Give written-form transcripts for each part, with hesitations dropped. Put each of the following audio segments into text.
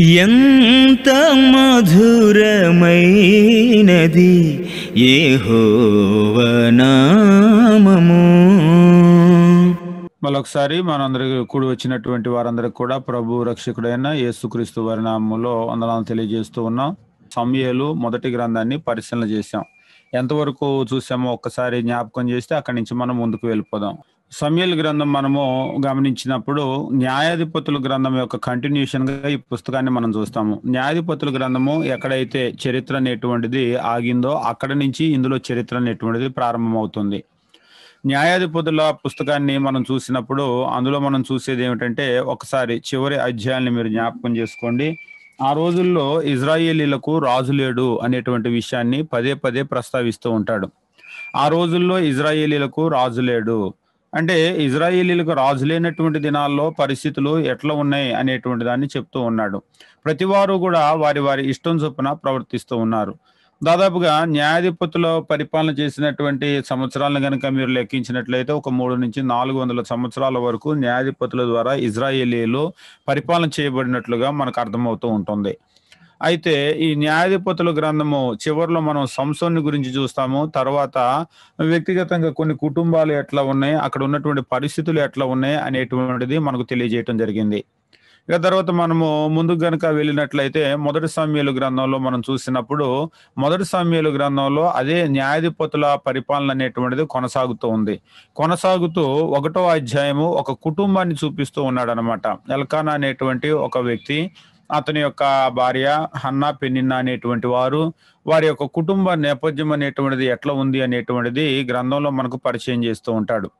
ఎంత మధురమైనది యెహోవా నామము. మరొకసారి మనందరికి కూడి వచ్చినటువంటి వారందరికి కూడా ప్రభు రక్షకుడైన యేసుక్రీస్తు వారి నామములో వందనాలు తెలియజేస్తూ ఉన్నాం. సమూయేలు మొదటి గ్రంథాన్ని పరిశీలన చేశాం. ఎంతవరకు చూసామో ఒక్కసారి జ్ఞాపకం చేస్తే అక్కడి నుంచి మనం ముందుకు వెళ్ళిపోదాం. సమూయేలు గ్రంథం మనము గమనించినప్పుడు న్యాయాధిపతుల గ్రంథం యొక్క కంటిన్యూషన్ గా ఈ పుస్తకాన్ని మనం చూస్తాము. న్యాయాధిపతుల గ్రంథము ఎక్కడైతే చరిత్ర అనేటువంటిది ఆగిందో అక్కడి నుంచి ఇందులో చరిత్ర అనేటువంటిది ప్రారంభమవుతుంది. న్యాయాధిపతుల పుస్తకాన్ని మనం చూసినప్పుడు అందులో మనం చూసేది ఏమిటంటే, ఒకసారి చివరి అధ్యాయాన్ని మీరు జ్ఞాపకం చేసుకోండి. ఆ రోజుల్లో ఇజ్రాయేలీలకు రాజు లేడు అనేటువంటి విషయాన్ని పదే పదే ప్రస్తావిస్తూ ఉంటాడు. ఆ రోజుల్లో ఇజ్రాయేలీలకు రాజు లేడు అంటే, ఇజ్రాయేలీలకు రాజు లేనటువంటి దినాల్లో పరిస్థితులు ఎట్లా ఉన్నాయి అనేటువంటి దాన్ని చెప్తూ ఉన్నాడు. ప్రతి వారు కూడా వారి వారి ఇష్టం చొప్పున ప్రవర్తిస్తూ ఉన్నారు. దాదాపుగా న్యాయాధిపతుల పరిపాలన చేసినటువంటి సంవత్సరాలను కనుక మీరు లెక్కించినట్లయితే ఒక 300 నుంచి 400 సంవత్సరాల వరకు న్యాయాధిపతుల ద్వారా ఇజ్రాయేలీలు పరిపాలన చేయబడినట్లుగా మనకు అర్థమవుతూ ఉంటుంది. అయితే ఈ న్యాయాధిపతుల గ్రంథము చివరిలో మనం సంసోన్ని గురించి చూస్తాము. తర్వాత వ్యక్తిగతంగా కొన్ని కుటుంబాలు ఎట్లా ఉన్నాయి, అక్కడ ఉన్నటువంటి పరిస్థితులు ఎట్లా ఉన్నాయి అనేటువంటిది మనకు తెలియజేయటం జరిగింది. ఇక తర్వాత మనము ముందుకు గనుక వెళ్ళినట్లయితే మొదటి సమూయేలు గ్రంథంలో మనం చూసినప్పుడు, మొదటి సమూయేలు గ్రంథంలో అదే న్యాయాధిపతుల పరిపాలన అనేటువంటిది కొనసాగుతూ ఉంది. కొనసాగుతూ 1వ అధ్యాయము ఒక కుటుంబాన్ని చూపిస్తూ ఉన్నాడు అనమాట. ఎల్కానా అనేటువంటి ఒక వ్యక్తి, అతని యొక్క భార్య హన్నా పెనిన్నా అనేటువంటి వారి యొక్క కుటుంబ నేపథ్యం అనేటువంటిది ఎట్లా ఉంది అనేటువంటిది గ్రంథంలో మనకు పరిచయం చేస్తూ ఉంటాడు.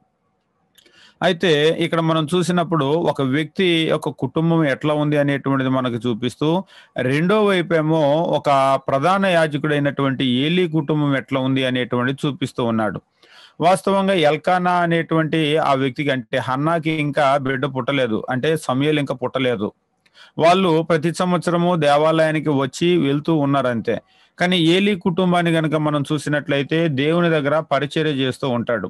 అయితే ఇక్కడ మనం చూసినప్పుడు ఒక వ్యక్తి యొక్క కుటుంబం ఎట్లా ఉంది అనేటువంటిది మనకు చూపిస్తూ, రెండో వైపేమో ఒక ప్రధాన యాజకుడైనటువంటి ఏలీ కుటుంబం ఎట్లా ఉంది అనేటువంటిది చూపిస్తూ ఉన్నాడు. వాస్తవంగా ఎల్కానా అనేటువంటి ఆ వ్యక్తికి, అంటే హన్నాకి ఇంకా బిడ్డ పుట్టలేదు, అంటే సమూయేలు ఇంకా పుట్టలేదు. వాళ్ళు ప్రతి సంవత్సరము దేవాలయానికి వచ్చి వెళ్తూ ఉన్నారంతే. కానీ ఏలీ కుటుంబాన్ని గనక మనం చూసినట్లయితే దేవుని దగ్గర పరిచర్య చేస్తూ ఉంటాడు.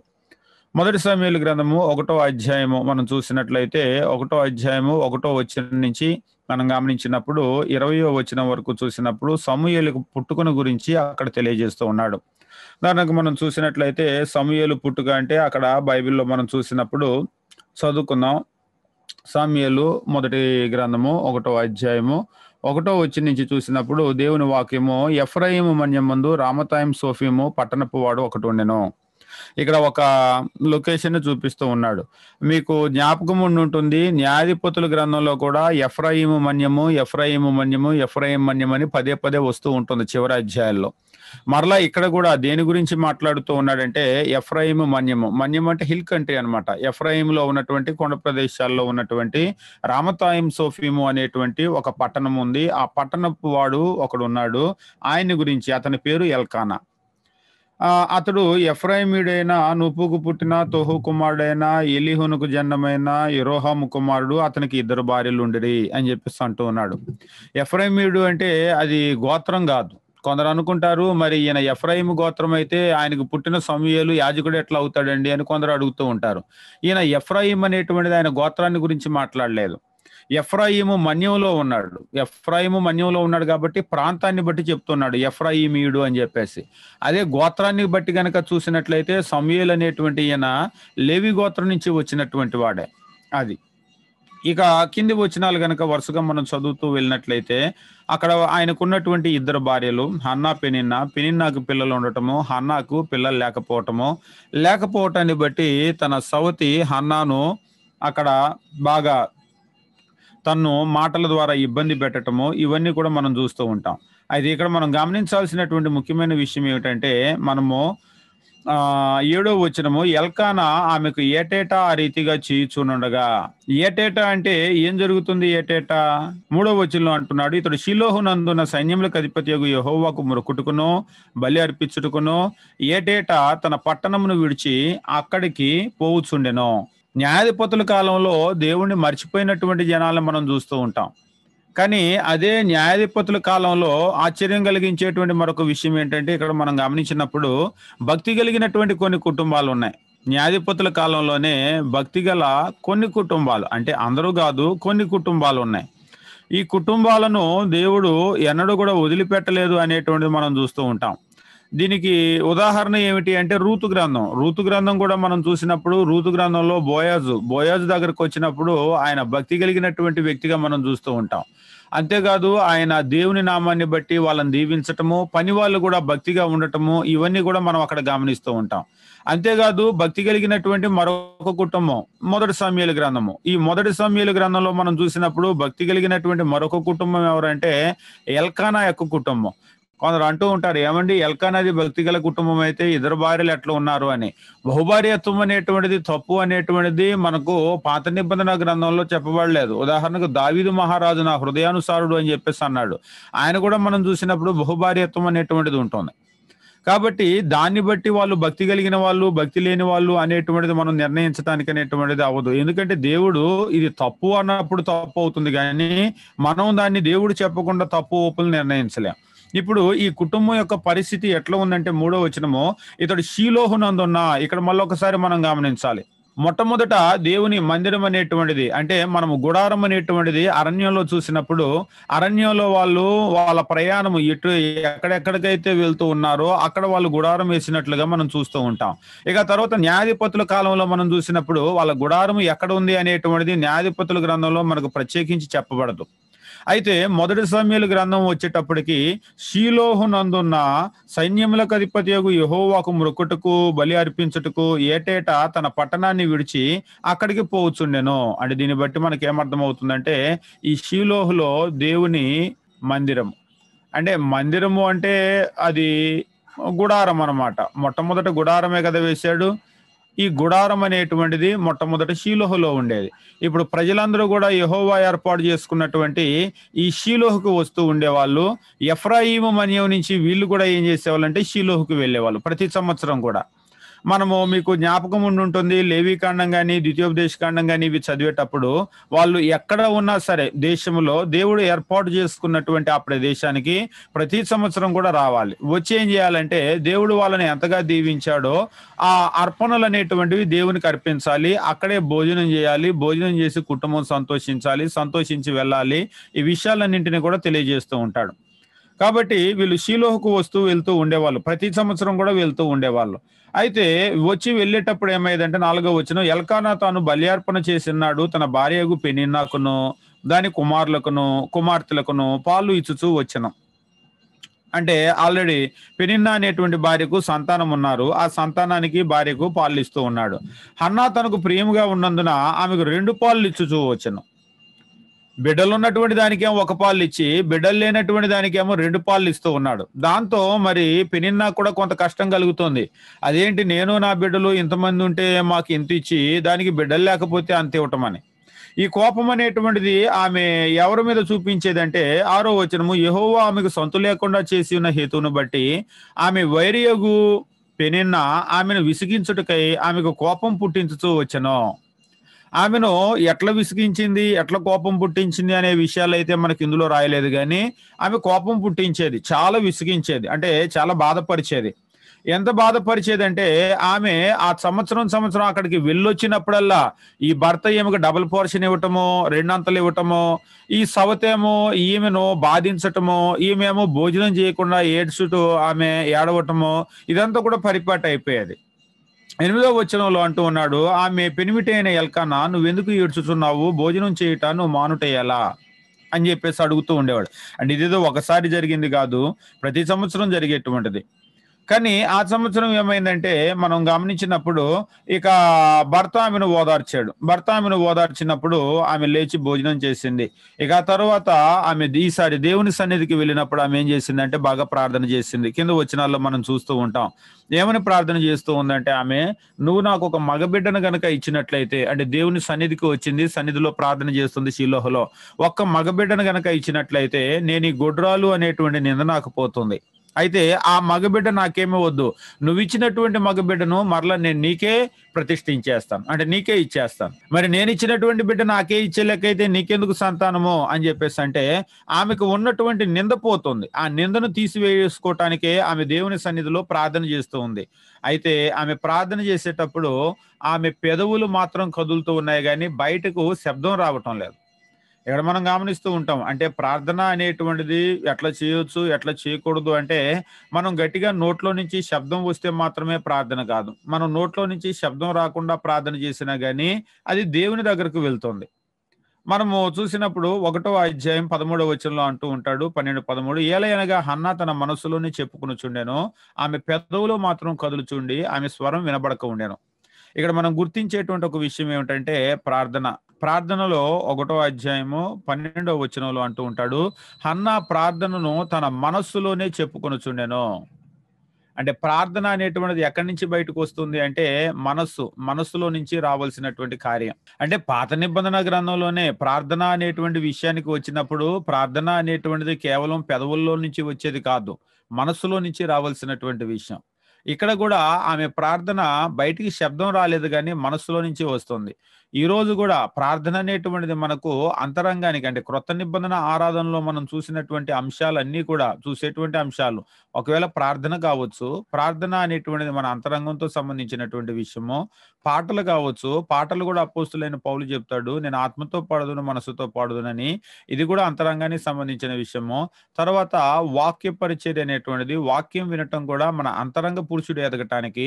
మొదటి సమూయేలు గ్రంథము 1వ అధ్యాయము మనం చూసినట్లయితే 1వ అధ్యాయము 1వ వచనం నుంచి మనం గమనించినప్పుడు 20వ వచనం వరకు చూసినప్పుడు సమూయేలు పుట్టుకను గురించి అక్కడ తెలియజేస్తూ ఉన్నాడు. దానికి మనం చూసినట్లయితే సమూయేలు పుట్టుక అంటే అక్కడ బైబిల్లో మనం చూసినప్పుడు చదువుకుందాం. సమూయేలు మొదటి గ్రంథము 1వ అధ్యాయము 1వ వచనం నుంచి చూసినప్పుడు దేవుని వాక్యము, ఎఫ్రాయిము మన్యమందు రామతాయిం సోఫీము పట్టణపు వాడు ఒకటి ఉండెను. ఇక్కడ ఒక లొకేషన్ చూపిస్తూ ఉన్నాడు. మీకు జ్ఞాపకం ఉంటుంది, న్యాయాధిపతుల గ్రంథంలో కూడా ఎఫ్రాయిము మన్యము ఎఫ్రాయిము మన్యము ఎఫ్రాయిం మన్యం అని పదే పదే వస్తూ ఉంటుంది చివరి అధ్యాయాల్లో. మరలా ఇక్కడ కూడా దేని గురించి మాట్లాడుతూ ఉన్నాడంటే, ఎఫ్రాయిము మన్యము. మన్యం అంటే హిల్ కంట్రీ అనమాట. ఎఫ్రాయిములో ఉన్నటువంటి కొండ ప్రదేశాల్లో ఉన్నటువంటి రామతాయిం సోఫీము అనేటువంటి ఒక పట్టణం ఉంది. ఆ పట్టణపు వాడు ఒకడు ఉన్నాడు. ఆయన గురించి, అతని పేరు ఎల్కానా. అతడు ఎఫ్రాయిమీడైన నుపుకు పుట్టిన తోహు కుమారుడైన ఎలీహునుకు జన్మమైన యెరోహాము కుమారుడు. అతనికి 2 భార్యలు ఉండిరి అని చెప్పేసి అంటూ ఉన్నాడు. ఎఫ్రాయిమీడు అంటే అది గోత్రం కాదు. కొందరు అనుకుంటారు, మరి ఈయన ఎఫ్రాయిము గోత్రం అయితే ఆయనకు పుట్టిన సమూయేలు యాజకుడు ఎట్లా అవుతాడండి అని కొందరు అడుగుతూ ఉంటారు. ఈయన ఎఫ్రాయిం అనేటువంటిది ఆయన గోత్రాన్ని గురించి మాట్లాడలేదు. ఎఫ్రాయిము మన్యంలో ఉన్నాడు. ఎఫ్రాయిము మన్యంలో ఉన్నాడు కాబట్టి ప్రాంతాన్ని బట్టి చెప్తున్నాడు ఎఫ్రాయిమీయుడు అని చెప్పేసి. అదే గోత్రాన్ని బట్టి గనక చూసినట్లయితే సమూయేలు అనేటువంటి ఈయన లేవి గోత్రం నుంచి వచ్చినటువంటి వాడే. అది ఇక కింది వచనాలు గనక వరుసగా మనం చదువుతూ వెళ్ళినట్లయితే, అక్కడ ఆయనకున్నటువంటి 2 భార్యలు హన్నా పెనిన్నా. పెనిన్నాకు పిల్లలు ఉండటము, హన్నాకు పిల్లలు లేకపోవటాన్ని బట్టి తన సవతి హన్నాను అక్కడ బాగా తన్ను మాటల ద్వారా ఇబ్బంది పెట్టటము, ఇవన్నీ కూడా మనం చూస్తూ ఉంటాం. అయితే ఇక్కడ మనం గమనించాల్సినటువంటి ముఖ్యమైన విషయం ఏమిటంటే, మనము 7వ వచనము, ఎల్కానా ఆమెకు ఏటేటా ఆ రీతిగా చేయుచునుండగా. ఏటేటా అంటే ఏం జరుగుతుంది? ఏటేటా 3వ వచనంలో అంటున్నాడు, ఇతడు షిలోహు నందున సైన్యములకు అధిపతియగు యెహోవాకు మొక్కుటకును బలి అర్పించుటకును ఏటేటా తన పట్టణమును విడిచి అక్కడికి పోవుచుండెను. న్యాయాధిపతుల కాలంలో దేవుణ్ణి మర్చిపోయినటువంటి జనాలను మనం చూస్తూ ఉంటాం. కానీ అదే న్యాయాధిపతుల కాలంలో ఆశ్చర్యం కలిగించేటువంటి మరొక విషయం ఏంటంటే, ఇక్కడ మనం గమనించినప్పుడు భక్తి కలిగినటువంటి కొన్ని కుటుంబాలు ఉన్నాయి. న్యాయాధిపతుల కాలంలోనే భక్తి గల కొన్ని కుటుంబాలు, అంటే అందరూ కాదు, కొన్ని కుటుంబాలు ఉన్నాయి. ఈ కుటుంబాలను దేవుడు ఎన్నడూ కూడా వదిలిపెట్టలేదు అనేటువంటిది మనం చూస్తూ ఉంటాం. దీనికి ఉదాహరణ ఏమిటి అంటే రూతు గ్రంథం కూడా మనం చూసినప్పుడు రూతు గ్రంథంలో బోయాజు దగ్గరకు వచ్చినప్పుడు ఆయన భక్తి కలిగినటువంటి వ్యక్తిగా మనం చూస్తూ ఉంటాం. అంతేకాదు ఆయన దేవుని నామాన్ని బట్టి వాళ్ళని దీవించటము, పని వాళ్ళు కూడా భక్తిగా ఉండటము, ఇవన్నీ కూడా మనం అక్కడ గమనిస్తూ ఉంటాం. అంతేకాదు భక్తి కలిగినటువంటి మరొక కుటుంబం మొదటి సమూయేలు గ్రంథము. ఈ మొదటి సమూయేలు గ్రంథంలో మనం చూసినప్పుడు భక్తి కలిగినటువంటి మరొక కుటుంబం ఎవరంటే ఎల్కానా యొక్క కుటుంబం. కొందరు అంటూ ఉంటారు, ఏమండి ఎల్కానాది భక్తి గల కుటుంబం అయితే ఇద్దరు భార్యలు ఎట్లా ఉన్నారు అని. బహుభార్యత్వం అనేటువంటిది తప్పు అనేటువంటిది మనకు పాత నిబంధన గ్రంథంలో చెప్పబడలేదు. ఉదాహరణకు దావీదు మహారాజు నా హృదయానుసారుడు అని చెప్పేసి అన్నాడు. ఆయన కూడా మనం చూసినప్పుడు బహుభార్యత్వం అనేటువంటిది ఉంటుంది. కాబట్టి దాన్ని బట్టి వాళ్ళు భక్తి కలిగిన వాళ్ళు, భక్తి లేని వాళ్ళు అనేటువంటిది మనం నిర్ణయించడానికి అనేటువంటిది అవ్వదు. ఎందుకంటే దేవుడు ఇది తప్పు అన్నప్పుడు తప్పు అవుతుంది, కానీ మనం దాన్ని దేవుడు చెప్పకుండా తప్పు ఒప్పులు నిర్ణయించలేం. ఇప్పుడు ఈ కుటుంబం యొక్క పరిస్థితి ఎట్లా ఉందంటే 3వ వచనము, ఇతడు షీలోహునందున్న, ఇక్కడ మళ్ళొకసారి మనం గమనించాలి. మొట్టమొదట దేవుని మందిరం అనేటువంటిది, అంటే మనము గుడారం అనేటువంటిది అరణ్యంలో చూసినప్పుడు, అరణ్యంలో వాళ్ళు వాళ్ళ ప్రయాణం ఎక్కడెక్కడికైతే వెళ్తూ ఉన్నారో అక్కడ వాళ్ళు గుడారం వేసినట్లుగా మనం చూస్తూ ఉంటాం. ఇక తర్వాత న్యాయాధిపతుల కాలంలో మనం చూసినప్పుడు వాళ్ళ గుడారం ఎక్కడ ఉంది అనేటువంటిది న్యాయాధిపతుల గ్రంథంలో మనకు ప్రత్యేకించి చెప్పబడదు. అయితే మొదటి సమూయేలు గ్రంథం వచ్చేటప్పటికి షీలోహునందున్న సైన్యములకు అధిపతియగు యెహోవాకు మొక్కుటకు, బలి అర్పించుటకు ఏటేటా తన పట్టణాన్ని విడిచి అక్కడికి పోవచ్చుండెను. అంటే దీన్ని బట్టి మనకి ఏమర్థం అవుతుందంటే ఈ షీలోహులో దేవుని మందిరం, అంటే మందిరము అంటే అది గుడారం అన్నమాట. మొట్టమొదట గుడారమే కదా వేశాడు. ఈ గుడారం అనేటువంటిది మొట్టమొదట షీలోహులో ఉండేది. ఇప్పుడు ప్రజలందరూ కూడా యెహోవా ఏర్పాటు చేసుకున్నటువంటి ఈ షీలోహుకు వస్తూ ఉండేవాళ్ళు. ఎఫ్రాయిము మన్యం నుంచి వీళ్ళు కూడా ఏం చేసేవాళ్ళంటే షీలోహుకు వెళ్ళేవాళ్ళు ప్రతి సంవత్సరం కూడా. మనము మీకు జ్ఞాపకం ఉంటుంది, లేవీకాండం కానీ ద్వితీయోపదేశకాండం కానీ ఇవి చదివేటప్పుడు వాళ్ళు ఎక్కడ ఉన్నా సరే దేశంలో దేవుడు ఏర్పాటు చేసుకున్నటువంటి ఆ ప్రదేశానికి ప్రతి సంవత్సరం కూడా రావాలి. వచ్చి ఏం చేయాలంటే దేవుడు వాళ్ళని ఎంతగా దీవించాడో ఆ అర్పణలు అనేటువంటివి దేవునికి అర్పించాలి. అక్కడే భోజనం చేయాలి, భోజనం చేసి కుటుంబం సంతోషించాలి, సంతోషించి వెళ్ళాలి. ఈ విషయాలన్నింటినీ కూడా తెలియజేస్తూ ఉంటాడు. కాబట్టి వీళ్ళు షీలోహుకు వెళ్తూ ఉండేవాళ్ళు, ప్రతి సంవత్సరం కూడా వెళ్తూ ఉండేవాళ్ళు. అయితే వచ్చి వెళ్ళేటప్పుడు ఏమైందంటే 4వ వచనం, ఎల్కానా తాను బలియార్పణ చేసినాడు తన భార్యకు పెనిన్నాకును దాని కుమార్తెలకును పాలు ఇచ్చుచూ వచ్చెను. అంటే ఆల్రెడీ పెనిన్నా అనేటువంటి భార్యకు సంతానం ఉన్నారు. ఆ సంతానానికి భార్యకు పాలు ఇస్తూ ఉన్నాడు. హన్నా తనకు ప్రియముగా ఉన్నందున ఆమెకు 2 పాలు ఇచ్చుచూ వచ్చెను. బిడ్డలు ఉన్నటువంటి దానికేమో 1 పాలు ఇచ్చి, బిడ్డలు లేనటువంటి దానికేమో 2 పాలు ఇస్తూ ఉన్నాడు. దాంతో మరి పెనిన్నా కూడా కొంత కష్టం కలుగుతుంది. అదేంటి, నేను నా బిడ్డలు ఇంతమంది ఉంటే మాకు ఇంత ఇచ్చి దానికి బిడ్డలు లేకపోతే అంత ఇవ్వటమని. ఈ కోపం అనేటువంటిది ఆమె ఎవరి మీద చూపించేదంటే 6వ వచనము, యెహోవా ఆమెకు సొంత లేకుండా చేసి ఉన్న హేతువును బట్టి ఆమె వైరియగు పెనిన్నా ఆమెను విసిగించుటకై ఆమెకు కోపం పుట్టించుతూ వచ్చెను. ఆమెను ఎట్లా విసిగించింది, ఎట్లా కోపం పుట్టించింది అనే విషయాలు అయితే మనకి ఇందులో రాయలేదు, కానీ ఆమె కోపం పుట్టించేది, చాలా విసిగించేది, అంటే చాలా బాధపరిచేది. ఎంత బాధపరిచేది అంటే ఆమె ఆ సంవత్సరం అక్కడికి వెళ్ళొచ్చినప్పుడల్లా ఈ భర్త ఈమెకు డబుల్ పోర్షన్ ఇవ్వటమో, 2 అంతలు ఇవ్వటమో, ఈ సవతేమో ఈమెను బాధించటమో, ఈమెమో భోజనం చేయకుండా ఏడ్చుటూ ఆమె ఏడవటమో, ఇదంతా కూడా పరిపాటి అయిపోయేది. 8వ వచనంలో అంటూ ఉన్నాడు, ఆమె పెనిమిటైన ఎల్కానా నువ్వెందుకు ఏడ్చుచున్నావు, భోజనం చేయట నువ్వు మానుటేయాలా అని చెప్పేసి అడుగుతూ ఉండేవాడు. అంటే ఇదేదో ఒకసారి జరిగింది కాదు, ప్రతి సంవత్సరం జరిగేటువంటిది. కానీ ఆ సంవత్సరం ఏమైందంటే మనం గమనించినప్పుడు ఇక భర్త ఆమెను ఓదార్చినప్పుడు ఆమె లేచి భోజనం చేసింది. ఇక ఆ తర్వాత ఆమె ఈసారి దేవుని సన్నిధికి వెళ్ళినప్పుడు ఆమె ఏం చేసిందంటే బాగా ప్రార్థన చేసింది. కింద వచనాల్లో మనం చూస్తూ ఉంటాం. ఏమని ప్రార్థన చేస్తూ ఉందంటే ఆమె, నువ్వు నాకు ఒక మగబిడ్డను గనక ఇచ్చినట్లయితే, అంటే దేవుని సన్నిధికి వచ్చింది, సన్నిధిలో ప్రార్థన చేస్తుంది షీలోహులో, ఒక్క మగబిడ్డను గనక ఇచ్చినట్లయితే నేను ఈ గొడ్రాలు అనేటువంటి నింద నాకు పోతుంది. అయితే ఆ మగబిడ్డ నాకేమీ వద్దు, నువ్వు ఇచ్చినటువంటి మగబిడ్డను మరలా నేను నీకే ప్రతిష్ఠించేస్తాను, అంటే నీకే ఇచ్చేస్తాను. మరి నేను ఇచ్చినటువంటి బిడ్డ నాకే ఇచ్చేలకైతే నీకెందుకు సంతానము అని చెప్పేసి అంటే ఆమెకు ఉన్నటువంటి నింద పోతుంది. ఆ నిందను తీసివేసుకోవటానికే ఆమె దేవుని సన్నిధిలో ప్రార్థన చేస్తూ ఉంది. అయితే ఆమె ప్రార్థన చేసేటప్పుడు ఆమె పెదవులు మాత్రం కదులుతూ ఉన్నాయి, కానీ బయటకు శబ్దం రావటం లేదు. ఇక్కడ మనం గమనిస్తూ ఉంటాం. అంటే ప్రార్థన అనేటువంటిది ఎట్లా చేయొచ్చు, ఎట్లా చేయకూడదు అంటే, మనం గట్టిగా నోట్లో నుంచి శబ్దం వస్తే మాత్రమే ప్రార్థన కాదు. మనం నోట్లో నుంచి శబ్దం రాకుండా ప్రార్థన చేసినా గానీ, అది దేవుని దగ్గరకు వెళ్తుంది. మనము చూసినప్పుడు 1వ అధ్యాయం 13వ వచనంలో అంటూ ఉంటాడు. 12, 13 ఏలయనగా హన్నా తన మనస్సులోనే చెప్పుకొనుచుండెను. ఆమె పెదవులు మాత్రం కదులుచుండి, ఆమె స్వరం వినబడక ఉండెను. ఇక్కడ మనం గుర్తించేటువంటి ఒక విషయం ఏమిటంటే ప్రార్థన. ప్రార్థనలో 1వ అధ్యాయము 12వ వచనంలో అంటూ ఉంటాడు. హన్నా ప్రార్థనను తన మనస్సులోనే చెప్పుకొనుచుండెను. అంటే ప్రార్థన అనేటువంటిది ఎక్కడి నుంచి బయటకు వస్తుంది అంటే మనస్సులో నుంచి రావాల్సినటువంటి కార్యం. అంటే పాత నిబంధన గ్రంథంలోనే ప్రార్థన అనేటువంటి విషయానికి వచ్చినప్పుడు ప్రార్థన అనేటువంటిది కేవలం పెదవుల్లో నుంచి వచ్చేది కాదు. మనస్సులో నుంచి రావాల్సినటువంటి విషయం. ఇక్కడ కూడా ఆమె ప్రార్థన బయటికి శబ్దం రాలేదు గానీ మనస్సులో నుంచి వస్తుంది. ఈ రోజు కూడా ప్రార్థన అనేటువంటిది మనకు అంతరంగానికి అంటే క్రొత్త నిబంధన ఆరాధనలో మనం చూసినటువంటి అంశాలన్నీ కూడా చూసేటువంటి అంశాలు. ఒకవేళ ప్రార్థన కావచ్చు. ప్రార్థన అనేటువంటిది మన అంతరంగంతో సంబంధించినటువంటి విషయము. పాటలు కావచ్చు. పాటలు కూడా అపోస్తులైన పౌలు చెప్తాడు. నేను ఆత్మతో పాడుదును, మనసుతో పాడుదునని. ఇది కూడా అంతరంగానికి సంబంధించిన విషయము. తర్వాత వాక్య పరిచర్య అనేటువంటిది వాక్యం వినటం కూడా మన అంతరంగ పురుషుడు ఎదగటానికి.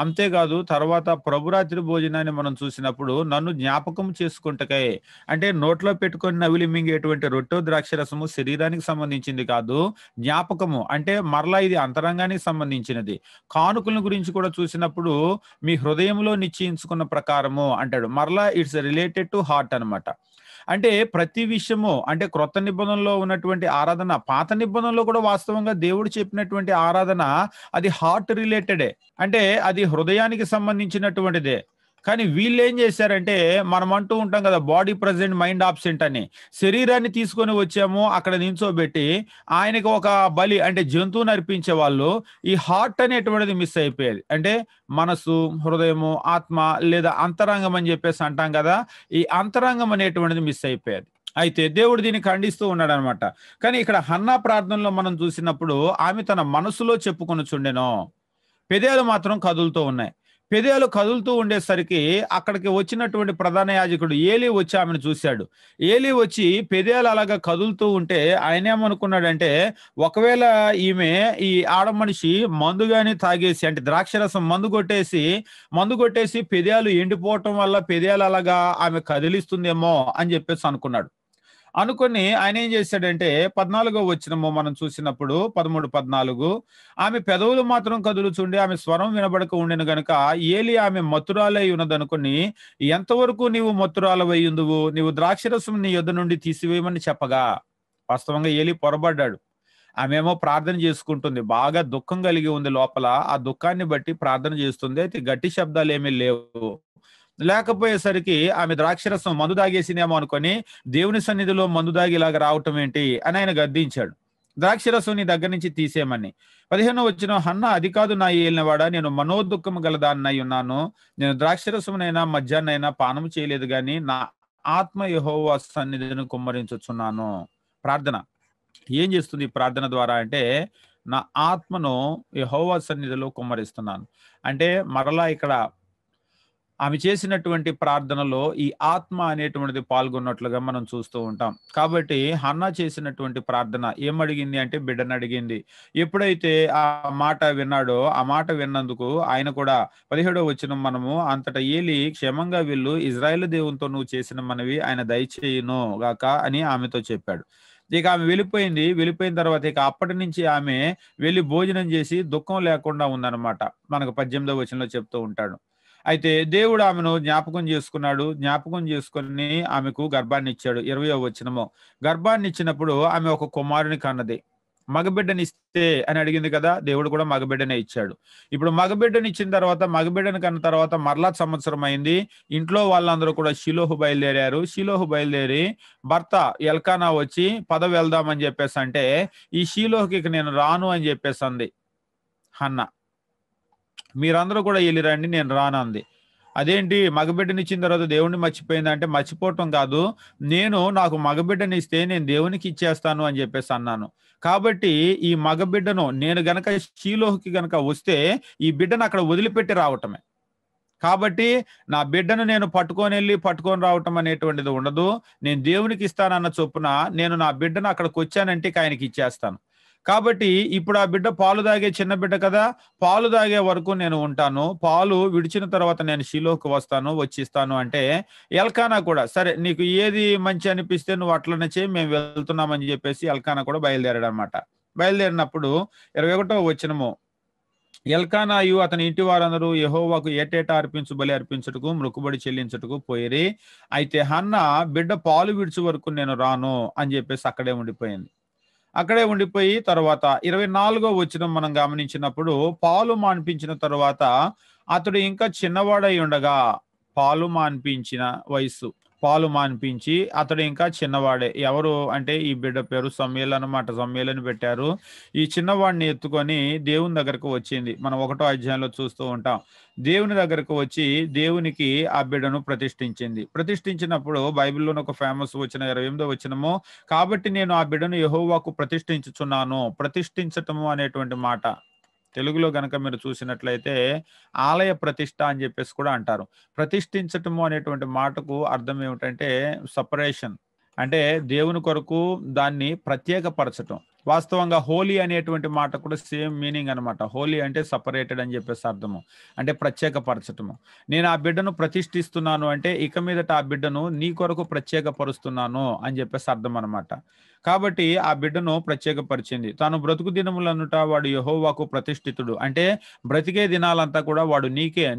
అంతేకాదు తర్వాత ప్రభురాత్రి భోజనాన్ని మనం చూసినప్పుడు నన్ను జ్ఞాపకం చేసుకుంటకై అంటే నోట్లో పెట్టుకొని నవిలి మింగేటువంటి రొట్టె ద్రాక్షరసము శరీరానికి సంబంధించింది కాదు. జ్ఞాపకము అంటే మరలా ఇది అంతరంగానికి సంబంధించినది. కానుకల గురించి కూడా చూసినప్పుడు మీ హృదయంలో నిశ్చయించుకున్న ప్రకారము అంటాడు. మరలా ఇట్స్ రిలేటెడ్ టు హార్ట్ అన్నమాట. అంటే ప్రతి విషయము అంటే క్రొత్త నిబంధనలో ఉన్నటువంటి ఆరాధన పాత నిబంధనలో కూడా వాస్తవంగా దేవుడు చెప్పినటువంటి ఆరాధన అది హార్ట్ రిలేటెడే. అంటే అది హృదయానికి సంబంధించినటువంటిదే. కానీ వీళ్ళేం చేశారంటే మనం అంటూ ఉంటాం కదా బాడీ ప్రెజెంట్ మైండ్ ఆబ్సెంట్ అని. శరీరాన్ని తీసుకొని వచ్చాము అక్కడ నించోబెట్టి ఆయనకి ఒక బలి అంటే జంతువుని అర్పించే వాళ్ళు ఈ హార్ట్ అనేటువంటిది మిస్ అయిపోయేది. అంటే మనసు, హృదయము, ఆత్మ లేదా అంతరంగం అని చెప్పేసి అంటాం కదా. ఈ అంతరంగం అనేటువంటిది మిస్ అయిపోయేది. అయితే దేవుడు దీన్ని ఖండిస్తూ ఉన్నాడు అనమాట. కానీ ఇక్కడ హన్నా ప్రార్థనలో మనం చూసినప్పుడు ఆమె తన మనసులో చెప్పుకొనుచుండెను. పెదాలు మాత్రం కదులుతూ ఉన్నాయి. పెదాలు కదులుతూ ఉండేసరికి అక్కడికి వచ్చినటువంటి ప్రధాన యాజకుడు ఏలీ వచ్చి ఆమెను చూశాడు. ఏలీ వచ్చి పెదాలు అలాగా కదులుతూ ఉంటే ఆయన ఏమనుకున్నాడంటే ఒకవేళ ఈమె ఈ ఆడ మనిషి మందు గాని తాగేసి అంటే ద్రాక్షరసం మందు కొట్టేసి పెదాలు ఎండిపోవటం వల్ల పెదాలు అలాగా ఆమె కదిలిస్తుందేమో అని చెప్పేసి అనుకున్నాడు. అనుకొని ఆయన ఏం చేశాడంటే 14వ వచనము మనం చూసినప్పుడు 13, 14 ఆమె పెదవులు మాత్రం కదులుచుండి ఆమె స్వరం వినబడక ఉండెను గనుక ఏలి ఆమె మత్తురాలై ఉన్నదనుకుని ఎంతవరకు నీవు మత్తురాలవై ఉందువు, నీవు ద్రాక్షరసం నీ యొద్ద నుండి తీసివేయమని చెప్పగా వాస్తవంగా ఏలి పొరబడ్డాడు. ఆమెమో ప్రార్థన చేసుకుంటుంది. బాగా దుఃఖం కలిగి ఉంది లోపల. ఆ దుఃఖాన్ని బట్టి ప్రార్థన చేస్తుంది. అయితే గట్టి శబ్దాలు ఏమీ లేవు. లేకపోయేసరికి ఆమె ద్రాక్షరసం మందు తాగేసినేమో అనుకొని దేవుని సన్నిధిలో మందు తాగి ఇలాగ రావటం ఏంటి అని ఆయన గద్దించాడు. ద్రాక్షరసం నీ దగ్గర నుంచి తీసేయమని. 15వ వచనం హన్నా అది కాదు నా ఏలినవాడా, నేను మనోదుఃఖము గలదాన్నై ఉన్నాను. నేను ద్రాక్షరసమునైనా మద్యాన్నైనా పానము చేయలేదు గాని నా ఆత్మ యెహోవా సన్నిధిని కుమ్మరించుచున్నాను. ప్రార్థన ఏం చేస్తుంది ఈ ప్రార్థన ద్వారా అంటే నా ఆత్మను యెహోవా సన్నిధిలో కుమ్మరిస్తున్నాను. అంటే మరలా ఇక్కడ ఆమె చేసినటువంటి ప్రార్థనలో ఈ ఆత్మ అనేటువంటిది పాల్గొన్నట్లుగా మనం చూస్తూ ఉంటాం. కాబట్టి హన్నా చేసినటువంటి ప్రార్థన ఏమడిగింది అంటే బిడ్డను అడిగింది. ఎప్పుడైతే ఆ మాట విన్నాడో ఆ మాట విన్నందుకు ఆయన కూడా 17వ వచనం మనము అంతటా ఏలి క్షేమంగా వెళ్ళు, ఇజ్రాయేలు దేవునితో నువ్వు చేసిన మనవి ఆయన దయచేయును గాక అని ఆమెతో చెప్పాడు. ఇక ఆమె వెళ్ళిపోయిన తర్వాత ఇక అప్పటి నుంచి ఆమె వెళ్ళి భోజనం చేసి దుఃఖం లేకుండా ఉందన్నమాట. మనకు 18వ వచనంలో చెప్తూ ఉంటాడు. అయితే దేవుడు ఆమెను జ్ఞాపకం చేసుకున్నాడు. జ్ఞాపకం చేసుకుని ఆమెకు గర్భాన్ని ఇచ్చాడు. 20వ వచనము గర్భాన్ని ఇచ్చినప్పుడు ఆమె ఒక కుమారుని కన్నది. మగబిడ్డనిస్తే అని అడిగింది కదా, దేవుడు కూడా మగబిడ్డనే ఇచ్చాడు. ఇప్పుడు మగబిడ్డని ఇచ్చిన తర్వాత మగబిడ్డని కన్న తర్వాత మరలా సంవత్సరం అయింది. ఇంట్లో వాళ్ళందరూ కూడా షిలోహు బయలుదేరారు. షిలోహు బయలుదేరి భర్త ఎల్కానా వచ్చి పద వెళ్దామని చెప్పేసి అంటే ఈ షిలోహుకి ఇక నేను రాను అని చెప్పేసి అంది హన్నా. మీరందరూ కూడా వెళ్ళిరండి, నేను రానంది. అదేంటి మగబిడ్డనిచ్చిన తర్వాత దేవుణ్ణి మర్చిపోయింది అంటే మర్చిపోవటం కాదు, నాకు మగబిడ్డనిస్తే నేను దేవునికి ఇచ్చేస్తాను అని చెప్పేసి అన్నాను. కాబట్టి ఈ మగబిడ్డను నేను గనక షీలోహుకి గనక వస్తే ఈ బిడ్డను అక్కడ వదిలిపెట్టి రావటమే. కాబట్టి నా బిడ్డను నేను పట్టుకొని రావటం అనేటువంటిది ఉండదు. నేను దేవునికి ఇస్తానన్న చొప్పున నేను నా బిడ్డను అక్కడికి వచ్చానంటే ఇక ఆయనకి ఇచ్చేస్తాను. కాబట్టి ఇప్పుడు ఆ బిడ్డ పాలు తాగే చిన్న బిడ్డ కదా! పాలు తాగే వరకు నేను ఉంటాను. పాలు విడిచిన తర్వాత నేను షిలోకి వస్తాను, వచ్చిస్తాను అంటే ఎల్కానా కూడా సరే నీకు ఏది మంచి అనిపిస్తే నువ్వు అట్లనే చెయ్యి, మేము వెళ్తున్నామని చెప్పేసి ఎల్కానా కూడా బయలుదేరాడనమాట. బయలుదేరినప్పుడు 21వ వచనము, ఎల్కానాయు అతని ఇంటి వారందరూ యెహోవాకు ఏటేటా అర్పించు బలి అర్పించుటకు మొక్కుబడి చెల్లించుటకు పోయిరి. అయితే హన్నా బిడ్డ పాలు విడిచే వరకు నేను రాను అని చెప్పేసి అక్కడే ఉండిపోయింది. అక్కడే ఉండిపోయి తర్వాత 24వ వచనం మనం గమనించినప్పుడు, పాలు మాన్పించిన తరువాత అతడు ఇంకా చిన్నవాడై ఉండగా, పాలు మాన్పించిన వయస్సు పాలు మాన్పించి అతడు ఇంకా చిన్నవాడే. ఎవరు అంటే ఈ బిడ్డ పేరు సమూయేలు అన్నమాట. సమూయేలుని పెట్టారు. ఈ చిన్నవాడిని ఎత్తుకొని దేవుని దగ్గరకు వచ్చింది. మనం 1వ అధ్యాయంలో చూస్తూ ఉంటాం. దేవుని దగ్గరకు వచ్చి దేవునికి ఆ బిడ్డను ప్రతిష్ఠించింది. ప్రతిష్ఠించినప్పుడు బైబిల్లోని ఒక ఫేమస్ వచనం 28వ వచనము, కాబట్టి నేను ఆ బిడ్డను యెహోవాకు ప్రతిష్ఠించుచున్నాను. ప్రతిష్ఠించటము అనేటువంటి మాట తెలుగులో గనక మీరు చూసినట్లయితే ఆలయ ప్రతిష్ఠ అని చెప్పేసి కూడా అంటారు. ప్రతిష్ఠించటము అనేటువంటి మాటకు అర్థం ఏమిటంటే సెపరేషన్. అంటే దేవుని కొరకు దాన్ని ప్రత్యేకపరచటం. వాస్తవంగా హోలీ అనేటువంటి మాట కూడా సేమ్ మీనింగ్ అనమాట. హోలీ అంటే సపరేటెడ్ అని చెప్పేసి అర్థము. అంటే ప్రత్యేకపరచటము. నేను ఆ బిడ్డను ప్రతిష్ఠిస్తున్నాను అంటే ఇక మీదట ఆ బిడ్డను నీ కొరకు ప్రత్యేకపరుస్తున్నాను అని చెప్పేసి అర్థం అనమాట. కాబట్టి ఆ బిడ్డను ప్రత్యేకపరిచింది. తాను బ్రతుకు దినములనుట వాడు యెహోవాకు ప్రతిష్ఠితుడు. అంటే బ్రతికే దినాలంతా కూడా వాడు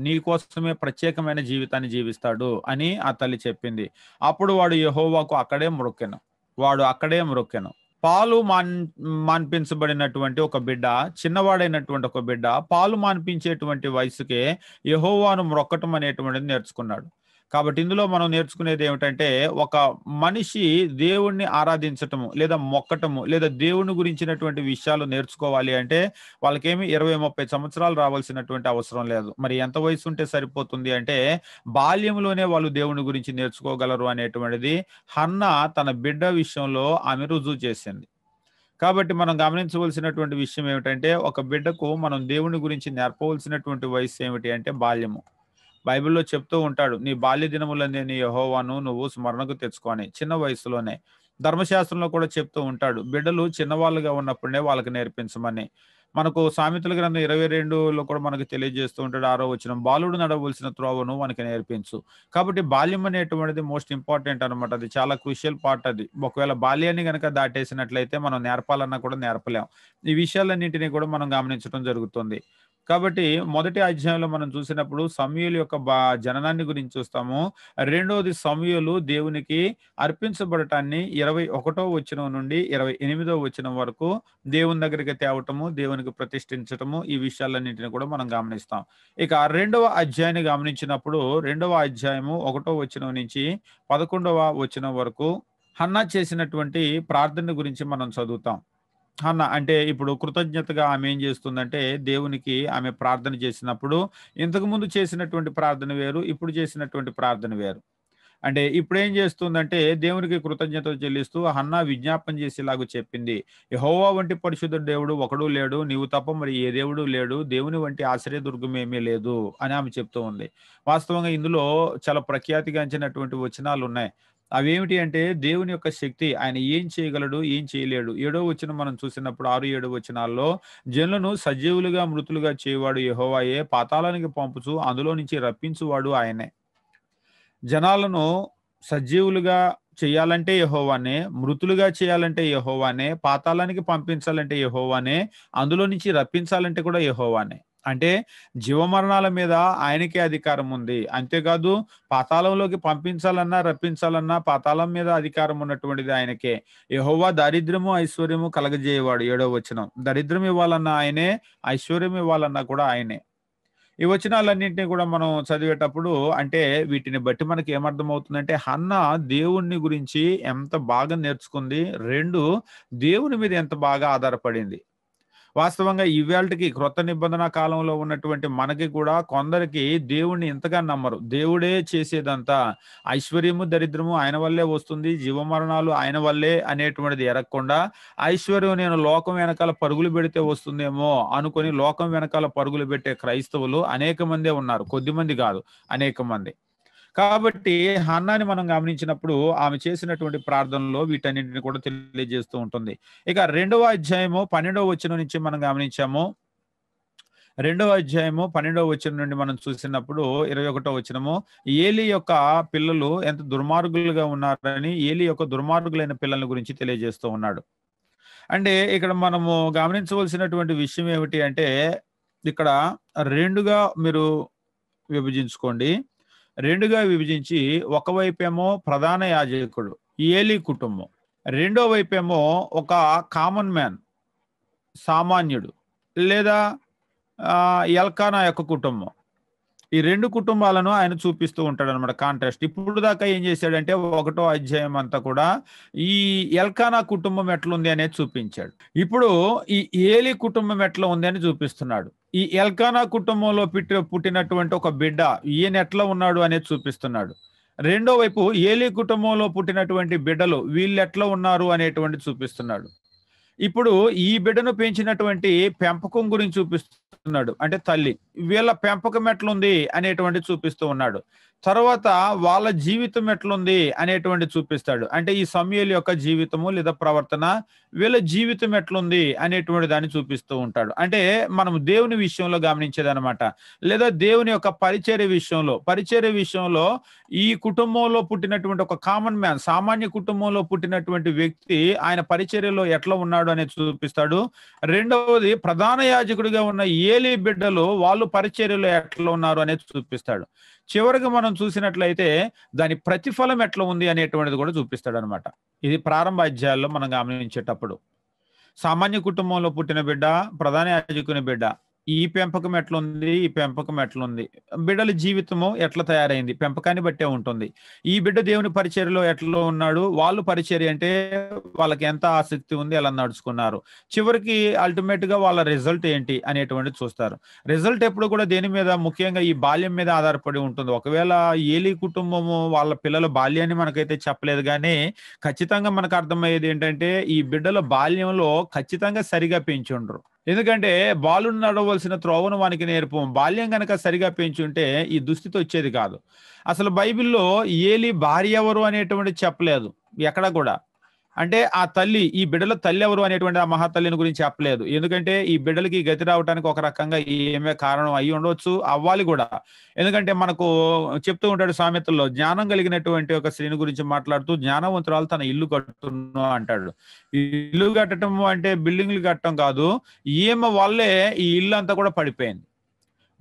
నీ కోసమే ప్రత్యేకమైన జీవితాన్ని జీవిస్తాడు అని ఆ తల్లి చెప్పింది. అప్పుడు వాడు యెహోవాకు అక్కడే మొక్కెను. పాలు మాన్పించబడినటువంటి ఒక బిడ్డ, చిన్నవాడైనటువంటి ఒక బిడ్డ పాలు మాన్పించేటువంటి వయసుకే యెహోవాను మొక్కటం అనేటువంటిది నేర్చుకున్నాడు. కాబట్టి ఇందులో మనం నేర్చుకునేది ఏమిటంటే, ఒక మనిషి దేవుణ్ణి ఆరాధించటము లేదా మొక్కటము లేదా దేవుని గురించినటువంటి విషయాలు నేర్చుకోవాలి అంటే వాళ్ళకేమి 20, 30 సంవత్సరాలు రావాల్సినటువంటి అవసరం లేదు. మరి ఎంత వయసు ఉంటే సరిపోతుంది అంటే బాల్యంలోనే వాళ్ళు దేవుని గురించి నేర్చుకోగలరు అనేటువంటిది హన్నా తన బిడ్డ విషయంలో ఆమె రుజువు చేసింది. కాబట్టి మనం గమనించవలసినటువంటి విషయం ఏమిటంటే, ఒక బిడ్డకు మనం దేవుని గురించి నేర్పవలసినటువంటి వయసు ఏమిటి అంటే బాల్యము. బైబిల్‌లో చెప్తూ ఉంటాడు, నీ బాల్య దినములందే యెహోవాను నువ్వు స్మరణకు తెచ్చుకో అని. చిన్న వయసులోనే. ధర్మశాస్త్రంలో కూడా చెప్తూ ఉంటాడు, బిడ్డలు చిన్నవాళ్ళుగా ఉన్నప్పుడే వాళ్ళకి నేర్పించమని. మనకు సామెతల గ్రంథం 22లో కూడా మనకు తెలియజేస్తూ ఉంటాడు. 6వ వచనం, బాలుడు నడవలసిన త్రోవను వానికి నేర్పించు. కాబట్టి బాల్యం అనేటువంటిది మోస్ట్ ఇంపార్టెంట్ అనమాట. అది చాలా క్రూషియల్ పార్ట్ అది. ఒకవేళ బాల్యాన్ని గనక దాటేసినట్లయితే మనం నేర్పాలన్నా కూడా నేర్పలేం. ఈ విషయాలన్నింటినీ కూడా మనం గమనించడం జరుగుతుంది. కాబట్టి మొదటి అధ్యాయంలో మనం చూసినప్పుడు సమూయేలు యొక్క జననాన్ని గురించి చూస్తాము. రెండవది సమూయేలు దేవునికి అర్పించబడటాన్ని 21వ వచనం నుండి 28వ వచనం వరకు దేవుని దగ్గరికి తేవటము, దేవునికి ప్రతిష్ఠించటము, ఈ విషయాలన్నింటినీ కూడా మనం గమనిస్తాం. ఇక రెండవ అధ్యాయాన్ని గమనించినప్పుడు రెండవ అధ్యాయము 1వ వచనం నుంచి 11వ వచనం వరకు హన్నా చేసినటువంటి ప్రార్థన గురించి మనం చదువుతాం. హన్నా అంటే ఇప్పుడు కృతజ్ఞతగా ఆమె ఏం చేస్తుందంటే దేవునికి ఆమె ప్రార్థన చేసినప్పుడు ఇంతకుముందు చేసినటువంటి ప్రార్థన వేరు, ఇప్పుడు చేసినటువంటి ప్రార్థన వేరు. అంటే ఇప్పుడేం చేస్తుందంటే దేవునికి కృతజ్ఞతలు చెల్లిస్తూ హన్నా విజ్ఞాపన చేసేలాగా చెప్పింది. యెహోవా వంటి పరిశుద్ధ దేవుడు ఒకడు లేడు, నీవు తప్ప మరి ఏ దేవుడు లేడు, దేవుని వంటి ఆశ్రయదుర్గం ఏమీ లేదు అని ఆమె చెప్తూ ఉంది. వాస్తవంగా ఇందులో చాలా ప్రఖ్యాతిగాంచినటువంటి వచనాలు ఉన్నాయి. అవేమిటి అంటే దేవుని యొక్క శక్తి, ఆయన ఏం చేయగలడు, ఏం చేయలేడు. 7వ వచనం మనం చూసినప్పుడు 6, 7 వచనాల్లో జనులను సజీవులుగా మృతులుగా చేయవాడు యెహోవాయే, పాతాళానికి పంపుచు అందులో నుంచి రప్పించువాడు ఆయనే. జనాలను సజీవులుగా చేయాలంటే యెహోవానే, మృతులుగా చేయాలంటే యెహోవానే, పాతాళానికి పంపించాలంటే యెహోవానే, అందులో నుంచి రప్పించాలంటే కూడా యెహోవానే. అంటే జీవమరణాల మీద ఆయనకే అధికారం ఉంది. అంతేకాదు పాతాళంలోకి పంపించాలన్నా, రప్పించాలన్నా పాతాళం మీద అధికారం ఉన్నటువంటిది ఆయనకే. యెహోవా దారిద్ర్యము, ఐశ్వర్యము కలగజేయవాడు. 7వ వచనం. దరిద్రం ఇవ్వాలన్నా ఆయనే, ఐశ్వర్యం ఇవ్వాలన్నా కూడా ఆయనే. ఈ వచనాలన్నింటినీ కూడా మనం చదివేటప్పుడు అంటే వీటిని బట్టి మనకి ఏమర్థమవుతుందంటే హన్నా దేవుణ్ణి గురించి ఎంత బాగా నేర్చుకుంది. 2 దేవుని మీద ఎంత బాగా ఆధారపడింది. వాస్తవంగా ఇవాల్టికి క్రొత్త నిబంధన కాలంలో ఉన్నటువంటి మనకి కూడా కొందరికి దేవుణ్ణి ఇంతగా నమ్మరు. దేవుడే చేసేదంతా, ఐశ్వర్యము దరిద్రము ఆయన వల్లే వస్తుంది, జీవమరణాలు ఆయన వల్లే అనేటువంటిది ఎరగకుండా ఐశ్వర్యం నేను లోకం వెనకాల పరుగులు పెడితే వస్తుందేమో అనుకొని లోకం వెనకాల పరుగులు పెట్టే క్రైస్తవులు అనేక మందే ఉన్నారు. కొద్దిమంది కాదు, అనేక మంది. కాబట్టి హన్నాని మనం గమనించినప్పుడు ఆమె చేసినటువంటి ప్రార్థనలో వీటన్నింటిని కూడా తెలియజేస్తూ ఉంటుంది. ఇక 2వ అధ్యాయము 12వ వచనం నుంచి మనం గమనించాము. 2వ అధ్యాయము 12వ వచనం నుండి మనం చూసినప్పుడు 21వ వచనము, ఏలి యొక్క పిల్లలు ఎంత దుర్మార్గులుగా ఉన్నారని ఏలి యొక్క దుర్మార్గులైన పిల్లల గురించి తెలియజేస్తూ ఉన్నాడు. అంటే ఇక్కడ మనము గమనించవలసినటువంటి విషయం ఏమిటి అంటే, ఇక్కడ 2గా మీరు విభజించుకోండి. 2గా విభజించి ఒకవైపేమో ప్రధాన యాజకుడు ఏలి కుటుంబం, రెండో వైపేమో ఒక కామన్ మ్యాన్, సామాన్యుడు, లేదా ఎల్కానా యొక్క కుటుంబం. ఈ 2 కుటుంబాలను ఆయన చూపిస్తూ ఉంటాడు అనమాట, కాంట్రాస్ట్. ఇప్పుడు దాకా ఏం చేశాడంటే 1వ అధ్యాయం అంతా కూడా ఈ ఎల్కానా కుటుంబం ఎట్లుంది అనేది చూపించాడు. ఇప్పుడు ఈ ఏలి కుటుంబం ఎట్లా ఉంది అని చూపిస్తున్నాడు. ఈ ఎల్కానా కుటుంబంలో పుట్టినటువంటి ఒక బిడ్డ ఈయన ఎట్లా ఉన్నాడు అనేది చూపిస్తున్నాడు. రెండో వైపు ఏలి కుటుంబంలో పుట్టినటువంటి బిడ్డలు వీళ్ళు ఎట్లా ఉన్నారు అనేటువంటి చూపిస్తున్నాడు. ఇప్పుడు ఈ బిడ్డను పెంచినటువంటి పెంపకం గురించి చూపిస్తున్నాడు, అంటే తల్లి, వీళ్ళ పెంపకం ఎట్లుంది అనేటువంటి చూపిస్తూ ఉన్నాడు. తర్వాత వాళ్ళ జీవితం ఎట్లుంది అనేటువంటి చూపిస్తాడు, అంటే ఈ సమూయేలు యొక్క జీవితము లేదా ప్రవర్తన, వీళ్ళ జీవితం ఎట్లుంది అనేటువంటి దాన్ని చూపిస్తూ ఉంటాడు. అంటే మనం దేవుని విషయంలో గమనించేది అనమాట, లేదా దేవుని యొక్క పరిచర్య విషయంలో ఈ కుటుంబంలో పుట్టినటువంటి ఒక కామన్ మ్యాన్, సామాన్య కుటుంబంలో పుట్టినటువంటి వ్యక్తి ఆయన పరిచర్యలో ఎట్లా ఉన్నాడు అనేది చూపిస్తాడు. రెండవది ప్రధాన యాజకుడిగా ఉన్న ఏలి బిడ్డలు వాళ్ళు పరిచర్యలో ఎట్లా ఉన్నారు అనేది చూపిస్తాడు. చివరికి మనం చూసినట్లయితే దాని ప్రతిఫలం ఎట్లా ఉంది అనేటువంటిది కూడా చూపిస్తాడు అనమాట. ఇది ప్రారంభ అధ్యాయాల్లో మనం గమనించేటప్పుడు సామాన్య కుటుంబంలో పుట్టిన బిడ్డ, ప్రధాన యాజకుని బిడ్డ, ఈ పెంపకం ఎట్లుంది, ఈ పెంపకం ఎట్లుంది, బిడ్డల జీవితము ఎట్లా తయారైంది, పెంపకాన్ని బట్టే ఉంటుంది. ఈ బిడ్డ దేవుని పరిచర్యలో ఎట్లా ఉన్నాడు, వాళ్ళు పరిచర్య అంటే వాళ్ళకి ఎంత ఆసక్తి ఉంది, ఎలా నడుచుకున్నారు, చివరికి అల్టిమేట్ గా వాళ్ళ రిజల్ట్ ఏంటి అనేటువంటి చూస్తారు. రిజల్ట్ ఎప్పుడు కూడా దేని మీద, ముఖ్యంగా ఈ బాల్యం మీద ఆధారపడి ఉంటుంది. ఒకవేళ ఏలి కుటుంబము వాళ్ళ పిల్లల బాల్యాన్ని మనకైతే చెప్పలేదు, కానీ ఖచ్చితంగా మనకు అర్థమయ్యేది ఏంటంటే ఈ బిడ్డల బాల్యంలో ఖచ్చితంగా సరిగా పెంచుండ్రు. ఎందుకంటే బాలుడు నడవలసిన త్రోవను వానికి నేర్పం. బాల్యం గనక సరిగా పెంచుంటే ఈ దుస్థితి వచ్చేది కాదు. అసలు బైబిల్లో ఏలి భార్య ఎవరు అనేటువంటి చెప్పలేదు ఎక్కడ కూడా. అంటే ఆ తల్లి, ఈ బిడ్డల తల్లి ఎవరు అనేటువంటి ఆ మహాతల్లిని గురించి చెప్పలేదు. ఎందుకంటే ఈ బిడ్డలకి గతి రావడానికి ఒక రకంగా ఏమే కారణం అయ్యి ఉండవచ్చు, అవ్వాలి కూడా. ఎందుకంటే మనకు చెప్తూ ఉంటాడు సామెతల్లో, జ్ఞానం కలిగినటువంటి ఒక స్త్రీని గురించి మాట్లాడుతూ జ్ఞానవంతురాలు తన ఇల్లు కట్టును అంటాడు. ఇల్లు కట్టడం అంటే బిల్డింగ్లు కట్టడం కాదు, ఈమె వల్లే ఈ ఇల్లు అంతా కూడా పడిపోయింది.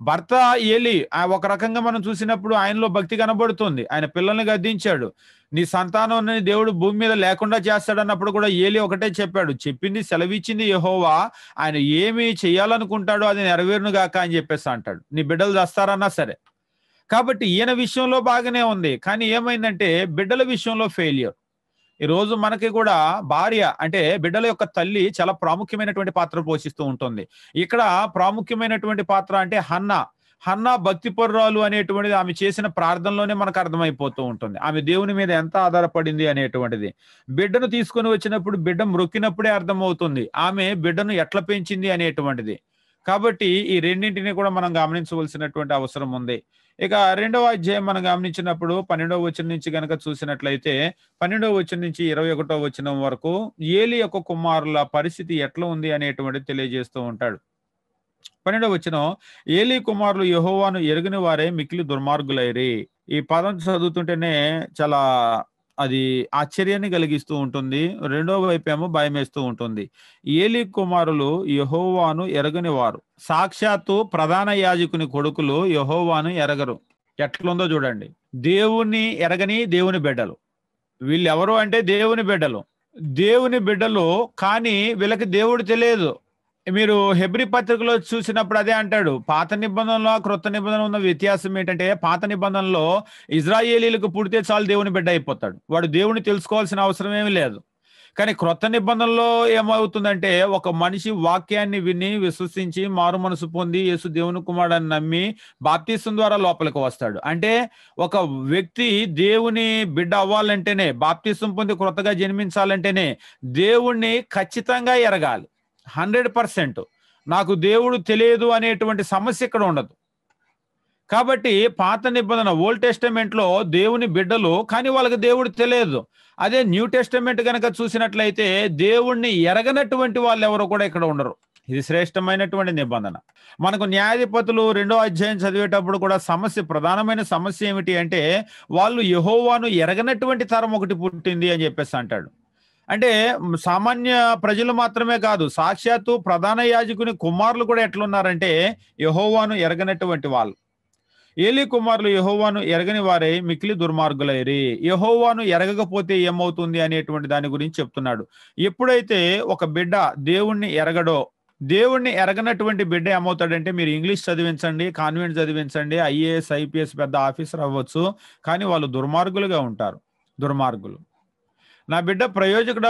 భర్త ఏలి ఒక రకంగా మనం చూసినప్పుడు ఆయనలో భక్తి కనబడుతుంది, ఆయన పిల్లల్ని గద్దించాడు, నీ సంతానం దేవుడు భూమి మీద లేకుండా చేస్తాడన్నప్పుడు కూడా ఏలి ఒకటే చెప్పాడు, చెప్పింది సెలవిచ్చింది యెహోవా, ఆయన ఏమి చేయాలనుకుంటాడో అది నెరవేరును గాక అని చెప్పేసి అంటాడు. నీ బిడ్డలు చేస్తారన్నా సరే. కాబట్టి ఈయన విషయంలో బాగానే ఉంది, కానీ ఏమైందంటే బిడ్డల విషయంలో ఫెయిల్యూర్. ఈ రోజు మనకి కూడా భార్య అంటే బిడ్డల యొక్క తల్లి చాలా ప్రాముఖ్యమైనటువంటి పాత్ర పోషిస్తూ ఉంటుంది. ఇక్కడ ప్రాముఖ్యమైనటువంటి పాత్ర అంటే హన్నా భక్తిపరురాలు అనేటువంటిది ఆమె చేసిన ప్రార్థనలోనే మనకు అర్థమైపోతూ ఉంటుంది, ఆమె దేవుని మీద ఎంత ఆధారపడింది అనేటువంటిది. బిడ్డను తీసుకొని వచ్చినప్పుడు బిడ్డ మ్రొక్కినప్పుడే అర్థమవుతుంది ఆమె బిడ్డను ఎట్లా పెంచింది అనేటువంటిది. కాబట్టి ఈ రెండింటిని కూడా మనం గమనించవలసినటువంటి అవసరం ఉంది. ఇక 2వ అధ్యాయం మనం గమనించినప్పుడు 12వ వచనం నుంచి గనక చూసినట్లయితే 12వ వచనం నుంచి 21వ వచనం వరకు ఏలి యొక్క కుమారుల పరిస్థితి ఎట్లా ఉంది అనేటువంటిది తెలియజేస్తూ ఉంటాడు. 12వ వచనం, ఏలి కుమారులు యెహోవాను ఎరుగని వారే మిక్కిలి దుర్మార్గులైరి. ఈ పదం చదువుతుంటేనే చాలా అది ఆశ్చర్యాన్ని కలిగిస్తూ ఉంటుంది, రెండో వైపేమో భయమేస్తూ ఉంటుంది. ఏలి కుమారులు యెహోవాను ఎరగని వారు. సాక్షాత్తు ప్రధాన యాజకుని కొడుకులు యెహోవాను ఎరగరు. ఎట్లుందో చూడండి. దేవుని ఎరగని దేవుని బిడ్డలు వీళ్ళెవరు అంటే దేవుని బిడ్డలు కానీ వీళ్ళకి దేవుడు తెలియదు. మీరు హెబ్రీ పత్రికలో చూసినప్పుడు అదే అంటాడు, పాత నిబంధనలో క్రొత్త నిబంధనలో ఉన్న వ్యత్యాసం ఏంటంటే, పాత నిబంధనలో ఇజ్రాయేలీలకు పుడితే చాలు దేవుని బిడ్డ అయిపోతాడు, వాడు దేవుని తెలుసుకోవాల్సిన అవసరం ఏమీ లేదు. కానీ క్రొత్త నిబంధనలో ఏమవుతుందంటే ఒక మనిషి వాక్యాన్ని విని విశ్వసించి మారు మనసు పొంది యేసు దేవుని కుమారుడని నమ్మి బాప్తిసం ద్వారా లోపలికి వస్తాడు. అంటే ఒక వ్యక్తి దేవుని బిడ్డ అవ్వాలంటేనే, బాప్తిసం పొంది క్రొత్తగా జన్మించాలంటేనే దేవుణ్ణి ఖచ్చితంగా ఎరగాలి. 100%. నాకు దేవుడు తెలియదు అనేటువంటి సమస్య ఇక్కడ ఉండదు. కాబట్టి పాత నిబంధన ఓల్డ్ టెస్టమెంట్ లో దేవుని బిడ్డలు, కానీ వాళ్ళకి దేవుడు తెలియదు. అదే న్యూ టెస్టమెంట్ కనుక చూసినట్లయితే దేవుణ్ణి ఎరగనటువంటి వాళ్ళు ఎవరు కూడా ఇక్కడ ఉండరు. ఇది శ్రేష్టమైనటువంటి నిబంధన. మనకు న్యాయాధిపతులు 2వ అధ్యాయం చదివేటప్పుడు కూడా ప్రధానమైన సమస్య ఏమిటి అంటే వాళ్ళు యెహోవాను ఎరగనటువంటి తరం ఒకటి పుట్టింది అని చెప్పేసి అంటాడు. అంటే సామాన్య ప్రజలు మాత్రమే కాదు, సాక్షాత్తు ప్రధాన యాజకుని కుమారులు కూడా ఎట్లున్నారంటే యెహోవాను ఎరగనటువంటి వాళ్ళు. ఏలీ కుమారులు యెహోవాను ఎరగని వారై మిక్కిలి దుర్మార్గులైరి. యెహోవాను ఎరగకపోతే ఏమవుతుంది అనేటువంటి దాని గురించి చెప్తున్నాడు. ఎప్పుడైతే ఒక బిడ్డ దేవుణ్ణి ఎరగడో, దేవుణ్ణి ఎరగనటువంటి బిడ్డ ఏమవుతాడంటే, మీరు ఇంగ్లీష్ చదివించండి, కాన్వెంట్ చదివించండి, ఐఏఎస్ ఐపీఎస్ పెద్ద ఆఫీసర్ అవ్వచ్చు, కానీ వాళ్ళు దుర్మార్గులుగా ఉంటారు. దుర్మార్గులు. నా బిడ్డ ప్రయోజకుడు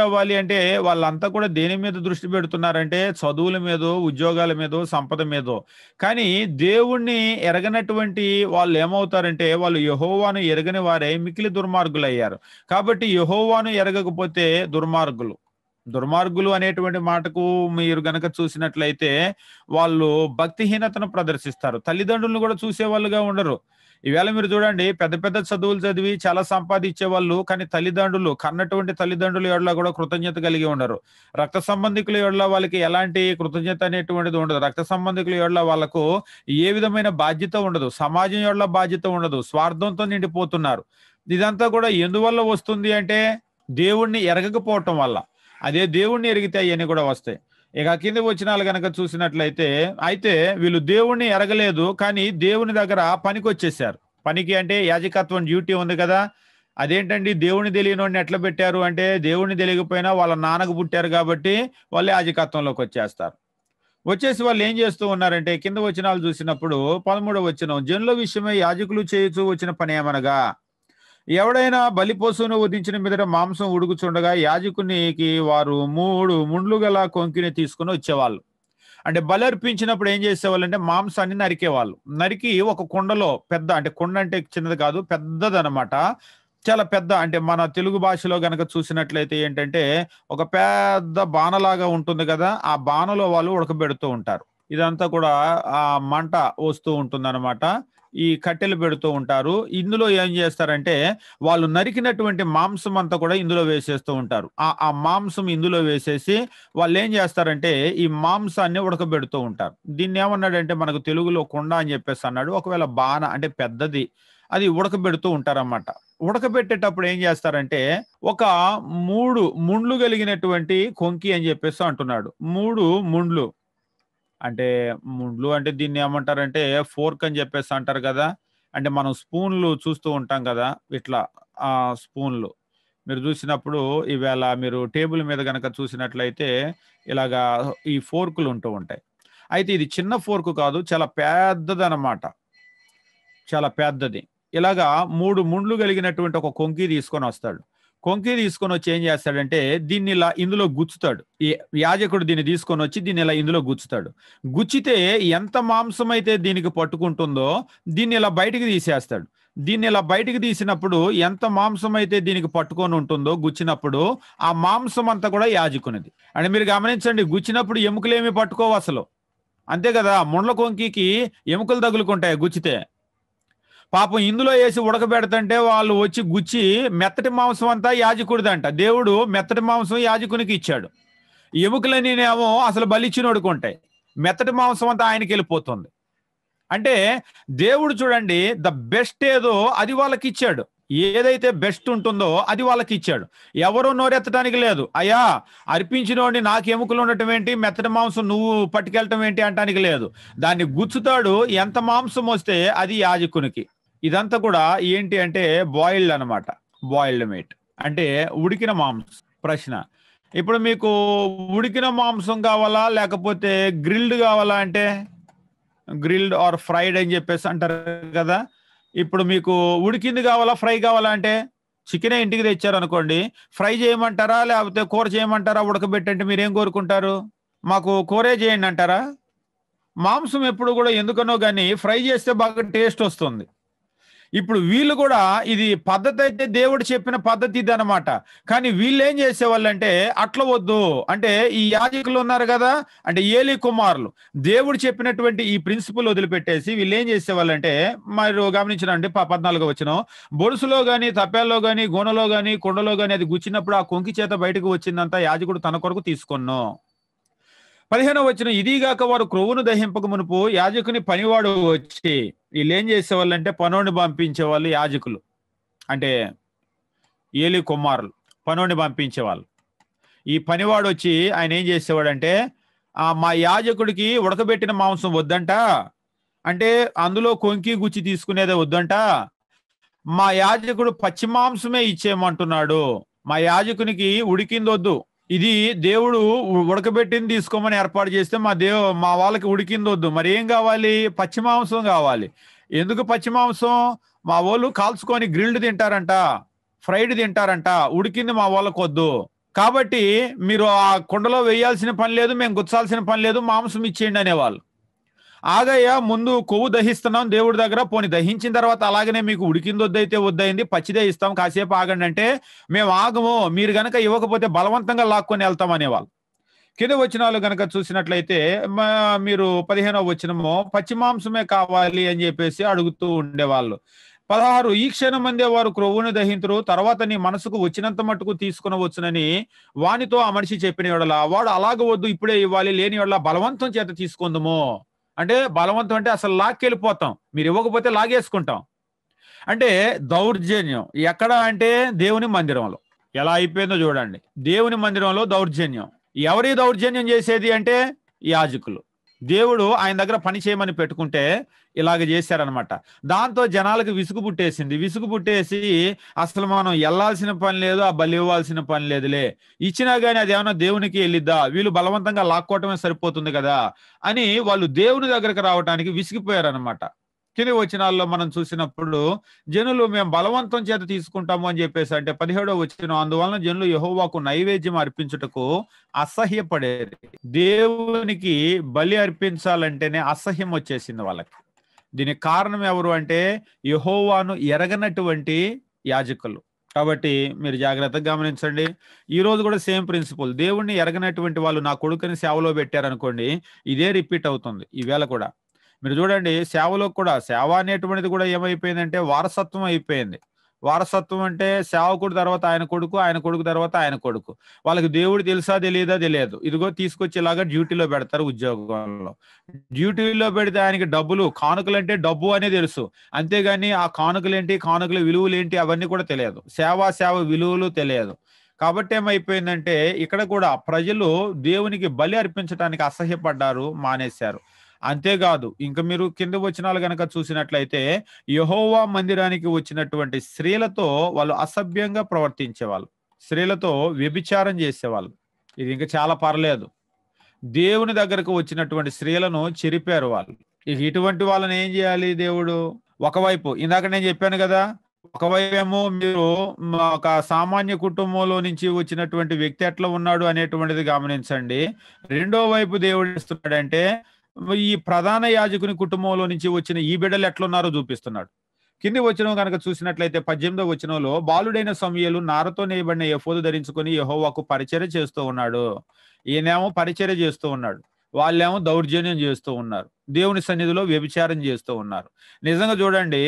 అవ్వాలి అంటే వాళ్ళంతా కూడా దేని మీద దృష్టి పెడుతున్నారంటే చదువుల మీదో, ఉద్యోగాల మీదో, సంపద మీదో. కానీ దేవుణ్ణి ఎరగనటువంటి వాళ్ళు ఏమవుతారంటే వాళ్ళు యెహోవాను ఎరగని వారే మిక్కిలి దుర్మార్గులు అయ్యారు. కాబట్టి యెహోవాను ఎరగకపోతే దుర్మార్గులు అనేటువంటి మాటకు మీరు గనక చూసినట్లయితే వాళ్ళు భక్తిహీనతను ప్రదర్శిస్తారు. తల్లిదండ్రులను కూడా చూసేవాళ్ళుగా ఉండరు. ఈవేళ మీరు చూడండి, పెద్ద పెద్ద చదువులు చదివి చాలా సంపాదించే వాళ్ళు, కానీ తల్లిదండ్రులు, కన్నటువంటి తల్లిదండ్రుల ఎడల కూడా కృతజ్ఞత కలిగి ఉండరు. రక్త సంబంధికుల ఎడల వాళ్ళకి ఎలాంటి కృతజ్ఞత అనేటువంటిది ఉండదు. రక్త సంబంధికుల ఎడల వాళ్ళకు ఏ విధమైన బాధ్యత ఉండదు. సమాజం ఎడల బాధ్యత ఉండదు. స్వార్థంతో నిండిపోతున్నారు. ఇదంతా కూడా ఎందువల్ల వస్తుంది అంటే దేవుణ్ణి ఎరగకపోవటం వల్ల. అదే దేవుణ్ణి ఎరిగితే అవన్నీ కూడా వస్తాయి. ఇక కింద వచనాలు కనుక చూసినట్లయితే, అయితే వీళ్ళు దేవుణ్ణి ఎరగలేదు, కానీ దేవుని దగ్గర పనికి వచ్చేసారు. పనికి అంటే యాజకత్వం డ్యూటీ ఉంది కదా, అదేంటండి దేవుని తెలియనోడిని ఎట్లా పెట్టారు అంటే, దేవుని తెలియకపోయినా వాళ్ళ నాన్నకు పుట్టారు కాబట్టి వాళ్ళు యాజకత్వంలోకి వచ్చేస్తారు. వచ్చేసి వాళ్ళు ఏం చేస్తూ ఉన్నారంటే, కింద వచనాలు చూసినప్పుడు 13వ వచనం, జనుల విషయమై యాజకులు చేయుచూ వచ్చిన పని ఏమనగా, ఎవడైనా బలిపశువును వధించిన మీదట మాంసం ఉడుకుచుండగా యాజకునికి వారు 3 ముండ్లు గల కొంకిని తీసుకుని వచ్చేవాళ్ళు. అంటే బలి అర్పించినప్పుడు ఏం చేసేవాళ్ళు అంటే మాంసాన్ని నరికేవాళ్ళు. నరికి ఒక కుండలో, పెద్ద అంటే కుండ అంటే చిన్నది కాదు, పెద్దదనమాట, చాలా పెద్ద, అంటే మన తెలుగు భాషలో గనక చూసినట్లయితే ఏంటంటే ఒక పెద్ద బాణలాగా ఉంటుంది కదా, ఆ బాణలో వాళ్ళు ఉడకబెడుతూ ఉంటారు. ఇదంతా కూడా ఆ మంట వస్తూ ఉంటుందన్నమాట. ఈ కట్టెలు పెడుతూ ఉంటారు. ఇందులో ఏం చేస్తారంటే వాళ్ళు నరికినటువంటి మాంసం అంతా కూడా ఇందులో వేసేస్తూ ఉంటారు. ఆ మాంసం ఇందులో వేసేసి వాళ్ళు ఏం చేస్తారంటే ఈ మాంసాన్ని ఉడకబెడుతూ ఉంటారు. దీన్ని ఏమన్నాడంటే మనకు తెలుగులో కుండ అని చెప్పేసి అన్నాడు. ఒకవేళ బాణ అంటే పెద్దది, అది ఉడకబెడుతూ ఉంటారన్నమాట. ఉడకబెట్టేటప్పుడు ఏం చేస్తారంటే ఒక 3 ముండ్లు కలిగినటువంటి కొంకి అని చెప్పేసి అంటున్నాడు. 3 ముండ్లు అంటే, ముండ్లు అంటే దీన్ని ఏమంటారంటే ఫోర్క్ అని చెప్పేసి అంటారు కదా. అంటే మనం స్పూన్లు చూస్తూ ఉంటాం కదా, ఇట్లా స్పూన్లు మీరు చూసినప్పుడు ఈవేళ మీరు టేబుల్ మీద గనక చూసినట్లయితే ఇలాగా ఈ ఫోర్కులు ఉంటూ ఉంటాయి. అయితే ఇది చిన్న ఫోర్కు కాదు, చాలా పెద్దదన్నమాట, చాలా పెద్దది. ఇలాగా 3 ముండ్లు కలిగినటువంటి ఒక కొంకి తీసుకొని వస్తాడు. కొంకి తీసుకొని వచ్చి ఏం చేస్తాడంటే దీన్ని ఇలా ఇందులో గుచ్చుతాడు. ఈ యాజకుడు దీన్ని తీసుకొని వచ్చి దీన్ని ఇలా ఇందులో గుచ్చుతాడు. గుచ్చితే ఎంత మాంసం అయితే దీనికి పట్టుకుంటుందో దీన్ని ఇలా బయటికి తీసేస్తాడు. దీన్ని ఇలా బయటికి తీసినప్పుడు ఎంత మాంసం అయితే దీనికి పట్టుకొని ఉంటుందో గుచ్చినప్పుడు ఆ మాంసం అంతా కూడా యాజకునిది. అంటే మీరు గమనించండి, గుచ్చినప్పుడు ఎముకలేమి పట్టుకోవు అసలు, అంతే కదా. ముండ్ల కొంకికి ఎముకలు తగులుకుంటాయి గుచ్చితే. పాపం ఇందులో వేసి ఉడకబెడతంటే వాళ్ళు వచ్చి గుచ్చి మెత్తటి మాంసం అంతా యాజకుడిదంట. దేవుడు మెత్తటి మాంసం యాజకునికి ఇచ్చాడు. ఎముకలనేమో అసలు బలిచ్చినోడుకుంటాయి, మెత్తటి మాంసం అంతా ఆయనకి వెళ్ళిపోతుంది. అంటే దేవుడు చూడండి, ద బెస్ట్ ఏదో అది వాళ్ళకి ఇచ్చాడు. ఏదైతే బెస్ట్ ఉంటుందో అది వాళ్ళకి ఇచ్చాడు. ఎవరు నోరెత్తడానికి లేదు. అయ్యా అర్పించినోడిని నాకు ఎముకలు ఉండటం ఏంటి, మెత్తటి మాంసం నువ్వు పట్టుకెళ్ళటం ఏంటి అంటానికి లేదు. దాన్ని గుచ్చుతాడు, ఎంత మాంసం వస్తే అది యాజకునికి. ఇదంతా కూడా ఏంటి అంటే బాయిల్డ్ అనమాట, బాయిల్డ్ మీట్ అంటే ఉడికిన మాంసం. ప్రశ్న, ఇప్పుడు మీకు ఉడికిన మాంసం కావాలా లేకపోతే గ్రిల్డ్ కావాలా అంటే, గ్రిల్డ్ ఆర్ ఫ్రైడ్ అని చెప్పేసి అంటారు కదా. ఇప్పుడు మీకు ఉడికింది కావాలా ఫ్రై కావాలా అంటే చికెనే ఇంటికి తెచ్చారనుకోండి, ఫ్రై చేయమంటారా? లేకపోతే కూర చేయమంటారా? ఉడకబెట్టంటే మీరేం కోరుకుంటారు? మాకు కూరే చేయండి అంటారా? మాంసం ఎప్పుడు కూడా ఎందుకనో గాని ఫ్రై చేస్తే బాగా టేస్ట్ వస్తుంది. ఇప్పుడు వీళ్ళు కూడా ఇది పద్ధతి అయితే దేవుడు చెప్పిన పద్ధతి ఇదనమాట. కానీ వీళ్ళేం చేసేవాళ్ళంటే అట్లా వద్దు. అంటే ఈ యాజకులు ఉన్నారు కదా! అంటే ఏలీ కుమారులు. దేవుడు చెప్పినటువంటి ఈ ప్రిన్సిపల్ వదిలిపెట్టేసి వీళ్ళేం చేసేవాళ్ళంటే మీరు గమనించండి 14 వచనం. బొరుసులో గాని, తప్పేల్లో గాని, గూనెలో గాని, కుండలో గాని అది గుచ్చినప్పుడు ఆ కొంకి చేత బయటకు వచ్చిందంతా యాజకుడు తన కొరకు తీసుకొను. 15వ వచనం, ఇదిగాక వారు క్రొవ్వును దహింపక మునుపు యాజకుని పనివాడు వచ్చి, వీళ్ళేం చేసేవాళ్ళంటే పనోడిని పంపించేవాళ్ళు యాజకులు. అంటే ఏలి కుమారులు పనోడిని పంపించేవాళ్ళు. ఈ పనివాడు వచ్చి ఆయన ఏం చేసేవాడంటే, మా యాజకుడికి ఉడకబెట్టిన మాంసం వద్దంట, అంటే అందులో కొంకి గుచ్చి తీసుకునేదే వద్దంట, మా యాజకుడు పచ్చి మాంసమే ఇచ్చేయమంటున్నాడు, మా యాజకునికి ఉడికిందొద్దు, ఇది దేవుడు ఉడకబెట్టింది తీసుకోమని ఏర్పాటు చేస్తే మా వాళ్ళకి ఉడికిందొద్దు, మరి ఏం కావాలి? పచ్చి మాంసం కావాలి. ఎందుకు పచ్చి మాంసం? మా వాళ్ళు కాల్చుకొని గ్రిల్డ్ తింటారంట, ఫ్రైడ్ తింటారంట, ఉడికింది మా వాళ్ళకి వద్దు. కాబట్టి మీరు ఆ కుండలో వేయాల్సిన పని లేదు, మేము గుచ్చాల్సిన పని లేదు, మాంసం ఇచ్చేయండి అనేవాళ్ళు. ఆగయ్య, ముందు కొవ్వు దహిస్తున్నాం దేవుడి దగ్గర, పోని దహించిన తర్వాత అలాగనే మీకు ఉడికిందొద్దైతే వద్దయింది, పచ్చిదే ఇస్తాం, కాసేపు ఆగండి అంటే, మేము ఆగము, మీరు గనక ఇవ్వకపోతే బలవంతంగా లాక్కొని వెళ్తాం అనేవాళ్ళు. కింద వచనాలు గనక చూసినట్లయితే మీరు 15వ వచనము పచ్చి మాంసమే కావాలి అని చెప్పేసి అడుగుతూ ఉండేవాళ్ళు. 16, ఈ క్షణం మందే వారు క్రొవ్వును దహింతురు, తర్వాత నీ మనసుకు వచ్చినంత మట్టుకు తీసుకునవచ్చునని వానితో ఆ మనిషి చెప్పిన యెడల వాడు అలాగ వద్దు, ఇప్పుడే ఇవ్వాలి, లేని యెడల బలవంతం చేత తీసుకుందాము. అంటే బలవంతం అంటే అసలు లాక్కెళ్ళిపోతాం, మీరు ఇవ్వకపోతే లాగేసుకుంటాం. అంటే దౌర్జన్యం ఎక్కడ అంటే దేవుని మందిరంలో. ఎలా అయిపోయిందో చూడండి. దేవుని మందిరంలో దౌర్జన్యం. ఎవరి దౌర్జన్యం చేసేది అంటే యాజకులు. దేవుడు ఆయన దగ్గర పని చేయమని పెట్టుకుంటే ఇలాగ చేశారనమాట. దాంతో జనాలకు విసుగు పుట్టేసింది. విసుగు పుట్టేసి అసలు మనం వెళ్ళాల్సిన పని లేదు, ఆ బలి ఇవ్వాల్సిన పని లేదులే, ఇచ్చినా గానీ అది ఏమన్నా దేవునికి వెళ్ళిద్దా, వీళ్ళు బలవంతంగా లాక్కోవటమే సరిపోతుంది కదా అని వాళ్ళు దేవుని దగ్గరకు రావడానికి విసిగిపోయారనమాట. కింది వచనాల్లో మనం చూసినప్పుడు జనులు మేము బలవంతం చేత తీసుకుంటాము అని చెప్పేసి అంటే 17వ వచనం, అందువలన జనులు యెహోవాకు నైవేద్యం అర్పించుటకు అసహ్యపడేది. దేవునికి బలి అర్పించాలంటేనే అసహ్యం వచ్చేసింది వాళ్ళకి. దీనికి కారణం ఎవరు అంటే యెహోవాను ఎరగనటువంటి యాజకులు. కాబట్టి మీరు జాగ్రత్తగా గమనించండి. ఈ రోజు కూడా సేమ్ ప్రిన్సిపల్. దేవుణ్ణి ఎరగనటువంటి వాళ్ళు నా కొడుకుని సేవలో పెట్టారనుకోండి, ఇదే రిపీట్ అవుతుంది ఈవేళ కూడా. మీరు చూడండి, సేవలో కూడా సేవ అనేటువంటిది కూడా ఏమైపోయిందంటే వారసత్వం అయిపోయింది. వారసత్వం అంటే సేవకుడు తర్వాత ఆయన కొడుకు, ఆయన కొడుకు తర్వాత ఆయన కొడుకు. వాళ్ళకి దేవుడు తెలుసా తెలియదా తెలియదు. ఇదిగో తీసుకొచ్చేలాగా డ్యూటీలో పెడతారు ఉద్యోగంలో. డ్యూటీలో పెడితే ఆయనకి డబ్బులు, కానుకలు అంటే డబ్బు అనే తెలుసు, అంతేగాని ఆ కానుకలేంటి, కానుకల విలువలు ఏంటి అవన్నీ కూడా తెలియదు. సేవ విలువలు తెలియదు. కాబట్టి ఏమైపోయిందంటే ఇక్కడ కూడా ప్రజలు దేవునికి బలి అర్పించడానికి అసహ్యపడ్డారు, మానేశారు. అంతేకాదు, ఇంకా మీరు కింద వచనాలు గనక చూసినట్లయితే యెహోవా మందిరానికి వచ్చినటువంటి స్త్రీలతో వాళ్ళు అసభ్యంగా ప్రవర్తించేవాళ్ళు, స్త్రీలతో వ్యభిచారం చేసేవాళ్ళు. ఇది ఇంకా చాలా పర్లేదు. దేవుని దగ్గరకు వచ్చినటువంటి స్త్రీలను చెరిపారు వాళ్ళు. ఇక ఇటువంటి వాళ్ళని ఏం చేయాలి దేవుడు? ఒకవైపు ఇందాక నేను చెప్పాను కదా, ఒకవైపు ఏమో మీరు ఒక సామాన్య కుటుంబంలో నుంచి వచ్చినటువంటి వ్యక్తి ఎట్లా ఉన్నాడు అనేటువంటిది గమనించండి. రెండో వైపు దేవుడు ఇస్తున్నాడంటే ఈ ప్రధాన యాజకుని కుటుంబంలో నుంచి వచ్చిన ఈ బిడ్డలు ఎట్లున్నారో చూపిస్తున్నాడు. కింది వచనం కనుక చూసినట్లయితే 18వ వచనంలో, బాలుడైన సమూయేలు నారతో నేయబడిన ఎఫోదు ధరించుకొని యెహోవాకు పరిచర్య చేస్తూ ఉన్నాడు. ఈయనేమో పరిచర్య చేస్తూ ఉన్నాడు, వాళ్ళేమో దౌర్జన్యం చేస్తూ ఉన్నారు, దేవుని సన్నిధిలో వ్యభిచారం చేస్తూ ఉన్నారు. నిజంగా చూడండి,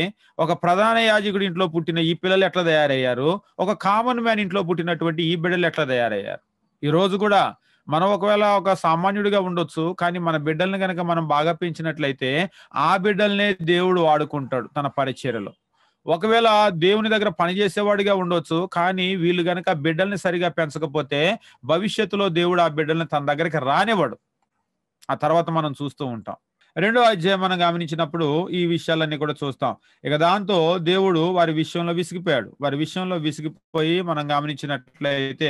ఒక ప్రధాన యాజకుడి ఇంట్లో పుట్టిన ఈ పిల్లలు ఎట్లా తయారయ్యారు, ఒక కామన్ మ్యాన్ ఇంట్లో పుట్టినటువంటి ఈ బిడ్డలు ఎట్లా తయారయ్యారు. ఈ రోజు కూడా మనం ఒకవేళ ఒక సామాన్యుడిగా ఉండొచ్చు, కానీ మన బిడ్డల్ని కనుక మనం బాగా పెంచినట్లయితే ఆ బిడ్డల్నే దేవుడు వాడుకుంటాడు తన పరిచర్యలో. ఒకవేళ దేవుని దగ్గర పనిచేసేవాడిగా ఉండొచ్చు, కానీ వీళ్ళు గనక బిడ్డల్ని సరిగా పెంచకపోతే భవిష్యత్తులో దేవుడు ఆ బిడ్డల్ని తన దగ్గరికి రానివ్వడు. ఆ తర్వాత మనం చూస్తూ ఉంటాం. 2వ అధ్యాయం మనం గమనించినప్పుడు ఈ విషయాలన్నీ కూడా చూస్తాం. ఇక దాంతో దేవుడు వారి విషయంలో విసిగిపోయాడు. వారి విషయంలో విసిగిపోయి మనం గమనించినట్లయితే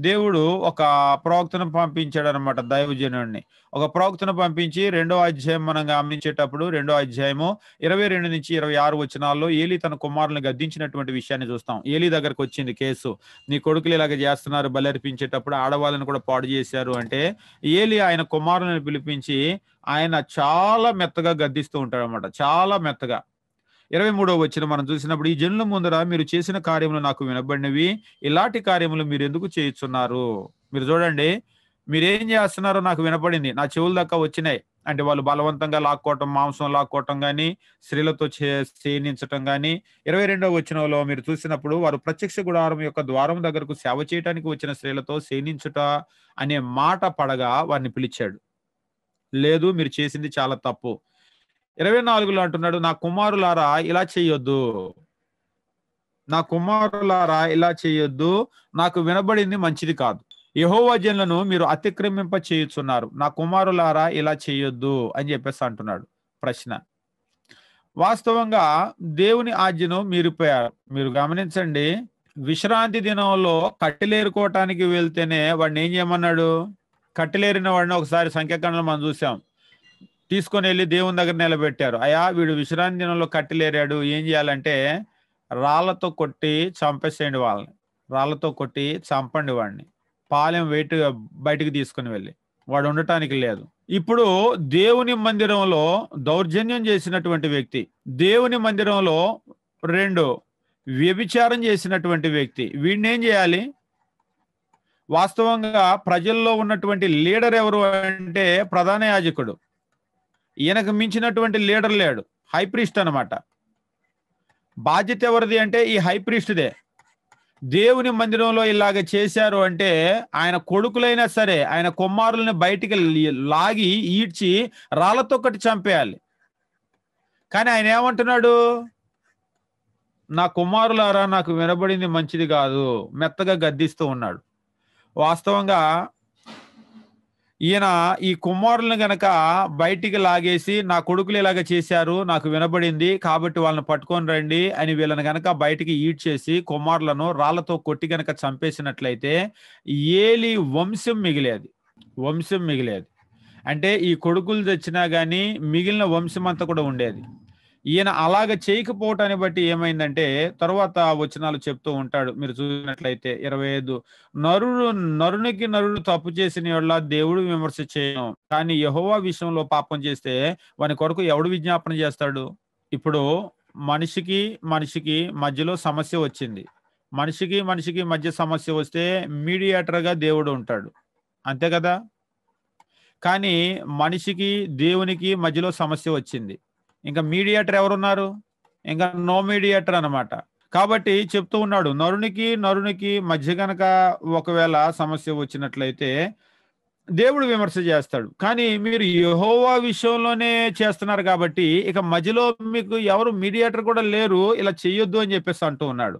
దేవుడు ఒక ప్రవక్తను పంపించాడు అనమాట, దైవజనుడిని. ఒక ప్రవక్తను పంపించి 2వ అధ్యాయం మనం గమనించేటప్పుడు 2వ అధ్యాయము 22-26 వచనాల్లో ఏలీ తన కుమారులను గద్దించినటువంటి విషయాన్ని చూస్తాం. ఏలీ దగ్గరకు వచ్చింది కేసు, నీ కొడుకులు ఇలాగ చేస్తున్నారు, బలర్పించేటప్పుడు ఆడవాళ్ళని కూడా పాడు చేశారు అంటే ఏలీ ఆయన కుమారులను పిలిపించి ఆయన చాలా మెత్తగా గద్దిస్తూ ఉంటాడు అనమాట, చాలా మెత్తగా. 23వ వచనం మనం చూసినప్పుడు, ఈ జనుల ముందర మీరు చేసిన కార్యములు నాకు వినబడినవి, ఇలాంటి కార్యములు మీరు ఎందుకు చేయుచున్నారు? మీరు చూడండి, మీరేం చేస్తున్నారో నాకు వినపడింది, నా చెవుల దాకా వచ్చినాయి. అంటే వాళ్ళు బలవంతంగా లాక్కోవటం, మాంసం లాక్కోవటం కానీ, స్త్రీలతో సేనించటం కానీ. 22వ వచనంలో మీరు చూసినప్పుడు, వారు ప్రత్యక్ష గుడారం యొక్క ద్వారం దగ్గరకు సేవ చేయడానికి వచ్చిన స్త్రీలతో సేనించుట అనే మాట పడగా వారిని పిలిచాడు. లేదు, మీరు చేసింది చాలా తప్పు. 24లో అంటున్నాడు, నా కుమారులారా ఇలా చెయ్యొద్దు, నా కుమారులారా ఇలా చెయ్యొద్దు, నాకు వినబడింది మంచిది కాదు. యెహోవా జనులను మీరు అతిక్రమింప చేయుచున్నారు, నా కుమారులారా ఇలా చెయ్యొద్దు అని చెప్పేసి అంటున్నాడు. ప్రశ్న, వాస్తవంగా దేవుని ఆజ్ఞను మీరిపోయారు. మీరు గమనించండి, విశ్రాంతి దినంలో కట్టెలేరుకోవటానికి వెళ్తేనే వాడిని ఏం చేయమన్నాడు? కట్టెలేరిన వాడిని ఒకసారి సంఖ్యాకాండంలో మనం చూసాం, తీసుకొని వెళ్ళి దేవుని దగ్గర నిలబెట్టారు. అయ్యా, వీడు విశ్రాంతి దినంలో కట్టెలేరాడు, ఏం చేయాలంటే రాళ్లతో కొట్టి చంపేసేయండి వాళ్ళని, రాళ్లతో కొట్టి చంపండి వాడిని, పాలెం బయటికి తీసుకుని వెళ్ళి, వాడు ఉండటానికి లేదు. ఇప్పుడు దేవుని మందిరంలో దౌర్జన్యం చేసినటువంటి వ్యక్తి, దేవుని మందిరంలో 2 వ్యభిచారం చేసినటువంటి వ్యక్తి, వీడిని ఏం చేయాలి? వాస్తవంగా ప్రజల్లో ఉన్నటువంటి లీడర్ ఎవరు అంటే ప్రధాన యాజకుడు. ఈయనకు మించినటువంటి లీడర్ లేడు, హై ప్రీస్ట్ అనమాట. బాధ్యత ఎవరిది అంటే ఈ హై ప్రీస్ట్దే. దేవుని మందిరంలో ఇలాగ చేశారు అంటే ఆయన కొడుకులైనా సరే ఆయన కుమారుల్ని బయటికి లాగి ఈడ్చి రాళ్లతో కట్టి చంపేయాలి. కానీ ఆయన ఏమంటున్నాడు? నా కుమారులారా నాకు వినబడింది మంచిది కాదు, మెత్తగా గద్దిస్తూ ఉన్నాడు. వాస్తవంగా ఈయన ఈ కుమారులను గనక బయటికి లాగేసి, నా కొడుకులు ఇలాగ చేశారు, నాకు వినబడింది కాబట్టి వాళ్ళని పట్టుకొని రండి అని వీళ్ళని గనక బయటికి ఈడ్చేసి కుమారులను రాళ్లతో కొట్టి గనక చంపేసినట్లయితే ఏలీ వంశం మిగిలేది. అంటే ఈ కొడుకులు తెచ్చినా గానీ మిగిలిన వంశం అంతా కూడా ఉండేది. ఈయన అలాగ చేయకపోవటాన్ని బట్టి ఏమైందంటే తర్వాత వచనాలు చెప్తూ ఉంటాడు. మీరు చూసినట్లయితే 25, నరునికి నరుడు తప్పు చేసిన యెడల దేవుడు విమర్శ చేయను, కానీ యెహోవా విషయంలో పాపం చేస్తే వాని కొరకు ఎవడు విజ్ఞాపన చేస్తాడు? ఇప్పుడు మనిషికి మధ్యలో సమస్య వచ్చింది, మనిషికి మధ్య సమస్య వస్తే మీడియేటర్గా దేవుడు ఉంటాడు, అంతే కదా? కానీ మనిషికి దేవునికి మధ్యలో సమస్య వచ్చింది, ఇంకా మీడియేటర్ ఎవరున్నారు? ఇంకా నో మీడియేటర్ అన్నమాట. కాబట్టి చెప్తూ ఉన్నాడు, నరునికి మధ్య గనక ఒకవేళ సమస్య వచ్చినట్లయితే దేవుడు విమర్శ చేస్తాడు, కానీ మీరు యెహోవా విషయంలోనే చేస్తున్నారు కాబట్టి ఇక మధ్యలో మీకు ఎవరు మీడియేటర్ కూడా లేరు, ఇలా చెయ్యొద్దు అని చెప్పేసి అంటూ ఉన్నాడు.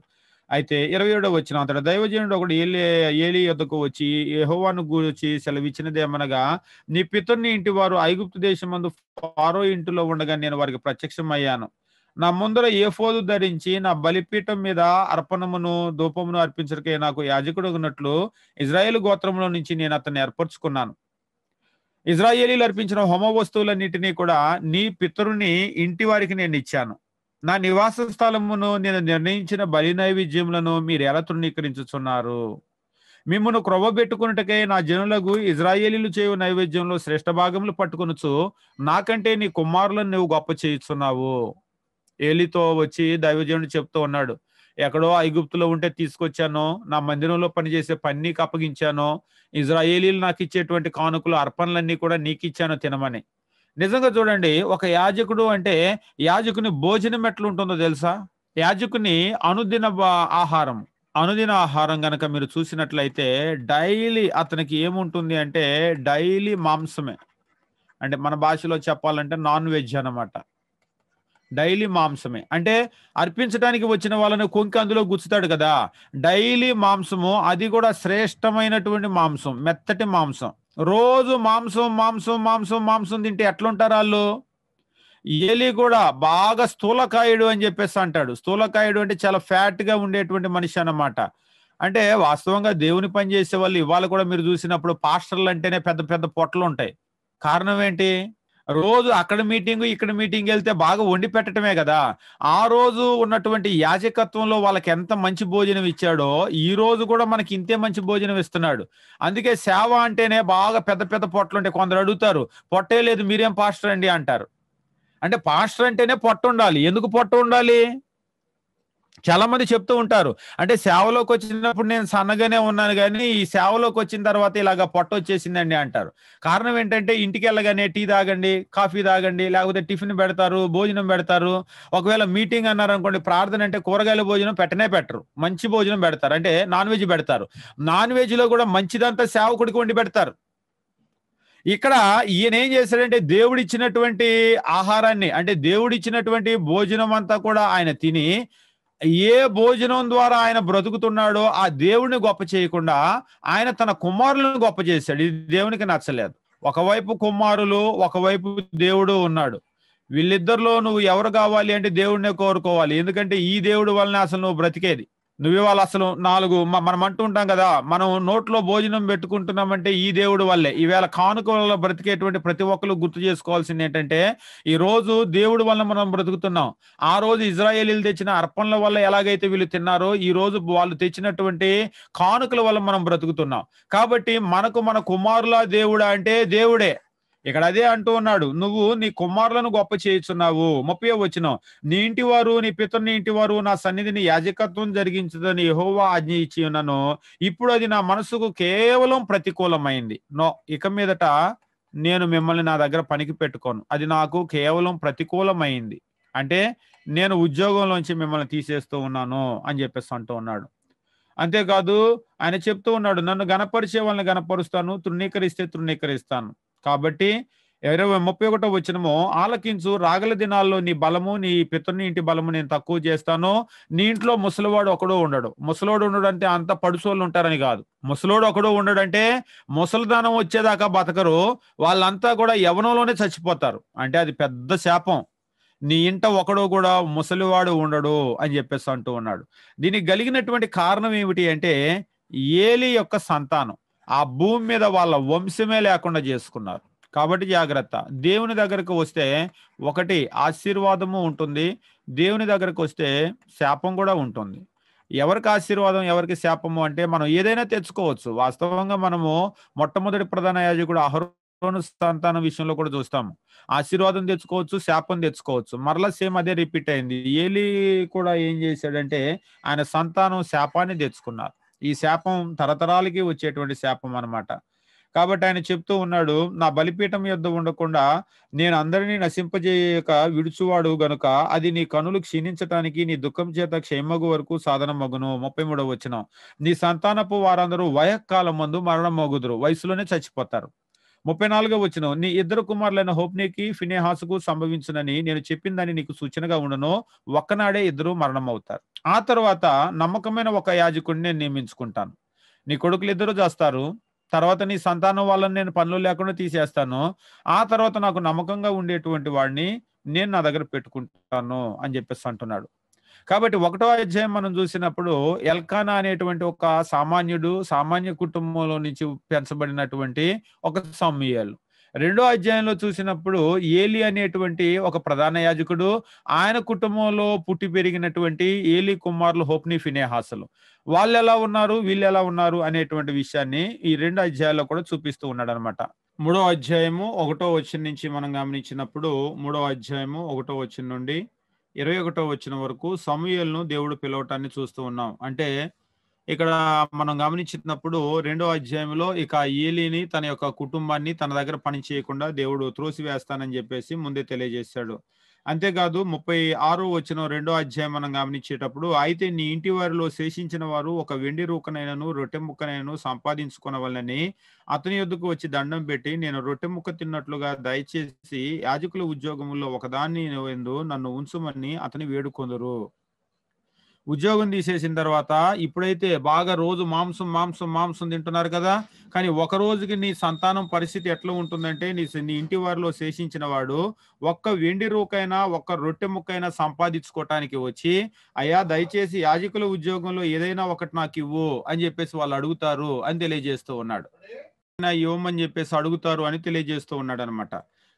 అయితే 27వ వచనం, అంతటా దైవజనుడు ఒకడు ఏలీ యొద్దకు వచ్చి యెహోవాను గూర్చి సెలవిచ్చినదేమనగా, నీ పితరుని ఇంటి వారు ఐగుప్తు దేశమందు ఫారో ఇంటిలో ఉండగా నేను వారికి ప్రత్యక్షమయ్యాను. నా ముందర ఏఫోదు ధరించి నా బలిపీఠం మీద అర్పణమును ధూపమును అర్పించడానికే నాకు యాజకుడు ఉన్నట్లు ఇజ్రాయేలు గోత్రంలో నుంచి నేను అతన్ని ఏర్పరచుకున్నాను. ఇజ్రాయేలీలు అర్పించిన హోమ వస్తువులన్నిటినీ కూడా నీ పితరుని ఇంటి వారికి నేను ఇచ్చాను. నా నివాస స్థలమును నేను నిర్ణయించిన బలి నైవేద్యములను మీరు ఎలా తృణీకరించుచున్నారు? మిమ్మును క్రొవ్వబెట్టుకున్నటకై నా జనులకు ఇజ్రాయేలీలు చేయు నైవేద్యంలో శ్రేష్ఠ భాగములు పట్టుకొనుచు నాకంటే నీ కుమారులను నువ్వు గొప్ప చేయుచున్నావు. ఏలీతో వచ్చి దైవజనుడు చెప్తూ ఉన్నాడు, ఎక్కడో ఐగుప్తులో ఉంటే తీసుకొచ్చాను, నా మందిరంలో పనిచేసే పని నీకు అప్పగించాను, ఇజ్రాయేలీలు నాకు ఇచ్చేటువంటి కానుకలు అర్పణలన్నీ కూడా నీకు ఇచ్చాను తినమని. నిజంగా చూడండి, ఒక యాజకుడు అంటే యాజకుని భోజనం ఎట్లుంటుందో తెలుసా? యాజకుని అనుదిన ఆహారం గనక మీరు చూసినట్లయితే డైలీ అతనికి ఏముంటుంది అంటే డైలీ మాంసమే. అంటే మన భాషలో చెప్పాలంటే నాన్ వెజ్ అన్నమాట. డైలీ మాంసమే అంటే అర్పించడానికి వచ్చిన వాళ్ళని కొంకి అందులో గుచ్చుతాడు కదా, డైలీ మాంసము, అది కూడా శ్రేష్టమైనటువంటి మాంసం, మెత్తటి మాంసం. రోజు మాంసం తింటే ఎట్లుంటారు వాళ్ళు? ఏలీ కూడా బాగా స్థూలకాయుడు అని చెప్పేసి అంటాడు. స్థూలకాయుడు అంటే చాలా ఫ్యాట్ గా ఉండేటువంటి మనిషి అన్నమాట. అంటే వాస్తవంగా దేవుని పని చేసే వాళ్ళు ఇవాళ కూడా మీరు చూసినప్పుడు పాస్టర్లు అంటేనే పెద్ద పెద్ద పొట్టలు ఉంటాయి. కారణం ఏంటి? రోజు అక్కడ మీటింగు, ఇక్కడ మీటింగ్ వెళ్తే బాగా వండి పెట్టటమే కదా! ఆ రోజు ఉన్నటువంటి యాజకత్వంలో వాళ్ళకి ఎంత మంచి భోజనం ఇచ్చాడో, ఈ రోజు కూడా మనకి ఇంతే మంచి భోజనం ఇస్తున్నాడు. అందుకే సేవ అంటేనే బాగా పెద్ద పెద్ద పొట్టలుంటాయి. కొందరు అడుగుతారు, "పొట్టే లేదు మీరేం పాస్టర్ అండి" అంటారు. అంటే పాస్టర్ అంటేనే పొట్టుండాలి. ఎందుకు పొట్టుండాలి? చాలా మంది చెప్తూ ఉంటారు. అంటే సేవలోకొచ్చినప్పుడు నేను సన్నగానే ఉన్నాను గానీ, ఈ సేవలోకొచ్చిన తర్వాత ఇలాగ పొట్టొచ్చేసిందండి అంటారు. కారణం ఏంటంటే ఇంటికెళ్ళగానే టీ తాగండి, కాఫీ తాగండి, లేకపోతే టిఫిన్ పెడతారు, భోజనం పెడతారు. ఒకవేళ మీటింగ్ అన్నారనుకోండి, ప్రార్థన అంటే కూరగాయల భోజనం పెట్టనే పెట్టరు. మంచి భోజనం పెడతారు. అంటే నాన్ వెజ్ పెడతారు. నాన్ వెజ్‌లో కూడా మంచిదంతా సేవకుడికి వండి పెడతారు. ఇక్కడ ఈయనేం చేశాడంటే దేవుడిచ్చినటువంటి ఆహారాన్ని అంటే దేవుడిచ్చినటువంటి భోజనం అంతా కూడా ఆయన తిని ఏ భోజనం ద్వారా ఆయన బ్రతుకుతున్నాడో ఆ దేవుడిని గొప్ప చేయకుండా ఆయన తన కుమారులను గొప్ప చేశాడు. ఇది దేవునికి నచ్చలేదు. ఒకవైపు కుమారులు, ఒకవైపు దేవుడు ఉన్నాడు. వీళ్ళిద్దరిలో నువ్వు ఎవరు కావాలి అంటే దేవుడినే కోరుకోవాలి. ఎందుకంటే ఈ దేవుడి వల్లనే అసలు నువ్వు బ్రతికేది. నువ్వివాళ అసలు 4 మనం అంటూ ఉంటాం కదా! మనం నోట్లో భోజనం పెట్టుకుంటున్నామంటే ఈ దేవుడి వల్లే. ఈవేళ కానుక వల్ల బ్రతికేటువంటి ప్రతి ఒక్కళ్ళు గుర్తు చేసుకోవాల్సిందేంటంటే, ఈ రోజు దేవుడి వల్ల మనం బ్రతుకుతున్నాం. ఆ రోజు ఇశ్రాయేలీయులు తెచ్చిన అర్పణల వల్ల ఎలాగైతే వీళ్ళు తిన్నారో, ఈ రోజు వాళ్ళు తెచ్చినటువంటి కానుకల వల్ల మనం బ్రతుకుతున్నాం. కాబట్టి మనకు మన కుమారుల దేవుడా అంటే దేవుడే. ఇక్కడ అదే అంటూ ఉన్నాడు. నువ్వు నీ కుమారులను గొప్ప చేయుచున్నావు. 30వ వచనం. నీ ఇంటివారు, నీ పితరుని ఇంటివారు నా సన్నిధిని యాజకత్వం జరిగించదని యెహోవా ఆజ్ఞ ఇచ్చి ఉన్నాను. ఇప్పుడు అది నా మనసుకు కేవలం ప్రతికూలమైంది. నో, ఇక మీదట నేను మిమ్మల్ని నా దగ్గర పనికి పెట్టుకోను. అది నాకు కేవలం ప్రతికూలమైంది. అంటే నేను ఉద్యోగంలోంచి మిమ్మల్ని తీసేస్తూ ఉన్నాను అని చెప్పేసి అంటూ ఉన్నాడు. అంతేకాదు ఆయన చెప్తూ ఉన్నాడు, నన్ను గనపరిచే వాళ్ళని గనపరుస్తాను, తృణీకరిస్తే తృణీకరిస్తాను. కాబట్టి 31వ వచనము, ఆలకించు, రాగల దినాల్లో నీ బలము, నీ పితరుని ఇంటి బలము నేను తక్కువ చేస్తాను. నీ ఇంట్లో ముసలివాడు ఒకడు ఉండడు. ముసలోడు ఉండడు అంటే అంత పడుసోళ్ళు ఉంటారని కాదు. ముసలోడు ఒకడు ఉండడంటే ముసలితనం వచ్చేదాకా బతకరు. వాళ్ళంతా కూడా యవ్వనంలోనే చచ్చిపోతారు. అంటే అది పెద్ద శాపం. నీ ఇంట ఒకడు కూడా ముసలివాడు ఉండడు అని చెప్పేసి అంటూ ఉన్నాడు. దీనికి కలిగినటువంటి కారణం ఏమిటి అంటే ఏలి యొక్క సంతానం ఆ భూమి మీద వాళ్ళ వంశమే లేకుండా చేసుకున్నారు. కాబట్టి జాగ్రత్త. దేవుని దగ్గరకు వస్తే ఒకటి ఆశీర్వాదము ఉంటుంది. దేవుని దగ్గరకు వస్తే శాపం కూడా ఉంటుంది. ఎవరికి ఆశీర్వాదం, ఎవరికి శాపము అంటే మనం ఏదైనా తెచ్చుకోవచ్చు. వాస్తవంగా మనము మొట్టమొదటి ప్రధాన యాజకుడు అహరోను సంతానం విషయంలో కూడా చూస్తాము. ఆశీర్వాదం తెచ్చుకోవచ్చు, శాపం తెచ్చుకోవచ్చు. మరలా సేమ్ అదే రిపీట్ అయింది. ఏలి కూడా ఏం చేశాడంటే ఆయన సంతానం శాపాన్ని తెచ్చుకున్నారు. ఈ శాపం తరతరాలకి వచ్చేటువంటి శాపం అన్నమాట. కాబట్టి ఆయన చెప్తూ ఉన్నాడు, నా బలిపీఠం యొద్ద ఉండకుండా నేను అందరినీ నశింపజేయక విడుచువాడు గనుక అది నీ కనులు క్షీణించటానికి నీ దుఃఖం చేత క్షేమగు వరకు సాధనమగును. 33వ వచనం. నీ సంతానపు వారందరూ వయఃకాలం మందు మరణం మగుదురు, వయసులోనే చచ్చిపోతారు. 34వ వచనం. నీ ఇద్దరు కుమారులైన హోప్నీకి ఫినెహాసుకు సంభవించునని నేను చెప్పిందని నీకు సూచనగా ఉండను. ఒక్కనాడే ఇద్దరు మరణం అవుతారు. ఆ తర్వాత నమ్మకమైన ఒక యాజకుడిని నేను నియమించుకుంటాను. నీ కొడుకులు ఇద్దరు చేస్తారు. తర్వాత నీ సంతానం వాళ్ళని నేను పనులు లేకుండా తీసేస్తాను. ఆ తర్వాత నాకు నమ్మకంగా ఉండేటువంటి వాడిని నేను నా దగ్గర పెట్టుకుంటాను అని చెప్పేసి అంటున్నాడు. కాబట్టి 1వ అధ్యాయం మనం చూసినప్పుడు ఎల్కానా అనేటువంటి ఒక సామాన్యుడు, సామాన్య కుటుంబంలో నుంచి పెంచబడినటువంటి ఒక సమూయేలు. 2వ అధ్యాయంలో చూసినప్పుడు ఏలి అనేటువంటి ఒక ప్రధాన యాజకుడు, ఆయన కుటుంబంలో పుట్టి పెరిగినటువంటి ఏలి కుమారులు హోప్ని ఫినెహాసులు. వాళ్ళు ఎలా ఉన్నారు, వీళ్ళు ఎలా ఉన్నారు అనేటువంటి విషయాన్ని ఈ 2 అధ్యాయాల్లో కూడా చూపిస్తూ ఉన్నాడు అనమాట. 3వ అధ్యాయము 1వ వచనం నుంచి మనం గమనించినప్పుడు 3వ అధ్యాయము 1వ వచనం నుండి 21వ వచనం వరకు సమూయేలును దేవుడు పిలవటాన్ని చూస్తూ ఉన్నాం. అంటే ఇక్కడ మనం గమనించినప్పుడు 2వ అధ్యాయంలో ఇక ఏలీని తన యొక్క కుటుంబాన్ని తన దగ్గర పని చేయకుండా దేవుడు త్రోసివేస్తానని చెప్పేసి ముందే తెలియజేశాడు. అంతేకాదు 36వ వచనం 2వ అధ్యాయం మనం గమనించేటప్పుడు, అయితే నీ ఇంటి వారిలో శేషించిన వారు ఒక వెండి రూకనైనను రొట్టె ముక్కనైనను సంపాదించుకొనవలెనని అతని యొద్దకు వచ్చి దండం పెట్టి, నేను రొట్టె ముక్క తిన్నట్లుగా దయచేసి యాజకుల ఉద్యోగములో ఒకదాన్ని యందు నన్ను ఉంచుమని అతని వేడుకొందురు. ఉద్యోగం తీసేసిన తర్వాత ఇప్పుడైతే బాగా రోజు మాంసం మాంసం మాంసం తింటున్నారు కదా, కానీ ఒక రోజుకి నీ సంతానం పరిస్థితి ఎట్లా ఉంటుందంటే నీ ఇంటి వారిలో శేషించిన వాడు ఒక్క వెండి రూకైనా ఒక్క రొట్టె ముక్కైనా సంపాదించుకోవటానికి వచ్చి, అయ్యా దయచేసి యాజకుల ఉద్యోగంలో ఏదైనా ఒకటి నాకు ఇవ్వు అని చెప్పేసి వాళ్ళు అడుగుతారు అని తెలియజేస్తూ ఉన్నాడు. ఇవ్వమని చెప్పేసి అడుగుతారు అని తెలియజేస్తూ ఉన్నాడు అనమాట.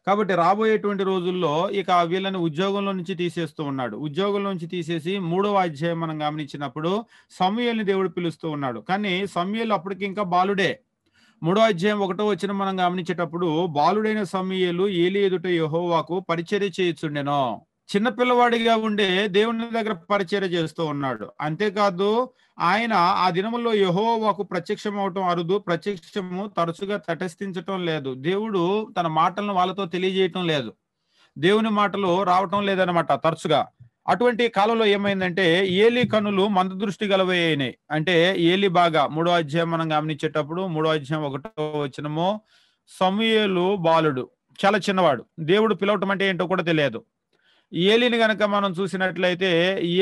కాబట్టి రాబోయేటువంటి రోజుల్లో ఇక వీళ్ళని ఉద్యోగంలో నుంచి తీసేస్తూ ఉన్నాడు. ఉద్యోగంలో నుంచి తీసేసి 3వ అధ్యాయం మనం గమనించినప్పుడు సమూయేలుని దేవుడు పిలుస్తూ ఉన్నాడు. కానీ సమూయేలు అప్పటికి ఇంకా బాలుడే. 3వ అధ్యాయం 1వ వచనం మనం గమనించేటప్పుడు, బాలుడైన సమూయేలు ఏలీ ఎదుట యెహోవాకు పరిచర్య చేయుచుండెను. చిన్న పిల్లవాడిగా ఉండే దేవుని దగ్గర పరిచర్య చేస్తూ ఉన్నాడు. అంతేకాదు ఆయన ఆ దినముల్లో యెహోవాకు ప్రత్యక్షం అవటం అరుదు. ప్రత్యక్షము తరచుగా తటస్థించటం లేదు. దేవుడు తన మాటలను వాళ్ళతో తెలియజేయటం లేదు. దేవుని మాటలు రావటం లేదనమాట తరచుగా. అటువంటి కాలంలో ఏమైందంటే ఏలీ కన్నులు మందదృష్టి గలవై అయినాయి. అంటే ఏలీ బాగా 3వ అధ్యాయం మనం గమనించేటప్పుడు 3వ అధ్యాయం 1వ వచనము, సమూయేలు బాలుడు, చాలా చిన్నవాడు. దేవుడు పిలవటం అంటే ఏంటో కూడా తెలియదు. ఏలీని గనక మనం చూసినట్లయితే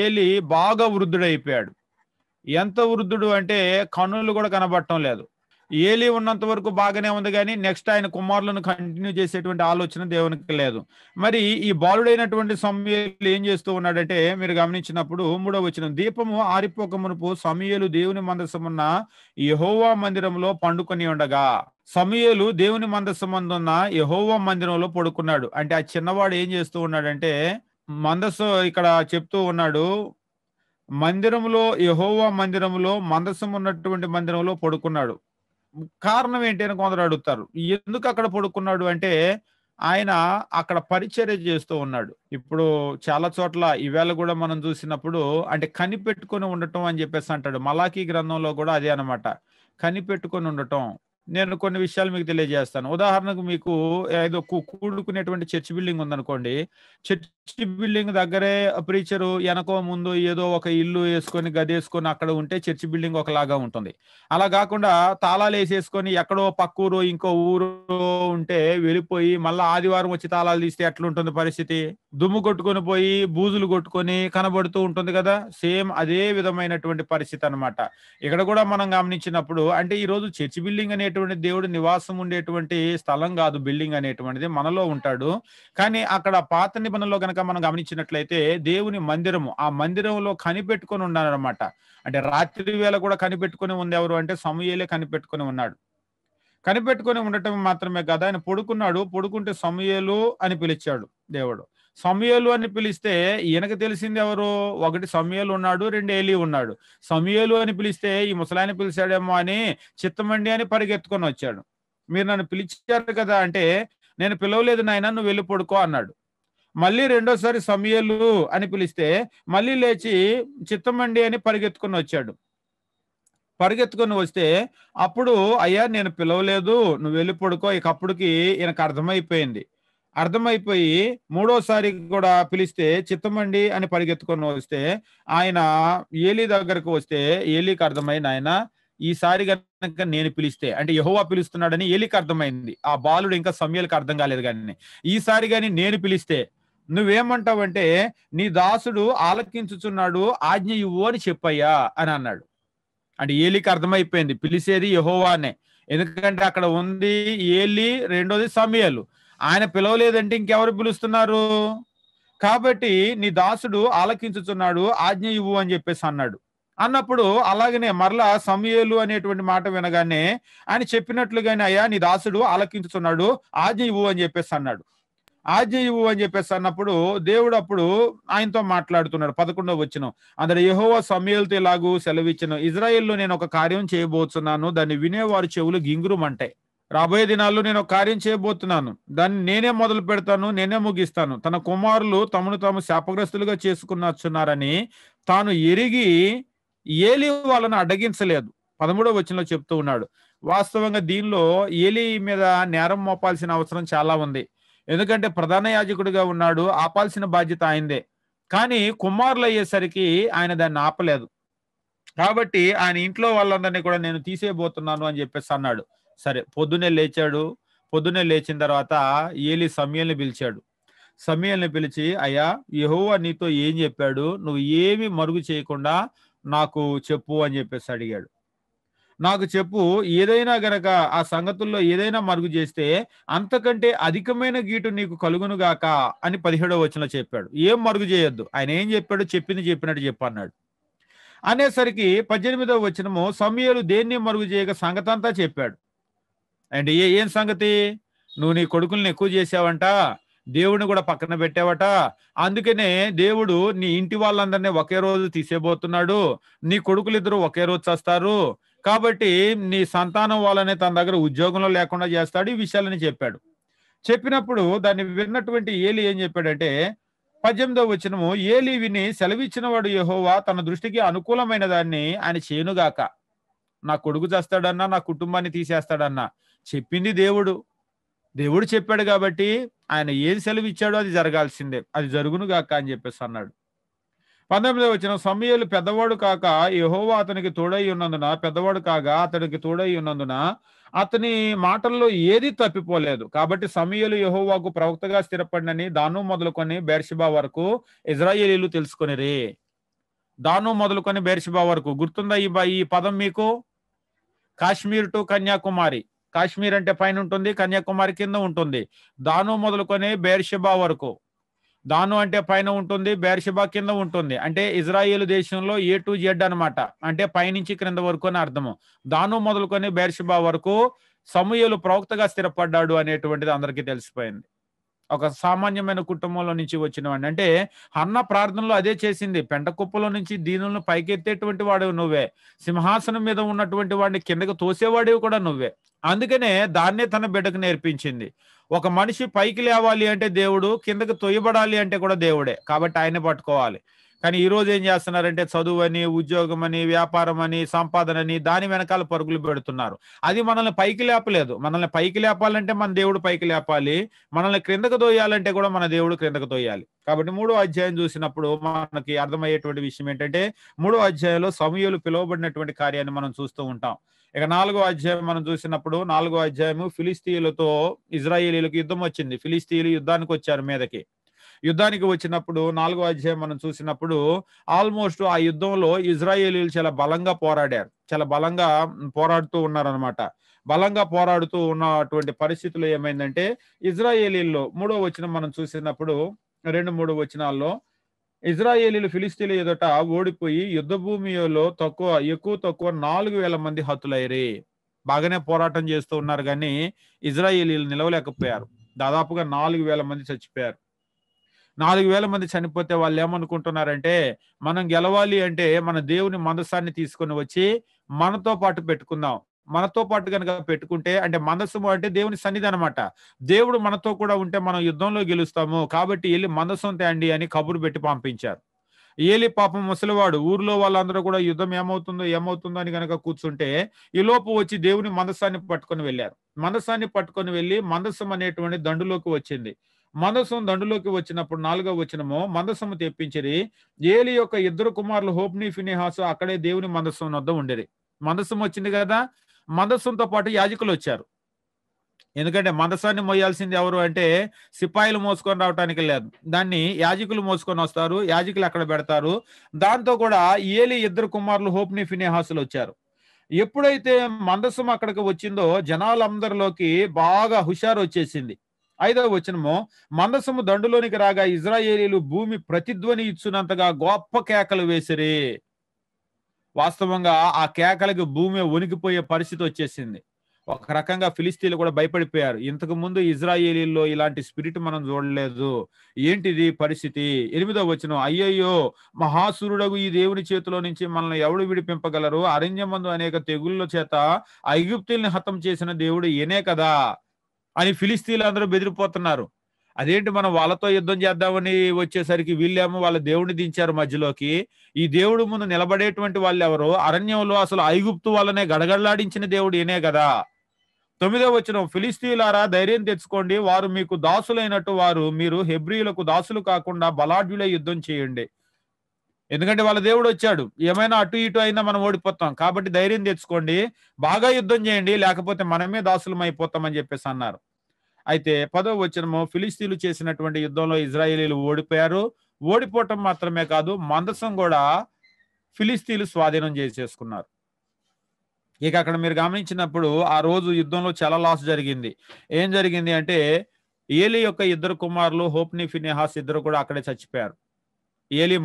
ఏలీ బాగా వృద్ధుడైపోయాడు. ఎంత వృద్ధుడు అంటే కన్నులు కూడా కనబడటం లేదు. ఏలీ ఉన్నంత వరకు బాగానే ఉంది కానీ నెక్స్ట్ ఆయన కుమారులను కంటిన్యూ చేసేటువంటి ఆలోచన దేవునికి లేదు. మరి ఈ బాలుడైనటువంటి సమూయేలు ఏం చేస్తూ ఉన్నాడంటే మీరు గమనించినప్పుడు 3వ వచనం, దీపము ఆరిపోక మునుపు సమూయేలు దేవుని మందసమున్న యెహోవా మందిరంలో పండుకొని ఉండగా. సమూయేలు దేవుని మందసమందున్న యెహోవా మందిరంలో పడుకున్నాడు. అంటే ఆ చిన్నవాడు ఏం చేస్తూ ఉన్నాడంటే మందస్సు ఇక్కడ చెప్తూ ఉన్నాడు, మందిరంలో యెహోవా మందిరంలో మందసం ఉన్నటువంటి మందిరంలో పడుకున్నాడు. కారణం ఏంటి అని కొందరు అడుగుతారు. ఎందుకు అక్కడ పడుకున్నాడు అంటే ఆయన అక్కడ పరిచర్య చేస్తూ ఉన్నాడు. ఇప్పుడు చాలా చోట్ల ఈవేళ కూడా మనం చూసినప్పుడు అంటే కనిపెట్టుకొని ఉండటం అని చెప్పేసి అంటాడు. మలాకీ గ్రంథంలో కూడా అదే అన్నమాట. కనిపెట్టుకొని ఉండటం. నేను కొన్ని విషయాలు మీకు తెలియజేస్తాను. ఉదాహరణకు మీకు ఏదో కూడుకునేటువంటి చర్చ్ బిల్డింగ్ ఉందనుకోండి. చర్చ్ బిల్డింగ్ దగ్గరే ప్రీచరు ఎనకో ముందు ఏదో ఒక ఇల్లు వేసుకొని గదేసుకొని అక్కడ ఉంటే చర్చ్ బిల్డింగ్ ఒకలాగా ఉంటుంది. అలా కాకుండా తాళాలు వేసేసుకొని ఎక్కడో పక్క ఊరు ఇంకో ఊరు ఉంటే వెళ్ళిపోయి మళ్ళీ ఆదివారం వచ్చి తాళాలు తీస్తే ఎట్లుంటుంది పరిస్థితి? దుమ్ము కొట్టుకొని పోయి బూజులు కొట్టుకొని కనబడుతూ ఉంటుంది కదా. సేమ్ అదే విధమైనటువంటి పరిస్థితి అన్నమాట. ఇక్కడ కూడా మనం గమనించినప్పుడు అంటే ఈ రోజు చర్చ్ బిల్డింగ్ అనేటువంటి దేవుడు నివాసం ఉండేటువంటి స్థలం కాదు. బిల్డింగ్ అనేటువంటిది మనలో ఉంటాడు. కానీ అక్కడ పాత నిబంధనలో గనక మనం గమనించినట్లయితే దేవుని మందిరము, ఆ మందిరంలో కనిపెట్టుకొని ఉన్నారనమాట. అంటే రాత్రి వేళ కూడా కనిపెట్టుకొని ఉంది ఎవరు అంటే సమూయేలే కనిపెట్టుకొని ఉన్నాడు. కనిపెట్టుకొని ఉండటం మాత్రమే కాదు, ఆయన పడుకున్నాడు. పడుకుంటే సమూయేలు అని పిలిచాడు దేవుడు. సమూయేలు అని పిలిస్తే ఈయనకు తెలిసింది ఎవరు? ఒకటి సమూయేలు ఉన్నాడు, 2 ఏలీ ఉన్నాడు. సమూయేలు అని పిలిస్తే ఈ ముసలాయన పిలిచాడేమో అని చిత్తమండి అని పరిగెత్తుకొని వచ్చాడు. మీరు నన్ను పిలిచారు కదా అంటే, నేను పిలవలేదు నాయన, నువ్వు వెళ్ళి పడుకో అన్నాడు. మళ్ళీ రెండోసారి సమూయేలు అని పిలిస్తే మళ్ళీ లేచి చిత్తమండి అని పరిగెత్తుకొని వచ్చాడు. పరిగెత్తుకొని వస్తే అప్పుడు అయ్యా నేను పిలవలేదు, నువ్వు వెళ్ళి పడుకో. ఇక అప్పటికి ఈయనకు అర్థమైపోయింది. అర్థమైపోయి మూడోసారి కూడా పిలిస్తే చిత్తమండి అని పరిగెత్తుకొని వస్తే ఆయన ఏలీ దగ్గరకు వస్తే ఏలీకి అర్థమైంది, ఆయన ఈసారి గనక నేను పిలిస్తే అంటే యెహోవా పిలుస్తున్నాడని ఏలీకి అర్థమైంది. ఆ బాలుడు ఇంకా సమూయేలుకి అర్థం కాలేదు. కానీ ఈసారి కానీ నేను పిలిస్తే నువ్వేమంటావంటే నీ దాసుడు ఆలకించుచున్నాడు, ఆజ్ఞ ఇవ్వు అని చెప్పయ్యా అని అన్నాడు. అంటే ఏలీకి అర్థమైపోయింది పిలిచేది యెహోవానే. ఎందుకంటే అక్కడ ఉంది ఏలీ, రెండోది సమూయేలు. ఆయన పిలవలేదంటే ఇంకెవరు పిలుస్తున్నారు? కాబట్టి నీ దాసుడు ఆలకించుచున్నాడు, ఆజ్ఞ ఇవ్వు అని చెప్పేసి అన్నాడు. అన్నప్పుడు అలాగనే మరలా సమూయేలు అనేటువంటి మాట వినగానే ఆయన చెప్పినట్లుగానే అయ్యా నీ దాసుడు ఆలకించుచున్నాడు, ఆజ్ఞ ఇవ్వు అని చెప్పేసి అన్నాడు. ఆజ్ఞ ఇవ్వు అని చెప్పేసి అన్నప్పుడు దేవుడు అప్పుడు ఆయనతో మాట్లాడుతున్నాడు. 11వ వచనం, అందులో యెహోవా సమూయేలుతో ఇలాగూ సెలవిచ్చెను, ఇజ్రాయేల్లో నేను ఒక కార్యం చేయబోతున్నాను, దాన్ని వినేవారు చెవులు గింగురుమంటాయి. రాబోయే దినాల్లో నేను ఒక కార్యం చేయబోతున్నాను, దాన్ని నేనే మొదలు పెడతాను, నేనే ముగిస్తాను. తన కుమారులు తమను తాము శాపగ్రస్తులుగా చేసుకున్నారని తాను ఎరిగి ఏలీ వాళ్ళను అడ్డగించలేదు. 13వ వచనంలో చెప్తూ ఉన్నాడు. వాస్తవంగా దీనిలో ఏలీ మీద నేరం మోపాల్సిన అవసరం చాలా ఉంది. ఎందుకంటే ప్రధాన యాజకుడిగా ఉన్నాడు, ఆపాల్సిన బాధ్యత ఆయనదే. కానీ కుమారులు అయ్యేసరికి ఆయన దాన్ని ఆపలేదు. కాబట్టి ఆయన ఇంట్లో వాళ్ళందరినీ కూడా నేను తీసేయబోతున్నాను అని చెప్పేసి అన్నాడు. సరే, పొద్దున్నే లేచాడు. పొద్దున్నే లేచిన తర్వాత ఏలీ సమూయేలుని పిలిచాడు. సమూయేలుని పిలిచి, అయ్యా యెహోవా నీతో ఏం చెప్పాడు? నువ్వు ఏమి మరుగు చేయకుండా నాకు చెప్పు అని చెప్పేసి అడిగాడు. నాకు చెప్పు, ఏదైనా గనక ఆ సంగతుల్లో ఏదైనా మరుగు చేస్తే అంతకంటే అధికమైన గీటు నీకు కలుగును గాక అని 17వ వచనంలో చెప్పాడు. ఏం మరుగు చేయొద్దు. ఆయన ఏం చెప్పాడు? చెప్పింది చెప్పినట్టు చెప్పు అన్నాడు. అనేసరికి 18వ వచనము, సమూయేలు దేన్ని మరుగు చేయక సంగతంతా చెప్పాడు. అంటే ఏం సంగతి, నువ్వు నీ కొడుకుల్ని ఎక్కువ చేసావంట, దేవుడిని కూడా పక్కన పెట్టావట, అందుకనే దేవుడు నీ ఇంటి వాళ్ళందరినీ ఒకే రోజు తీసేయబోతున్నాడు, నీ కొడుకులిద్దరూ ఒకే రోజు చస్తారు, కాబట్టి నీ సంతానం వాళ్ళనే తన దగ్గర ఉద్యోగంలో లేకుండా చేస్తాడు. ఈ విషయాలని చెప్పాడు. చెప్పినప్పుడు దాన్ని విన్నటువంటి ఏలి ఏం చెప్పాడంటే 18వ వచనము, ఏలి విని సెలవిచ్చిన వాడు యెహోవా తన దృష్టికి అనుకూలమైన దాన్ని ఆయన చేయనుగాక. నా కొడుకు చేస్తాడన్నా, నా కుటుంబాన్ని తీసేస్తాడన్నా చెప్పింది దేవుడు. దేవుడు చెప్పాడు కాబట్టి ఆయన ఏది సెలవిచ్చాడో అది జరగాల్సిందే, అది జరుగును గాక అని చెప్పేసి అన్నాడు. 19వ వచనం, సమూయేలు పెద్దవాడు కాక యెహోవా అతనికి తోడై ఉన్నందున, పెద్దవాడు కాగా అతనికి తోడై ఉన్నందున అతని మాటల్లో ఏది తప్పిపోలేదు. కాబట్టి సమూయేలు యెహోవాకు ప్రవక్తగా స్థిరపడినని దాను మొదలుకొని బెర్షెబా వరకు ఇశ్రాయేలీయులు తెలుసుకొనిరి. దాను మొదలుకొని బెర్షెబా వరకు గుర్తుందా ఈ పదం మీకు? కాశ్మీర్ టు కన్యాకుమారి. కాశ్మీర్ అంటే పైన ఉంటుంది, కన్యాకుమారి కింద ఉంటుంది. దాను మొదలుకొని బెర్షెబా వరకు. దాను అంటే పైన ఉంటుంది, బెర్షెబా కింద ఉంటుంది. అంటే ఇజ్రాయేల్ దేశంలో A to Z అనమాట. అంటే పైనుంచి క్రింద వరకు అని అర్థము. దాను మొదలుకొని బెర్షెబా వరకు సమూయేలు ప్రవక్తగా స్థిరపడ్డాడు అనేటువంటిది అందరికీ తెలిసిపోయింది. ఒక సామాన్యమైన కుటుంబంలో నుంచి వచ్చిన వాడిని. అంటే హన్న ప్రార్థనలో అదే చేసింది. పెంట కుప్పలో నుంచి దీనులను పైకెత్తేటువంటి వాడు నువ్వే, సింహాసనం మీద ఉన్నటువంటి వాడిని కిందకు తోసేవాడివి కూడా నువ్వే. అందుకనే దాన్నే తన బిడ్డకు నేర్పించింది. ఒక మనిషి పైకి లేవాలి అంటే దేవుడు, కిందకు తొయ్యబడాలి అంటే కూడా దేవుడే. కాబట్టి ఆయనే పట్టుకోవాలి. కానీ ఈ రోజు ఏం చేస్తున్నారంటే చదువు అని, ఉద్యోగం అని, వ్యాపారం అని, సంపాదనని దాని వెనకాల పరుగులు పెడుతున్నారు. అది మనల్ని పైకి లేపలేదు. మనల్ని పైకి లేపాలంటే మన దేవుడు పైకి లేపాలి, మనల్ని క్రిందకు తోయాలంటే కూడా మన దేవుడు క్రిందకు తోయాలి. కాబట్టి 3వ అధ్యాయం చూసినప్పుడు మనకి అర్థమయ్యేటువంటి విషయం ఏంటంటే 3వ అధ్యాయంలో సమూయేలు పిలువబడినటువంటి కార్యాన్ని మనం చూస్తూ ఉంటాం. ఇక 4వ అధ్యాయం మనం చూసినప్పుడు 4వ అధ్యాయము ఫిలిస్తీయులతో ఇజ్రాయేలీలకు యుద్ధం వచ్చింది. ఫిలిస్తీయులు యుద్ధానికి వచ్చారు మీదకి. యుద్ధానికి వచ్చినప్పుడు 4వ అధ్యాయం మనం చూసినప్పుడు ఆల్మోస్ట్ ఆ యుద్ధంలో ఇజ్రాయేలీలు చాలా బలంగా పోరాడారు. చాలా బలంగా పోరాడుతూ ఉన్నారనమాట. బలంగా పోరాడుతూ ఉన్నటువంటి పరిస్థితుల్లో ఏమైందంటే ఇజ్రాయేలీల్లో 3వ వచనం మనం చూసినప్పుడు 2-3 వచనాల్లో ఇజ్రాయేలీలు ఫిలిస్తీన్ల ఎదుట ఓడిపోయి యుద్ధ భూమిలో ఎక్కువ తక్కువ 4,000 మంది హతులైరి. బాగానే పోరాటం చేస్తూ ఉన్నారు కానీ ఇజ్రాయేలీలు నిలవలేకపోయారు. దాదాపుగా 4,000 మంది చచ్చిపోయారు. 4,000 మంది చనిపోతే వాళ్ళు ఏమనుకుంటున్నారంటే మనం గెలవాలి అంటే మన దేవుని మందసాన్ని తీసుకొని వచ్చి మనతో పాటు పెట్టుకుందాం. మనతో పాటు కనుక పెట్టుకుంటే, అంటే మందసము అంటే దేవుని సన్నిధి అనమాట. దేవుడు మనతో కూడా ఉంటే మనం యుద్ధంలో గెలుస్తాము. కాబట్టి వెళ్ళి మందసం తేండి అని కబురు పెట్టి పంపించారు. ఏలి పాపం ముసలివాడు, ఊర్లో వాళ్ళందరూ కూడా యుద్ధం ఏమవుతుందో అని కనుక కూర్చుంటే ఈ లోపు వచ్చి దేవుని మందసాన్ని పట్టుకొని వెళ్ళారు. మందసాన్ని పట్టుకొని వెళ్ళి మందసం అనేటువంటి దండులోకి వచ్చింది. మందసం దండులోకి వచ్చినప్పుడు 4వ వచనము, మందసము తెప్పించిరి. ఏలి యొక్క 2 కుమారులు హోప్ని ఫినెహాసు అక్కడే దేవుని మందసం వద్ద ఉండేది. మందసం వచ్చింది కదా, మందసంతో పాటు యాజకులు వచ్చారు. ఎందుకంటే మందసాన్ని మోయాల్సింది ఎవరు అంటే సిపాయిలు మోసుకొని రావటానికి లేదు, దాన్ని యాజకులు మోసుకొని వస్తారు. యాజకులు అక్కడ పెడతారు. దాంతో కూడా ఏలి 2 కుమారులు హోప్ని ఫినెహాసులు వచ్చారు. ఎప్పుడైతే మందసం అక్కడికి వచ్చిందో జనాలందరిలోకి బాగా హుషారు వచ్చేసింది. 5వ వచనము, మందసము దండులోనికి రాగా ఇజ్రాయేలీలు భూమి ప్రతిధ్వని ఇచ్చునంతగా గొప్ప కేకలు వేసిరి. వాస్తవంగా ఆ కేకలకి భూమి వణికిపోయే పరిస్థితి వచ్చేసింది. ఒక రకంగా ఫిలిస్తీన్లు కూడా భయపడిపోయారు. ఇంతకు ముందు ఇజ్రాయేలీల్లో ఇలాంటి స్పిరిట్ మనం చూడలేదు, ఏంటిది పరిస్థితి. 8వ వచనం, అయ్యయ్యో మహాసురుడగు ఈ దేవుని చేతిలో నుంచి మనల్ని ఎవడు విడిపింపగలరు? అరణ్యమందు అనేక తెగుళ్ళ చేత ఐగుప్తుల్ని హతం చేసిన దేవుడు ఈయనే కదా అని ఫిలిస్తీన్లు అందరూ బెదిరిపోతున్నారు. అదేంటి, మనం వాళ్ళతో యుద్ధం చేద్దామని వచ్చేసరికి వీళ్ళేమో వాళ్ళ దేవుడిని దించారు మధ్యలోకి. ఈ దేవుడు ముందు నిలబడేటువంటి వాళ్ళు ఎవరు? అరణ్యంలో అసలు ఐగుప్తు వాళ్ళనే గడగడలాడించిన దేవుడు ఈయనే కదా. 9వ వచనం, ఫిలిస్తీయులారా ధైర్యం తెచ్చుకోండి, వారు మీకు దాసులైనట్టు మీరు హెబ్రీయులకు దాసులు కాకుండా బలాఢ్యులై యుద్ధం చేయండి. ఎందుకంటే వాళ్ళ దేవుడు వచ్చాడు, ఏమైనా అటు ఇటు అయినా మనం ఓడిపోతాం, కాబట్టి ధైర్యం తెచ్చుకోండి, బాగా యుద్ధం చేయండి, లేకపోతే మనమే దాసులం అయిపోతామని చెప్పేసి అన్నారు. అయితే 10వ వచనము, ఫిలిస్తీన్లు చేసినటువంటి యుద్ధంలో ఇజ్రాయేలీలు ఓడిపోయారు. ఓడిపోవటం మాత్రమే కాదు, మందసం కూడా ఫిలిస్తీన్లు స్వాధీనం చేసేసుకున్నారు. ఇక అక్కడ మీరు గమనించినప్పుడు ఆ రోజు యుద్ధంలో చాలా లాస్ జరిగింది. ఏం జరిగింది అంటే ఏలి యొక్క 2 కుమారులు హోప్ని ఫినెహాస్ ఇద్దరు కూడా అక్కడే చచ్చిపోయారు. ఏలి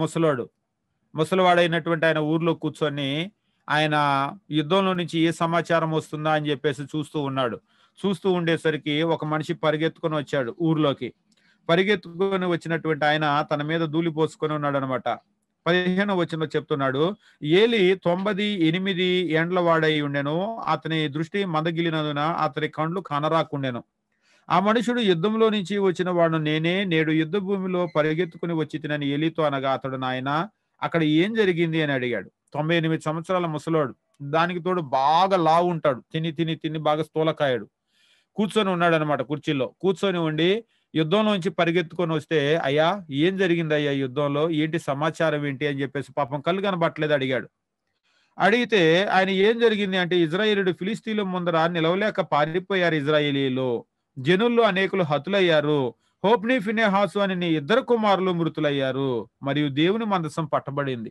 ముసలివాడైనటువంటి ఆయన ఊర్లో కూర్చొని ఆయన యుద్ధంలో నుంచి ఏ సమాచారం వస్తుందా అని చెప్పేసి చూస్తూ ఉన్నాడు. చూస్తూ ఉండేసరికి ఒక మనిషి పరిగెత్తుకొని వచ్చాడు ఊర్లోకి. పరిగెత్తుకొని వచ్చినటువంటి ఆయన తన మీద ధూళి పోసుకొని ఉన్నాడు అనమాట. 15వ వచనంలో చెప్తున్నాడు, ఏలి 98 ఏండ్ల వాడై ఉండెను, అతని దృష్టి మందగిలినందున అతని కండ్లు కనరాకుండెను. ఆ మనుషుడు యుద్ధంలో నుంచి వచ్చిన వాడు నేనే, నేడు యుద్ధ భూమిలో పరిగెత్తుకుని వచ్చి తినని ఏలితో అనగా అతడు, నాయన అక్కడ ఏం జరిగింది అని అడిగాడు. 98 సంవత్సరాల ముసలోడు, దానికి తోడు బాగా లావు ఉంటాడు, తిని తిని తిని బాగా స్థూలకాయుడు. కూర్చొని ఉన్నాడు అనమాట, కుర్చీలో కూర్చొని ఉండి యుద్ధంలోంచి పరిగెత్తుకొని వస్తే, అయ్యా ఏం జరిగింది అయ్యా యుద్ధంలో, ఏంటి సమాచారం ఏంటి అని చెప్పేసి పాపం కళ్ళు కనబట్టలేదు అడిగాడు. అడిగితే ఆయన ఏం జరిగింది అంటే, ఇజ్రాయేలుడు ఫిలిస్తీన్ల ముందర నిలవలేక పారిపోయారు ఇజ్రాయేలీలు, జనుల్లో అనేకులు హతులయ్యారు, హోప్ని ఫినెహాసు అని నీ 2 కుమారులు మృతులయ్యారు, మరియు దేవుని మందసం పట్టబడింది.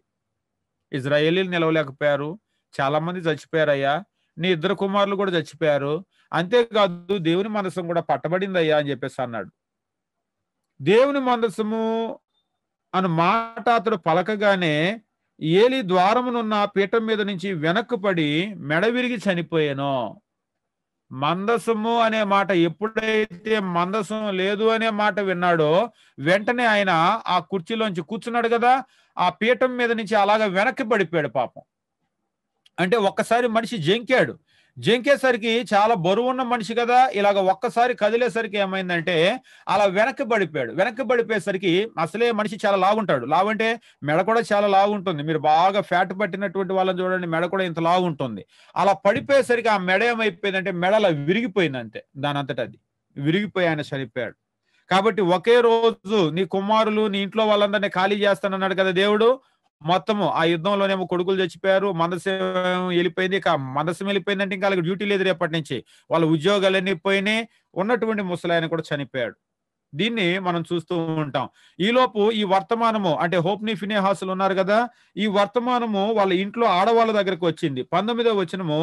ఇజ్రాయేలీలు నిలవలేకపోయారు, చాలా మంది చచ్చిపోయారయ్యా, నీ 2 కుమారులు కూడా చచ్చిపోయారు, అంతేకాదు దేవుని మందసం కూడా పట్టబడిందయ్యా అని చెప్పేసి అన్నాడు. దేవుని మందసము అను మాట అతడు పలకగానే ఏలి ద్వారమునున్న పీఠం మీద నుంచి వెనక్కు పడి మెడ విరిగి చనిపోయాను. మందసము అనే మాట ఎప్పుడైతే మందసం లేదు అనే మాట విన్నాడో వెంటనే ఆయన ఆ కుర్చీలోంచి కూర్చున్నాడు కదా, ఆ పీఠం మీద నుంచి అలాగా వెనక్కి పడిపోయాడు పాపం. అంటే ఒక్కసారి మనిషి జంకేసరికి చాలా బరువున్న మనిషి కదా, ఇలాగ ఒక్కసారి కదిలేసరికి ఏమైందంటే అలా వెనక్కి పడిపోయేసరికి అసలే మనిషి చాలా లావుంటాడు. లావంటే మెడ కూడా చాలా లావుంటుంది. మీరు బాగా ఫ్యాట్ పట్టినటువంటి వాళ్ళని చూడండి, మెడ కూడా ఇంత లావుంటుంది. అలా పడిపోయేసరికి ఆ మెడ ఏమైపోయిందంటే మెడ అలా విరిగిపోయింది, అంతే, దాని అంతటా అది విరిగిపోయి ఆయన చనిపోయాడు. కాబట్టి ఒకే రోజు నీ కుమారులు నీ ఇంట్లో వాళ్ళందరినీ ఖాళీ చేస్తానన్నాడు కదా దేవుడు. మొత్తము ఆ యుద్ధంలోనేమో కొడుకులు చచ్చిపోయారు, మందసం వెళ్ళిపోయింది. ఇక మందసం వెళ్ళిపోయిందంటే ఇంకా వాళ్ళకి డ్యూటీ లేదు రేపటి నుంచి, వాళ్ళ ఉద్యోగాలన్నీ పోయినాయి, ఉన్నటువంటి ముసలాయన కూడా చనిపోయాడు. దీన్ని మనం చూస్తూ ఉంటాం. ఈలోపు ఈ వర్తమానము అంటే హోప్ని ఫినెహాసులు ఉన్నారు కదా, ఈ వర్తమానము వాళ్ళ ఇంట్లో ఆడవాళ్ళ దగ్గరకు వచ్చింది. 19వ వచనము,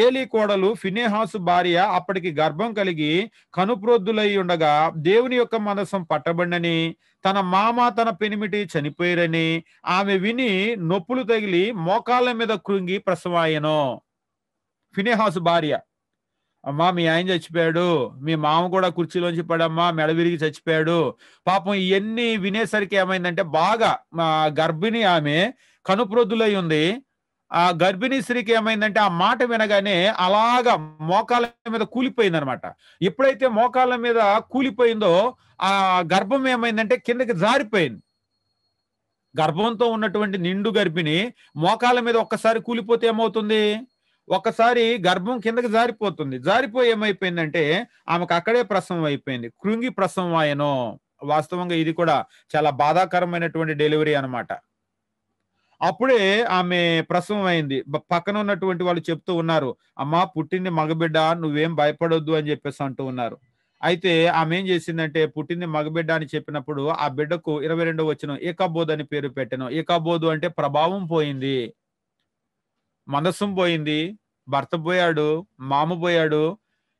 ఏలి కోడలు ఫినెహాసు భార్య అప్పటికి గర్భం కలిగి కనుప్రొద్దులై ఉండగా దేవుని యొక్క మందసం పట్టబడినని, తన మామ తన పెనిమిటి చనిపోయారని ఆమె విని నొప్పులు తగిలి మోకాళ్ళ మీద కృంగి ప్రసవాయను. ఫినెహాసు భార్య, అమ్మా మీ ఆయన చచ్చిపోయాడు, మీ మామ కూడా కుర్చీలోంచి పడమ్మా మెడ విరిగి చచ్చిపోయాడు. పాపం ఇవన్నీ వినేసరికి ఏమైందంటే బాగా గర్భిణి ఆమె కనుప్రొద్దులై ఉంది. ఆ గర్భిణీ స్త్రీకి ఏమైందంటే ఆ మాట వినగానే అలాగా మోకాళ్ళ మీద కూలిపోయింది అనమాట. ఎప్పుడైతే మోకాళ్ళ మీద కూలిపోయిందో ఆ గర్భం ఏమైందంటే కిందకి జారిపోయింది. గర్భంతో ఉన్నటువంటి నిండు గర్భిణి మోకాళ్ళ మీద ఒక్కసారి కూలిపోతే ఏమవుతుంది, ఒక్కసారి గర్భం కిందకి జారిపోతుంది. జారిపోయి ఏమైపోయిందంటే ఆమెకు అక్కడే ప్రసవం అయిపోయింది, కృంగి ప్రసవం ఆయనో. వాస్తవంగా ఇది కూడా చాలా బాధాకరమైనటువంటి డెలివరీ అనమాట. అప్పుడే ఆమె ప్రసవం అయింది. పక్కన ఉన్నటువంటి వాళ్ళు చెప్తూ ఉన్నారు, అమ్మా పుట్టింది మగబిడ్డ, నువ్వేం భయపడొద్దు అని చెప్పేసి అంటూ ఉన్నారు. అయితే ఆమె ఏం చేసిందంటే పుట్టింది మగబిడ్డ అని చెప్పినప్పుడు ఆ బిడ్డకు 22వ వచనం ఏకాబోధ్ అని పేరు పెట్టాను. ఏకాబోధు అంటే ప్రభావం పోయింది, మందసం పోయింది, భర్త పోయాడు, మామ పోయాడు.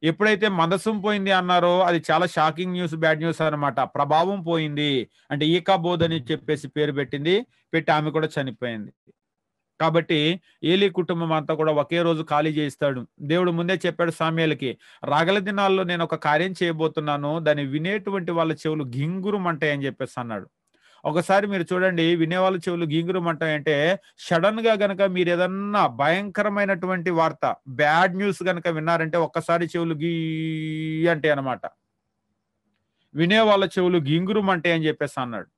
ఎప్పుడైతే మందసం పోయింది అన్నారో అది చాలా షాకింగ్ న్యూస్, బ్యాడ్ న్యూస్ అనమాట. ప్రభావం పోయింది అంటే ఈకాబోధ్ అని చెప్పేసి పేరు పెట్టి ఆమె కూడా చనిపోయింది. కాబట్టి ఏలీ కుటుంబం అంతా కూడా ఒకే రోజు ఖాళీ చేయిస్తాడు. దేవుడు ముందే చెప్పాడు సామ్యుయేలుకి, రాగల దినాల్లో నేను ఒక కార్యం చేయబోతున్నాను, దాన్ని వినేటువంటి వాళ్ళ చెవులు గింగురుమంటాయి అని చెప్పేసి అన్నాడు. ఒకసారి మీరు చూడండి, వినేవాళ్ళ చెవులు గింగురుమంటాయంటే సడన్ గా గనక మీరు ఏదన్నా భయంకరమైనటువంటి వార్త, బ్యాడ్ న్యూస్ గనక విన్నారంటే ఒక్కసారి చెవులు గీ అంటే అనమాట. వినేవాళ్ళ చెవులు గింగురుమంటాయి అని చెప్పేసి అన్నాడు.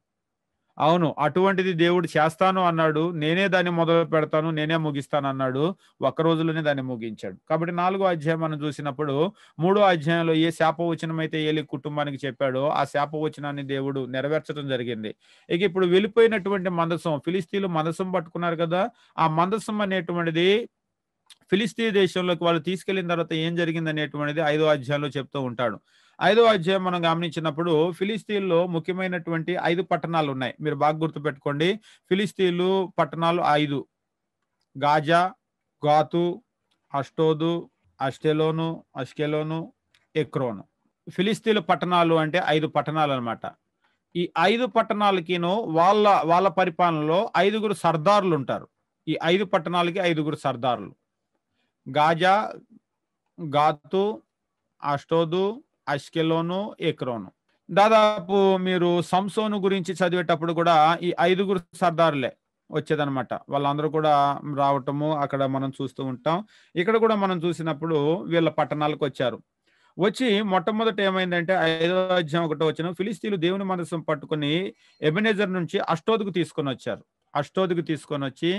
అవును, అటువంటిది దేవుడు చేస్తాను అన్నాడు. నేనే దాన్ని మొదలు పెడతాను, నేనే ముగిస్తాను అన్నాడు. ఒక్క రోజులోనే దాన్ని ముగించాడు. కాబట్టి 4వ అధ్యాయం మనం చూసినప్పుడు 3వ అధ్యాయంలో ఏ శాపవచనం అయితే ఏలీ కుటుంబానికి చెప్పాడో ఆ శాపవచనాన్ని దేవుడు నెరవేర్చడం జరిగింది. ఇక ఇప్పుడు వెళ్ళిపోయినటువంటి మందసం, ఫిలిస్తీన్లు మందసం పట్టుకున్నారు కదా, ఆ మందసం అనేటువంటిది ఫిలిస్తీ దేశంలోకి వాళ్ళు తీసుకెళ్లిన తర్వాత ఏం జరిగింది అనేటువంటిది 5వ అధ్యాయంలో చెప్తూ ఉంటాడు. 5వ అధ్యాయం మనం గమనించినప్పుడు ఫిలిస్తీన్లో ముఖ్యమైనటువంటి 5 పట్టణాలు ఉన్నాయి. మీరు బాగా గుర్తుపెట్టుకోండి. ఫిలిస్తీన్లు పట్టణాలు 5: గాజా, గాతు, అష్టోదు, అష్కెలోను, ఎక్రోను. ఫిలిస్తీన్ల పట్టణాలు అంటే 5 పట్టణాలు అనమాట. ఈ 5 పట్టణాలకిను వాళ్ళ పరిపాలనలో 5గురు సర్దారులు ఉంటారు. ఈ 5 పట్టణాలకి 5గురు సర్దారులు: గాజా, గాతు, అష్టోదు, అష్కెలోను, ఎక్రోను. దాదాపు మీరు సంసోను గురించి చదివేటప్పుడు కూడా ఈ 5 సర్దారులే వచ్చేదనమాట. వాళ్ళందరూ కూడా రావటము అక్కడ మనం చూస్తూ ఉంటాం. ఇక్కడ కూడా మనం చూసినప్పుడు వీళ్ళ పట్టణాలకు వచ్చారు. వచ్చి మొట్టమొదట ఏమైందంటే 5వ అధ్యాయం 1వ వచనం, ఫిలిష్తీయులు దేవుని మందసం పట్టుకొని ఎబెనెజర్ నుంచి అష్టోదుకు తీసుకొని వచ్చారు. అష్టోదుకు తీసుకొని వచ్చి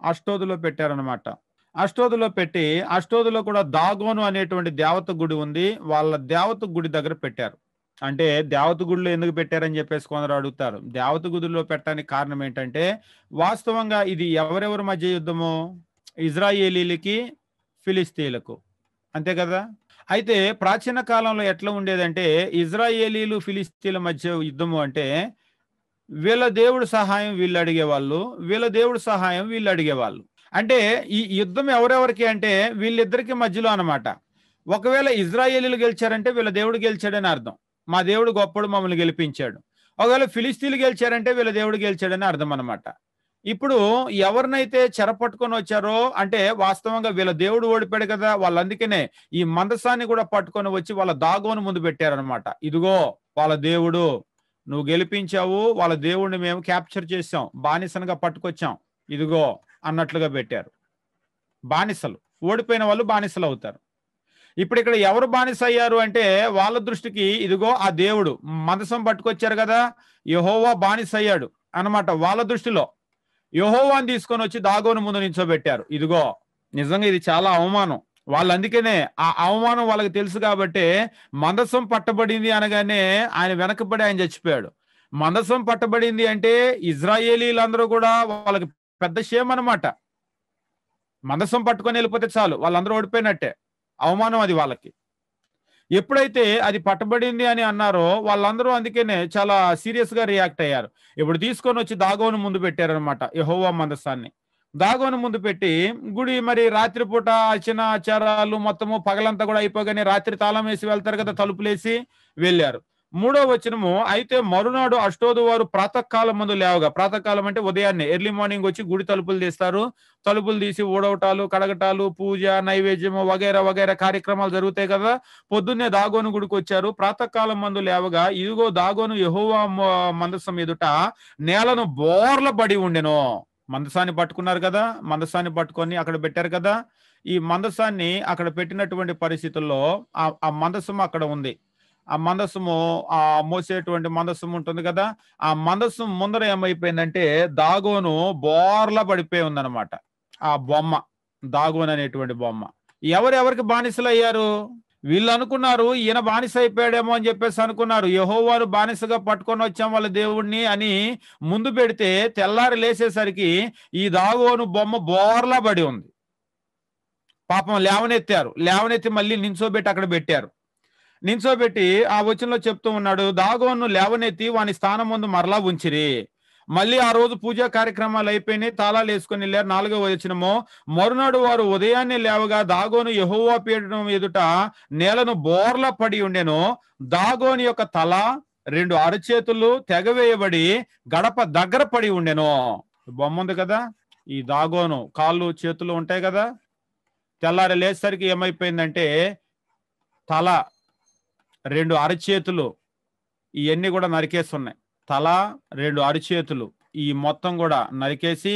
అష్టోదులో పెట్టారనమాట. అష్టోదులో పెట్టి అష్టోదులో కూడా దాగోను అనేటువంటి దేవత గుడి ఉంది. వాళ్ళ దేవత గుడి దగ్గర పెట్టారు. అంటే దేవత గుడిలో ఎందుకు పెట్టారని చెప్పేసి కొందరు అడుగుతారు. దేవత గుడిలో పెట్టడానికి కారణం ఏంటంటే, వాస్తవంగా ఇది ఎవరెవరి మధ్య యుద్ధము? ఇజ్రాయేలీలకి, ఫిలిస్తీన్లకు, అంతే కదా. అయితే ప్రాచీన కాలంలో ఎట్లా ఉండేదంటే, ఇజ్రాయేలీలు ఫిలిస్తీన్ల మధ్య యుద్ధము అంటే వీళ్ళ దేవుడు సహాయం వీళ్ళు అడిగేవాళ్ళు, వీళ్ళ దేవుడు సహాయం వీళ్ళు అడిగేవాళ్ళు. అంటే ఈ యుద్ధం ఎవరెవరికి అంటే వీళ్ళిద్దరికి మధ్యలో అన్నమాట. ఒకవేళ ఇజ్రాయేలీలు గెలిచారంటే వీళ్ళ దేవుడు గెలిచాడని అర్థం. మా దేవుడు గొప్పడు, మమ్మల్ని గెలిపించాడు. ఒకవేళ ఫిలిస్తీన్లు గెలిచారంటే వీళ్ళ దేవుడు గెలిచాడని అర్థం అన్నమాట. ఇప్పుడు ఎవరినైతే చెరపట్టుకొని వచ్చారో అంటే వాస్తవంగా వీళ్ళ దేవుడు ఓడిపోయాడు కదా, వాళ్ళు అందుకనే ఈ మందసాన్ని కూడా పట్టుకొని వచ్చి వాళ్ళ దాగోను ముందు పెట్టారనమాట. ఇదిగో వాళ్ళ దేవుడు, నువ్వు గెలిపించావు, వాళ్ళ దేవుడిని మేము క్యాప్చర్ చేసాం, బానిసలుగా పట్టుకొచ్చాం, ఇదిగో అన్నట్లుగా పెట్టారు. బానిసలు, ఓడిపోయిన వాళ్ళు బానిసలు అవుతారు. ఇప్పుడు ఇక్కడ ఎవరు బానిస అయ్యారు అంటే వాళ్ళ దృష్టికి ఇదిగో ఆ దేవుడు, మందసం పట్టుకొచ్చారు కదా, యెహోవా బానిస అయ్యాడు అన్నమాట. వాళ్ళ దృష్టిలో యెహోవాని తీసుకొని వచ్చి దాగోను ముందు నించోబెట్టారు. ఇదిగో నిజంగా ఇది చాలా అవమానం. వాళ్ళు అందుకనే ఆ అవమానం వాళ్ళకి తెలుసు కాబట్టి మందసం పట్టబడింది అనగానే ఆయన వెనకబడి ఆయన చచ్చిపోయాడు. మందసం పట్టబడింది అంటే ఇజ్రాయేలీలందరూ కూడా వాళ్ళకి పెద్ద షేమ్ అనమాట. మందసం పట్టుకొని వెళ్ళిపోతే చాలు, వాళ్ళందరూ ఓడిపోయినట్టే. అవమానం అది వాళ్ళకి. ఎప్పుడైతే అది పట్టబడింది అని అన్నారో వాళ్ళందరూ అందుకనే చాలా సీరియస్ గా రియాక్ట్ అయ్యారు. ఇప్పుడు తీసుకొని వచ్చి దాగోను ముందు పెట్టారనమాట, యెహోవా మందసాన్ని. దాగోను ముందు పెట్టి గుడి మరి రాత్రిపూట అర్చన ఆచారాలు మొత్తము పగలంతా కూడా అయిపోగానే రాత్రి తాళం వేసి వెళ్తారు కదా, తలుపులేసి వెళ్ళారు. 3వ వచనము, అయితే మరునాడు అష్టోదు వారు ప్రాతకాలం ముందు లేవగా, ప్రాతకాలం అంటే ఉదయాన్నే ఎర్లీ మార్నింగ్ వచ్చి గుడి తలుపులు తీస్తారు. తలుపులు తీసి ఊడవటాలు, కడగటాలు, పూజ, నైవేద్యము వగైరా వగైరా కార్యక్రమాలు జరుగుతాయి కదా. పొద్దున్నే దాగోను గుడికి వచ్చారు. ప్రాతకాలం మందు లేవగా ఇదిగో దాగోను యెహోవా మందసం ఎదుట నేలను బోర్ల పడి ఉండెను. మందసాన్ని పట్టుకున్నారు కదా, మందసాన్ని పట్టుకొని అక్కడ పెట్టారు కదా. ఈ మందసాన్ని అక్కడ పెట్టినటువంటి పరిస్థితుల్లో ఆ మందసం అక్కడ ఉంది. ఆ మందసము, ఆ మోసేటువంటి మందసం ఉంటుంది కదా, ఆ మందసం ముందర ఏమైపోయిందంటే దాగోను బోర్లా పడిపోయి ఉందన్నమాట. ఆ బొమ్మ, దాగోను అనేటువంటి బొమ్మ. ఎవరెవరికి బానిసలు అయ్యారు? వీళ్ళు అనుకున్నారు ఈయన బానిస అయిపోయాడేమో అని చెప్పేసి అనుకున్నారు. యెహోవాను బానిసగా పట్టుకొని వచ్చాం వాళ్ళ దేవుణ్ణి అని ముందు పెడితే తెల్లారి లేసేసరికి ఈ దాగోను బొమ్మ బోర్లా పడి ఉంది. పాపం లేవనెత్తారు, లేవనెత్తి మళ్ళీ నించోబెట్టి అక్కడ పెట్టారు. నించోబెట్టి ఆ వచనంలో చెప్తూ ఉన్నాడు, దాగోను లేవనెత్తి వాని స్థానం ముందు మరలా ఉంచిరి. మళ్ళీ ఆ రోజు పూజా కార్యక్రమాలు అయిపోయినాయి, తాళాలు వేసుకొని వెళ్ళారు. 4వ వచనము, మరునాడు వారు ఉదయాన్నే లేవగా దాగోను యెహోవా పీఠం ఎదుట నేలను బోర్లా పడి ఉండెను. దాగోను యొక్క తల, 2 అరచేతులు తెగవేయబడి గడప దగ్గర పడి ఉండెను. బొమ్మ ఉంది కదా, ఈ దాగోను కాళ్ళు చేతులు ఉంటాయి కదా. తెల్లారి లేసరికి ఏమైపోయిందంటే తల, 2 అరచేతులు, ఇవన్నీ కూడా నరికేస్తున్నాయి. తల, 2 అరచేతులు, ఈ మొత్తం కూడా నరికేసి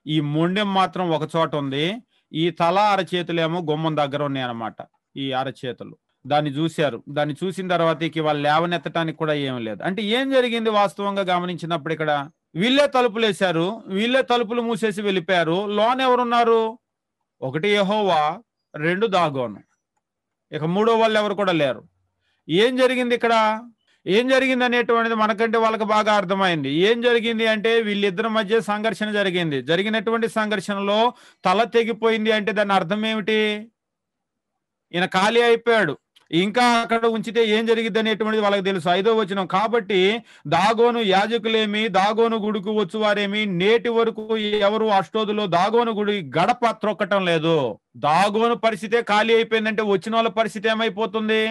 ఈ మొండెం మాత్రం ఒక చోట ఉంది. ఈ తల అరచేతులేమో గుమ్మం దగ్గర ఉన్నాయి అన్నమాట. ఈ అరచేతులు దాన్ని చూశారు. దాన్ని చూసిన తర్వాత వాళ్ళు లేవనెత్తడానికి కూడా ఏం లేదు. అంటే ఏం జరిగింది వాస్తవంగా గమనించినప్పుడు ఇక్కడ వీళ్ళే తలుపులు వేశారు, వీళ్ళే తలుపులు మూసేసి వెళ్ళిపోయారు. లోన ఎవరున్నారు? 1 యెహోవా, 2 దాగోను, ఇక 3వ వాళ్ళు ఎవరు కూడా లేరు. ఏం జరిగింది ఇక్కడ? ఏం జరిగింది అనేటువంటిది మనకంటే వాళ్ళకి బాగా అర్థమైంది. ఏం జరిగింది అంటే వీళ్ళిద్దరి మధ్య సంఘర్షణ జరిగింది. జరిగినటువంటి సంఘర్షణలో తల తెగిపోయింది అంటే దాని అర్థం ఏమిటి? ఈయన ఖాళీ అయిపోయాడు. ఇంకా అక్కడ ఉంచితే ఏం జరిగింది అనేటువంటిది వాళ్ళకి తెలుసు. 5వ వచనం, కాబట్టి దాగోను యాజకులేమి దాగోను గుడికి వచ్చువారేమి నేటి వరకు ఎవరు అష్టోదులో దాగోను గుడి గడప త్రొక్కటం లేదు. దాగోను పరిస్థితే ఖాళీ అయిపోయిందంటే వచ్చిన వాళ్ళ పరిస్థితి ఏమైపోతుంది?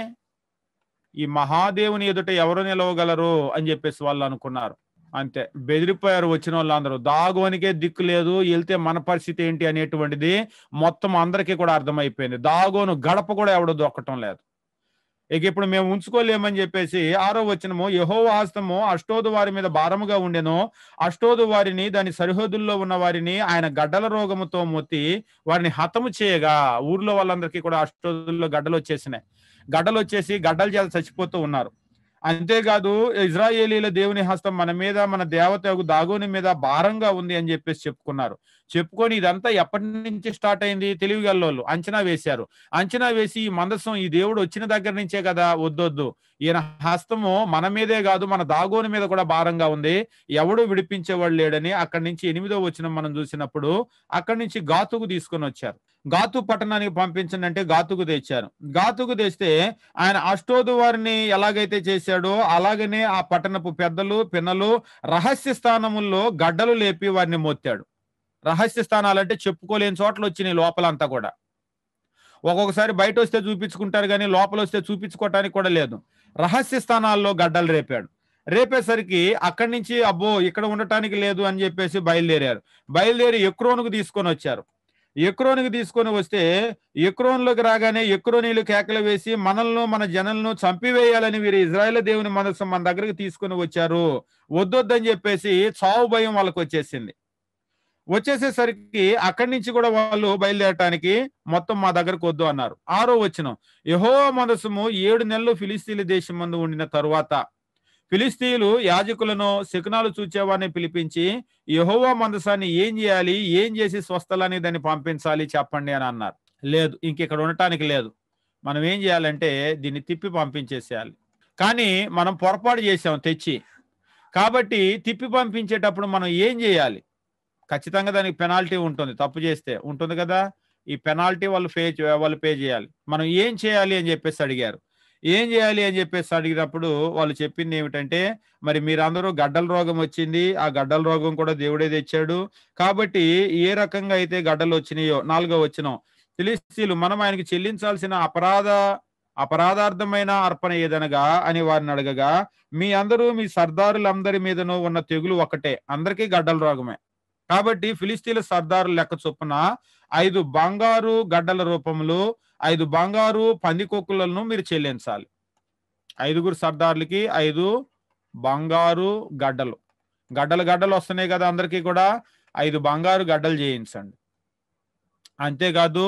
ఈ మహాదేవుని ఎదుట ఎవరు నిలవగలరు అని చెప్పేసి వాళ్ళు అనుకున్నారు. అంతే, బెదిరిపోయారు వచ్చిన వాళ్ళందరూ. దాగోనికే దిక్కు లేదు, వెళ్తే మన పరిస్థితి ఏంటి అనేటువంటిది మొత్తం అందరికీ కూడా అర్థమైపోయింది. దాగోను గడప కూడా ఎవడు దొక్కటం లేదు. ఇక ఇప్పుడు మేము ఉంచుకోలేమని చెప్పేసి 6వ వచనము, యెహోవా హస్తము అష్టోదు వారి మీద భారముగా ఉండెను. అష్టోదు వారిని దాని సరిహద్దుల్లో ఉన్న వారిని ఆయన గడ్డల రోగముతో మొత్తి వారిని హతము చేయగా, ఊర్లో వాళ్ళందరికీ కూడా అష్టోదుల్లో గడ్డలు వచ్చేసినాయి. గడ్డలు వచ్చేసి గడ్డల చేత చచ్చిపోతూ ఉన్నారు. అంతేకాదు ఇజ్రాయేలీల దేవుని హస్తం మన మీద, మన దేవతకు దాగోని మీద భారంగా ఉంది అని చెప్పేసి చెప్పుకున్నారు. చెప్పుకొని ఇదంతా ఎప్పటి నుంచి స్టార్ట్ అయింది? తెలివిగల్లోళ్ళు అంచనా వేశారు. అంచనా వేసి ఈ మందసం ఈ దేవుడు వచ్చిన దగ్గర నుంచే కదా, వద్దొద్దు, ఈయన హస్తము మన మీదే కాదు మన దాగోని మీద కూడా భారంగా ఉంది, ఎవడు విడిపించేవాడు లేడని అక్కడి నుంచి 8వ వచనం మనం చూసినప్పుడు అక్కడి నుంచి గాతుకు తీసుకొని వచ్చారు. గాతు పట్టణానికి పంపించండి అంటే గాతుకు తెచ్చారు. గాతుకు తెస్తే ఆయన అష్టోదు వారిని ఎలాగైతే చేశాడో అలాగనే ఆ పట్టణపు పెద్దలు పిన్నలు రహస్య స్థానముల్లో గడ్డలు లేపి వారిని మోత్తాడు. రహస్య స్థానాలంటే చెప్పుకోలేని చోట్ల వచ్చినాయి లోపలంతా కూడా. ఒక్కొక్కసారి బయట వస్తే చూపించుకుంటారు కానీ లోపల వస్తే చూపించుకోవటానికి కూడా లేదు. రహస్య స్థానాల్లో గడ్డలు రేపాడు. రేపేసరికి అక్కడి నుంచి అబ్బో ఇక్కడ ఉండటానికి లేదు అని చెప్పేసి బయలుదేరారు. బయలుదేరి ఎక్రోనుకు తీసుకొని వచ్చారు. ఎక్రోనుకు తీసుకొని వస్తే ఎక్రోన్లోకి రాగానే ఎక్రోనీలు కేకలు వేసి మనల్ని మన జనలను చంపివేయాలని వీరు ఇజ్రాయేల్ దేవుని మనసు మన దగ్గరికి తీసుకొని వచ్చారు, వద్దొద్దని చెప్పేసి చావు భయం వాళ్ళకి వచ్చేసింది. వచ్చేసేసరికి అక్కడి నుంచి కూడా వాళ్ళు బయలుదేరటానికి మొత్తం మా దగ్గరకు వద్దు అన్నారు. 6వ వచనం, యెహోవా మందసము 7 నెలలు ఫిలిస్తీన్ల దేశం మందు ఉండిన తరువాత ఫిలిస్తీయులు యాజకులను శకునాలు చూచేవారిని పిలిపించి యెహోవా మందసాన్ని ఏం చేయాలి, ఏం చేసి స్వస్థలాన్ని దాన్ని పంపించాలి చెప్పండి అని అన్నారు. లేదు, ఇంక ఇక్కడ ఉండటానికి లేదు, మనం ఏం చేయాలంటే దీన్ని తిప్పి పంపించేసేయాలి. కానీ మనం పొరపాటు చేసాం తెచ్చి, కాబట్టి తిప్పి పంపించేటప్పుడు మనం ఏం చేయాలి? ఖచ్చితంగా దానికి పెనాల్టీ ఉంటుంది, తప్పు చేస్తే ఉంటుంది కదా. ఈ పెనాల్టీ వాళ్ళు పే చేయాలి. మనం ఏం చేయాలి అని చెప్పేసి అడిగారు. ఏం చేయాలి అని చెప్పేసి అడిగినప్పుడు వాళ్ళు చెప్పింది ఏమిటంటే, మరి మీరందరూ గడ్డల రోగం వచ్చింది, ఆ గడ్డల రోగం కూడా దేవుడే తెచ్చాడు, కాబట్టి ఏ రకంగా అయితే గడ్డలు వచ్చినాయో, 4వ వచనం, ఫిలిస్తీయులు మనం ఆయనకి చెల్లించాల్సిన అపరాధార్థమైన అర్పణ ఏదనగా అని వారిని అడగగా, మీ అందరూ మీ సర్దారులందరి మీదనూ ఉన్న తెగులు ఒకటే, అందరికీ గడ్డల రోగమే. కాబట్టి ఫిలిస్తీన్ల సర్దారుల లెక్క చొప్పున 5 బంగారు గడ్డల రూపంలో 5 బంగారు పందికొక్కులను మీరు చెల్లించాలి. 5గురు సర్దారులకి 5 బంగారు గడ్డలు గడ్డలు వస్తున్నాయి కదా అందరికీ కూడా, 5 బంగారు గడ్డలు చేయించండి. అంతేకాదు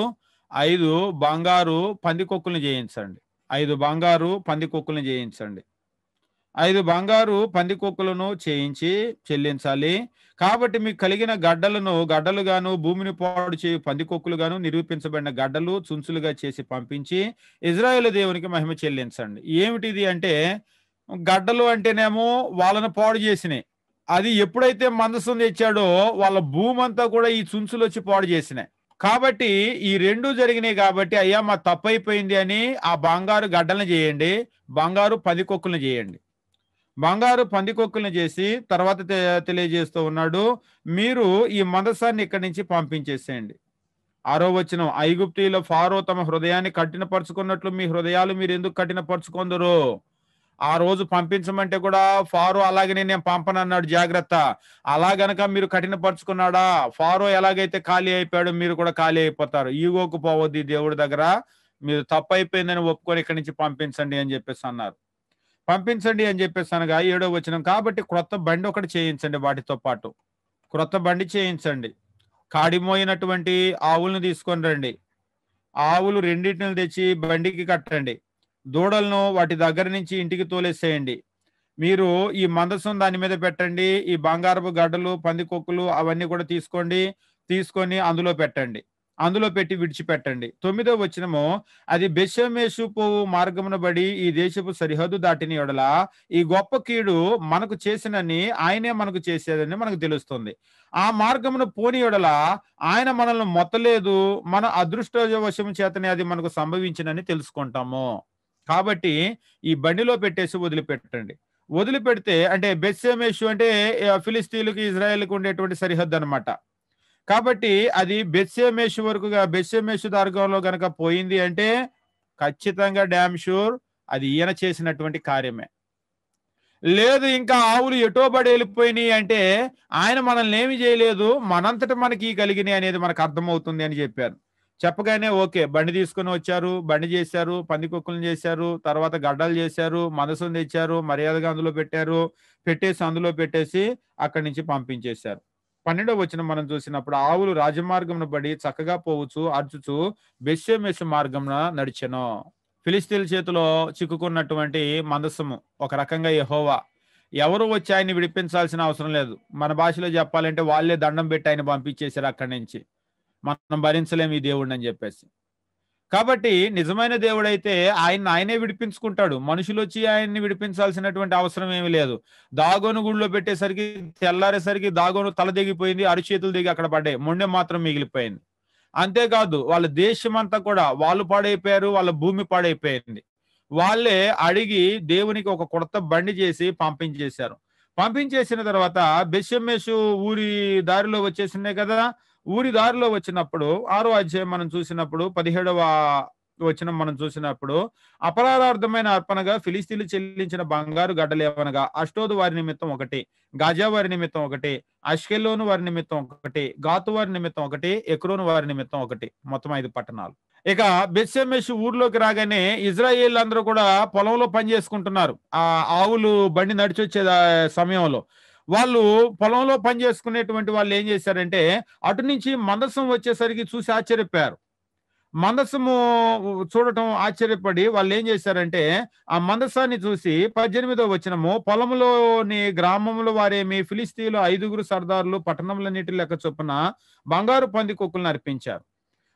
5 బంగారు పందికొక్కులను చేయించండి. 5 బంగారు పందికొక్కులను చేయించండి. 5 బంగారు పందికొక్కులను చేయించి చెల్లించాలి. కాబట్టి మీకు కలిగిన గడ్డలు గాను భూమిని పాడు చేయు పందికొక్కులు గాను నిరూపించబడిన గడ్డలు చుంచులుగా చేసి పంపించి ఇజ్రాయేలు దేవునికి మహిమ చెల్లించండి. ఏమిటిది అంటే, గడ్డలు అంటేనేమో వాళ్ళను పాడు చేసినాయి. అది ఎప్పుడైతే మందసం తెచ్చాడో వాళ్ళ భూమి అంతా కూడా ఈ చుంచులు వచ్చి పాడు చేసినాయి. కాబట్టి ఈ 2 జరిగినాయి. కాబట్టి అయ్యా మా తప్పైపోయింది అని ఆ బంగారు గడ్డలను చేయండి, బంగారు పందికొక్కులను చేయండి. బంగారు పందికొక్కులను చేసి తర్వాత తెలియజేస్తూ ఉన్నాడు, మీరు ఈ మందసాన్ని ఇక్కడి నుంచి పంపించేసేయండి. 6వ వచనం, ఐగుప్తీయుల ఫారో తమ హృదయాన్ని కఠినపరుచుకున్నట్లు మీ హృదయాలు మీరు ఎందుకు కఠినపరుచుకుందరు? ఆ రోజు పంపించమంటే కూడా ఫారో అలాగనే నేను పంపనన్నాడు, జాగ్రత్త. అలా గనక మీరు కఠినపరుచుకున్నాడా, ఫారో ఎలాగైతే ఖాళీ అయిపోయాడో మీరు కూడా ఖాళీ అయిపోతారు. ఈగోకు పోవద్దు దేవుడి దగ్గర, మీరు తప్పు అయిపోయిందని ఒప్పుకొని ఇక్కడి నుంచి పంపించండి అని చెప్పేసి అన్నారు. పంపించండి అని చెప్పేసి అనగా 7వ వచనం, కాబట్టి క్రొత్త బండి ఒకటి చేయించండి, వాటితో పాటు క్రొత్త బండి చేయించండి. కాడిమోయినటువంటి ఆవులను తీసుకొని రండి. ఆవులు 2 తెచ్చి బండికి కట్టండి. దూడలను వాటి దగ్గర నుంచి ఇంటికి తోలేసేయండి. మీరు ఈ మందసం దాని మీద పెట్టండి. ఈ బంగారపు గడ్డలు పందికొక్కులు అవన్నీ కూడా తీసుకొని అందులో పెట్టండి. అందులో పెట్టి విడిచిపెట్టండి. 9వ వచనము, అది బెత్షెమెషు పోవు మార్గమున బడి ఈ దేశపు సరిహద్దు దాటిన యెడల ఈ గొప్ప కీడు మనకు చేసినని ఆయనే మనకు చేసేదని మనకు తెలుస్తుంది. ఆ మార్గమును పోని యెడల ఆయన మనల్ని మొత్తలేదు, మన అదృష్టవశము చేతనే అది మనకు సంభవించినని తెలుసుకుంటాము. కాబట్టి ఈ బండిలో పెట్టేసి వదిలిపెట్టండి. వదిలిపెడితే అంటే బెత్షెమెషు అంటే ఫిలిస్తీన్లకు ఇజ్రాయేల్కి ఉండేటువంటి సరిహద్దు అనమాట. కాబట్టి అది బెత్షెమెషు మార్గంలో గనక పోయింది అంటే ఖచ్చితంగా డ్యామ్ షూర్ అది ఈయన చేసినటువంటి కార్యమే. లేదు ఇంకా ఆవులు ఎటోబడి వెళ్ళిపోయినాయి అంటే ఆయన మనల్ని ఏమి చేయలేదు, మనంతట మనకి కలిగినాయి అనేది మనకు అర్థమవుతుంది అని చెప్పారు. చెప్పగానే ఓకే, బండి తీసుకొని వచ్చారు, బండి చేశారు, పందికొక్కులను చేశారు, తర్వాత గడ్డలు చేశారు, మనసును తెచ్చారు, మర్యాదగా అందులో పెట్టారు, అందులో పెట్టేసి అక్కడి నుంచి పంపించేశారు. 12వ వచనం మనం చూసినప్పుడు, ఆవులు రాజమార్గమును బడి చక్కగా పోవచ్చు అర్చుచు బెత్షెమెషు మార్గమున నడిచెను. ఫిలిష్తీయుల చేతిలో చిక్కుకున్నటువంటి మందసము ఒక రకంగా యెహోవా. ఎవరు వచ్చి ఆయన్ని విడిపించాల్సిన అవసరం లేదు. మన భాషలో చెప్పాలంటే వాళ్ళే దండం పెట్టి ఆయన పంపించేశారు అక్కడి నుంచి. మనం భరించలేము ఈ దేవుడిని అని చెప్పేసి. కాబట్టి నిజమైన దేవుడైతే ఆయనే విడిపించుకుంటాడు. మనుషులు వచ్చి ఆయన్ని విడిపించాల్సినటువంటి అవసరం ఏమీ లేదు. దాగోను గుడిలో పెట్టేసరికి తెల్లారేసరికి దాగోను తల దిగిపోయింది, అరిచేతులు దిగి అక్కడ పడ్డాయి, మొండెం మాత్రం మిగిలిపోయింది. అంతేకాదు వాళ్ళ దేశం అంతా కూడా వాళ్ళు పాడైపోయారు, వాళ్ళ భూమి పాడైపోయింది. వాళ్ళే అడిగి దేవునికి ఒక కొత్త బండి చేసి పంపించేశారు. పంపించేసిన తర్వాత బెత్షెమెషు ఊరి దారిలో వచ్చేసినాయి కదా. ఊరి దారిలో వచ్చినప్పుడు 6వ అధ్యాయం మనం చూసినప్పుడు 17వ వచనం మనం చూసినప్పుడు, అపరాధార్థమైన అర్పణగా ఫిలిస్తీన్లు చెల్లించిన బంగారు గడ్డలు ఏమనగా అష్టోదు వారి నిమిత్తం ఒకటి, గాజా వారి నిమిత్తం ఒకటి, అష్కెలోను వారి నిమిత్తం ఒకటి, గాతు వారి నిమిత్తం ఒకటి, ఎక్రోను వారి నిమిత్తం ఒకటి, మొత్తం 5 పట్టణాలు. ఇక బెత్షెమెషు ఊర్లోకి రాగానే ఇజ్రాయేల్ అందరూ కూడా పొలంలో పని చేసుకుంటున్నారు. ఆ ఆవులు బండి నడిచొచ్చే సమయంలో వాళ్ళు పొలంలో పని చేసుకునేటువంటి వాళ్ళు ఏం చేశారంటే, అటు నుంచి మందసం వచ్చేసరికి చూసి ఆశ్చర్యపోయారు. మందసము చూడటం ఆశ్చర్యపడి వాళ్ళు ఏం చేశారంటే, ఆ మందసాన్ని చూసి 18వ వచనము, పొలంలోని గ్రామంలో వారేమి ఫిలిస్తీయులు 5 సర్దారులు పట్టణములన్నిటి లెక్క చొప్పున బంగారు పందికొక్కులను అర్పించారు.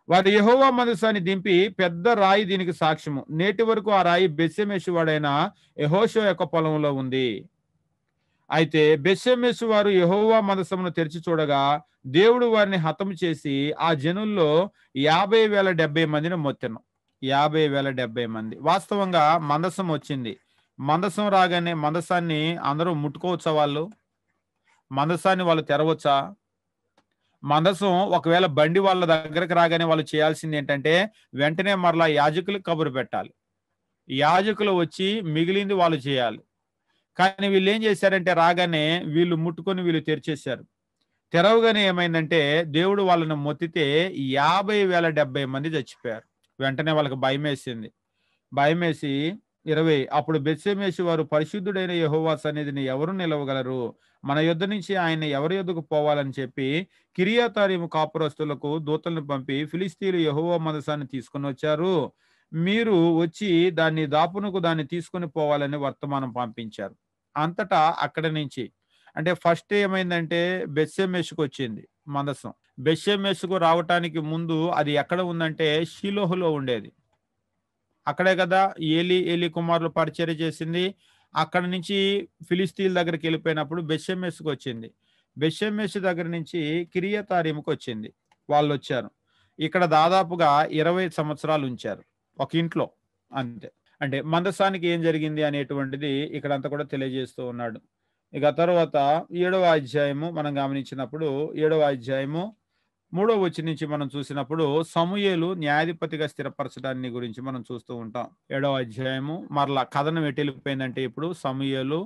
వారు యెహోవా మందసాన్ని దింపి పెద్ద రాయి దీనికి సాక్ష్యము. నేటి వరకు ఆ రాయి బెత్షెమెషు వాడైన యెహోషువ యొక్క పొలంలో ఉంది. అయితే బెత్షెమెషు వారు యెహోవా మందసమును తెరిచి చూడగా దేవుడు వారిని హతము చేసి ఆ జనుల్లో 50,070 మందిని మొత్తెను. 50,070 మంది. వాస్తవంగా మందసం వచ్చింది. మందసం రాగానే మందసాన్ని అందరూ ముట్టుకోవచ్చా? మందసాన్ని వాళ్ళు తెరవచ్చా? మందసం ఒకవేళ బండి వాళ్ళ దగ్గరకు రాగానే వాళ్ళు చేయాల్సింది ఏంటంటే, వెంటనే మరలా యాజకులకు కబురు పెట్టాలి. యాజకులు వచ్చి మిగిలింది వాళ్ళు చేయాలి. కానీ వీళ్ళు ఏం చేశారంటే, రాగానే వీళ్ళు ముట్టుకొని వీళ్ళు తెరిచేశారు. తెరవగానే ఏమైందంటే, దేవుడు వాళ్ళను మొత్తితే 50,070 మంది చచ్చిపోయారు. వెంటనే వాళ్ళకి భయమేసింది. భయమేసి 20, అప్పుడు బెత్షెమెషు వారు పరిశుద్ధుడైన యెహోవా సన్నిధిని ఎవరు నిలవగలరు? మన యుద్ధ నుంచి ఆయన ఎవరి యొద్దకు పోవాలని చెప్పి కిర్యతారీము కాపురస్తులకు దూతలను పంపి, ఫిలిస్తీయులు యెహోవా మందసాన్ని తీసుకుని వచ్చారు, మీరు వచ్చి దాన్ని తీసుకుని పోవాలని వర్తమానం పంపించారు. అంతటా అక్కడి నుంచి అంటే ఫస్ట్ ఏమైందంటే బెత్షెమెషుకు వచ్చింది మందసం. బెత్షెమెషుకు రావటానికి ముందు అది ఎక్కడ ఉందంటే షిలోహులో ఉండేది. అక్కడే కదా ఏలి కుమారులు పరిచర్య చేసింది. అక్కడ నుంచి ఫిలిస్తీన్ల దగ్గరికి వెళ్ళిపోయినప్పుడు బెత్షెమెషుకు వచ్చింది. బెత్షెమెషు దగ్గర నుంచి కిర్యతారీముకు వచ్చింది. వాళ్ళు వచ్చారు. ఇక్కడ దాదాపుగా 20 సంవత్సరాలు ఉంచారు ఒక ఇంట్లో, అంతే. అంటే మందసానికి ఏం జరిగింది అనేటువంటిది ఇక్కడంతా కూడా తెలియజేస్తూ ఉన్నాడు. ఇక తర్వాత 7వ అధ్యాయము మనం గమనించినప్పుడు 7వ అధ్యాయము 3వ వచనం నుంచి మనం చూసినప్పుడు సమూయేలు న్యాయాధిపతిగా స్థిరపరచడాన్ని గురించి మనం చూస్తూ ఉంటాం. 7వ అధ్యాయము మరలా కథనం ఎటు వెళ్ళిపోయిందంటే, ఇప్పుడు సమూయేలు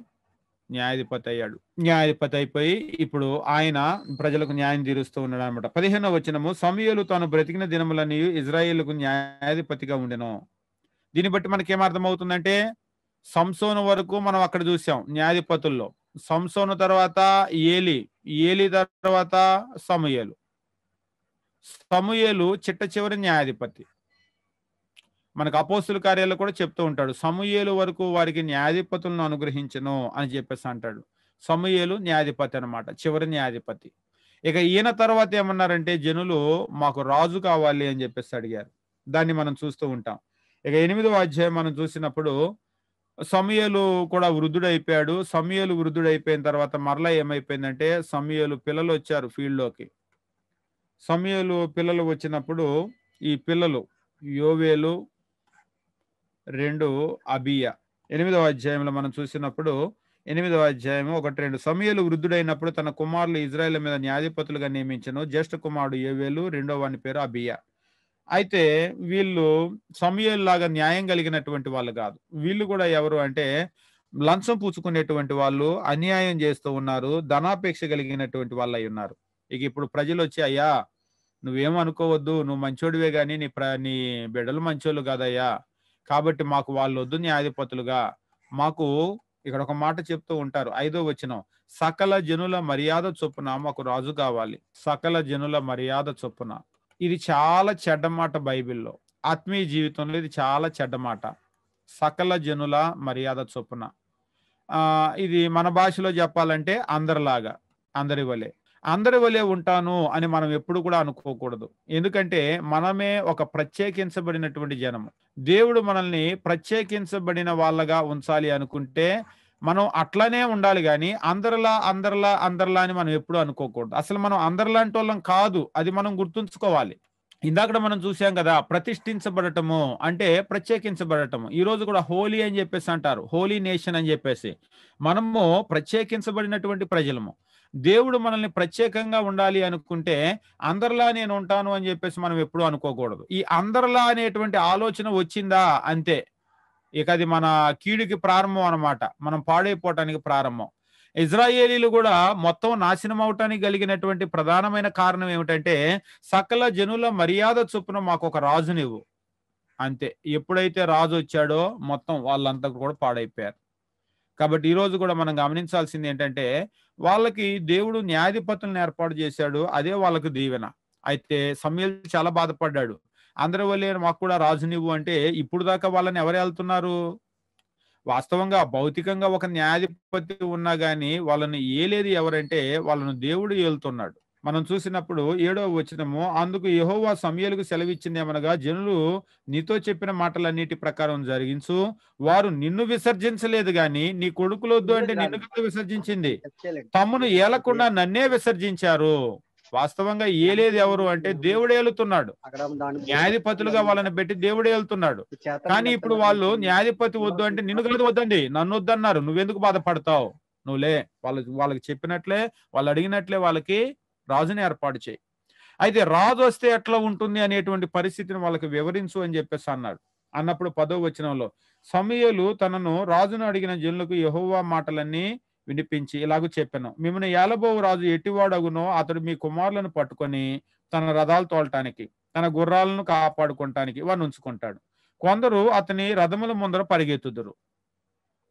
న్యాయాధిపతి అయ్యాడు. న్యాయాధిపతి అయిపోయి ఇప్పుడు ఆయన ప్రజలకు న్యాయం తీరుస్తూ ఉన్నాడు అనమాట. 15వ వచనము, సమూయేలు తాను బ్రతికిన దినములని ఇజ్రాయేలుకు న్యాయాధిపతిగా ఉండెను. దీన్ని బట్టి మనకి ఏమర్థమవుతుందంటే, సంసోను వరకు మనం అక్కడ చూసాం న్యాయాధిపతుల్లో. సంసోను తర్వాత ఏలి తర్వాత సమూయేలు చిట్ట చివరి న్యాయాధిపతి. మనకు అపోస్తుల కార్యాల్లో కూడా చెప్తూ ఉంటాడు, సమూయేలు వరకు వారికి న్యాయాధిపతులను అనుగ్రహించను అని చెప్పేసి అంటాడు. సమూయేలు న్యాయాధిపతి అనమాట, చివరి న్యాయాధిపతి. ఇక ఈయన తర్వాత ఏమన్నారంటే జనులు మాకు రాజు కావాలి అని చెప్పేసి అడిగారు. దాన్ని మనం చూస్తూ ఉంటాం. ఇక 8వ అధ్యాయం మనం చూసినప్పుడు సమూయేలు కూడా వృద్ధుడైపోయాడు. సమూయేలు వృద్ధుడైపోయిన తర్వాత మరలా ఏమైపోయిందంటే, సమూయేలు పిల్లలు వచ్చారు ఫీల్డ్లోకి. సమూయేలు పిల్లలు వచ్చినప్పుడు ఈ పిల్లలు యోవేలు, 2 అబియా. 8వ అధ్యాయంలో మనం చూసినప్పుడు 8వ అధ్యాయము 1-2, సమూయేలు వృద్ధుడైనప్పుడు తన కుమారులు ఇజ్రాయేల్ మీద న్యాయాధిపతులుగా నియమించను. జ్యేష్ఠ కుమారుడు యోవేలు, రెండో వాని పేరు అబియా. అయితే వీళ్ళు సమూయేలు లాగా న్యాయం కలిగినటువంటి వాళ్ళు కాదు. వీళ్ళు కూడా ఎవరు అంటే లంచం పుచ్చుకునేటువంటి వాళ్ళు, అన్యాయం చేస్తూ ఉన్నారు, ధనాపేక్ష కలిగినటువంటి వాళ్ళు అయి ఉన్నారు. ఇక ఇప్పుడు ప్రజలు వచ్చి, అయ్యా నువ్వేమనుకోవద్దు, నువ్వు మంచోడివే గాని నీ బిడ్డలు మంచోళ్ళు కాదయ్యా. కాబట్టి మాకు వాళ్ళు వద్దు న్యాయాధిపతులుగా. మాకు ఇక్కడ ఒక మాట చెప్తూ ఉంటారు. 5వ వచనం, సకల జనుల మర్యాద చొప్పున మాకు రాజు కావాలి. సకల జనుల మర్యాద చొప్పున. ఇది చాలా చెడ్డ మాట బైబిల్‌లో. ఆత్మీయ జీవితంలో ఇది చాలా చెడ్డ మాట. సకల జనుల మర్యాద చొప్పున. ఇది మన భాషలో చెప్పాలంటే అందరిలాగా, అందరి వలె. అందరి వలె ఉంటాను అని మనం ఎప్పుడు కూడా అనుకోకూడదు. ఎందుకంటే మనమే ఒక ప్రత్యేకించబడినటువంటి జనము. దేవుడు మనల్ని ప్రత్యేకించబడిన వాళ్ళగా ఉంచాలి అనుకుంటే మనం అట్లనే ఉండాలి గాని అందరిలా అని మనం ఎప్పుడు అనుకోకూడదు. అసలు మనం అందరిలాంటోళ్ళం కాదు. అది మనం గుర్తుంచుకోవాలి. ఇందాకడ మనం చూసాం కదా, ప్రతిష్ఠించబడటము అంటే ప్రత్యేకించబడటము. ఈ రోజు కూడా హోలీ అని చెప్పేసి అంటారు. హోలీ నేషన్ అని చెప్పేసి. మనము ప్రత్యేకించబడినటువంటి ప్రజలము. దేవుడు మనల్ని ప్రత్యేకంగా ఉండాలి అనుకుంటే అందరిలా నేను ఉంటాను అని చెప్పేసి మనం ఎప్పుడూ అనుకోకూడదు. ఈ అందరిలా అనేటువంటి ఆలోచన వచ్చిందా అంతే. ఇక అది మన కీడుకి ప్రారంభం అన్నమాట. మనం పాడైపోవటానికి ప్రారంభం. ఇజ్రాయేలీలు కూడా మొత్తం నాశనం అవటానికి కలిగినటువంటి ప్రధానమైన కారణం ఏమిటంటే, సకల జనుల మర్యాద చొప్పున మాకు ఒక రాజునివ్వు. అంతే. ఎప్పుడైతే రాజు వచ్చాడో మొత్తం వాళ్ళంతా కూడా పాడైపోయారు. కాబట్టి ఈ రోజు కూడా మనం గమనించాల్సింది ఏంటంటే, వాళ్ళకి దేవుడు న్యాయాధిపతులను ఏర్పాటు చేశాడు. అదే వాళ్ళకు దీవెన. అయితే సమూయేలు చాలా బాధపడ్డాడు. అందరి వల్లే మాకు కూడా రాజునివ్వు అంటే, ఇప్పుడు దాకా వాళ్ళని ఎవరు ఏలుతున్నారు? వాస్తవంగా భౌతికంగా ఒక న్యాయాధిపతి ఉన్నా గాని వాళ్ళని ఏలేది ఎవరంటే వాళ్ళను దేవుడు ఏలుతున్నాడు. మనం చూసినప్పుడు 7వ వచనము, అందుకు యెహోవా సమూయేలుకు సెలవిచ్చిందేమనగా, జనులు నీతో చెప్పిన మాటలన్నిటి ప్రకారం జరిగించు. వారు నిన్ను విసర్జించలేదు గాని నీ కొడుకులొద్దు అంటే నిన్ను కదా విసర్జించింది. తమ్మును ఏలకుండా నన్నే విసర్జించారు. వాస్తవంగా ఏలేది ఎవరు అంటే దేవుడు ఏలుతున్నాడు. న్యాయాధిపతులుగా వాళ్ళని పెట్టి దేవుడు ఏలుతున్నాడు. కానీ ఇప్పుడు వాళ్ళు న్యాయాధిపతి వద్దు అంటే నిన్ను కలిసి వద్దండి, నన్ను వద్దన్నారు. నువ్వెందుకు బాధపడతావు? నువ్వులే, వాళ్ళకి చెప్పినట్లే, వాళ్ళు అడిగినట్లే వాళ్ళకి రాజుని ఏర్పాటు చేయి. అయితే రాజు వస్తే ఎట్లా ఉంటుంది అనేటువంటి పరిస్థితిని వాళ్ళకి వివరించు అని చెప్పేసి అన్నాడు. అన్నప్పుడు 10వ వచనంలో, సమూయేలు తనను రాజును అడిగిన జనులకు యెహోవా మాటలన్నీ వినిపించి ఇలాగూ చెప్పాను, మిమ్మల్ని ఏలబోవు రాజు ఎట్టివాడగునో అతడు మీ కుమారులను పట్టుకొని తన రథాలు తోలటానికి, తన గుర్రాలను కాపాడుకోవటానికి వారిని ఉంచుకుంటాడు. కొందరు అతని రథముల ముందర పరిగెత్తుదురు.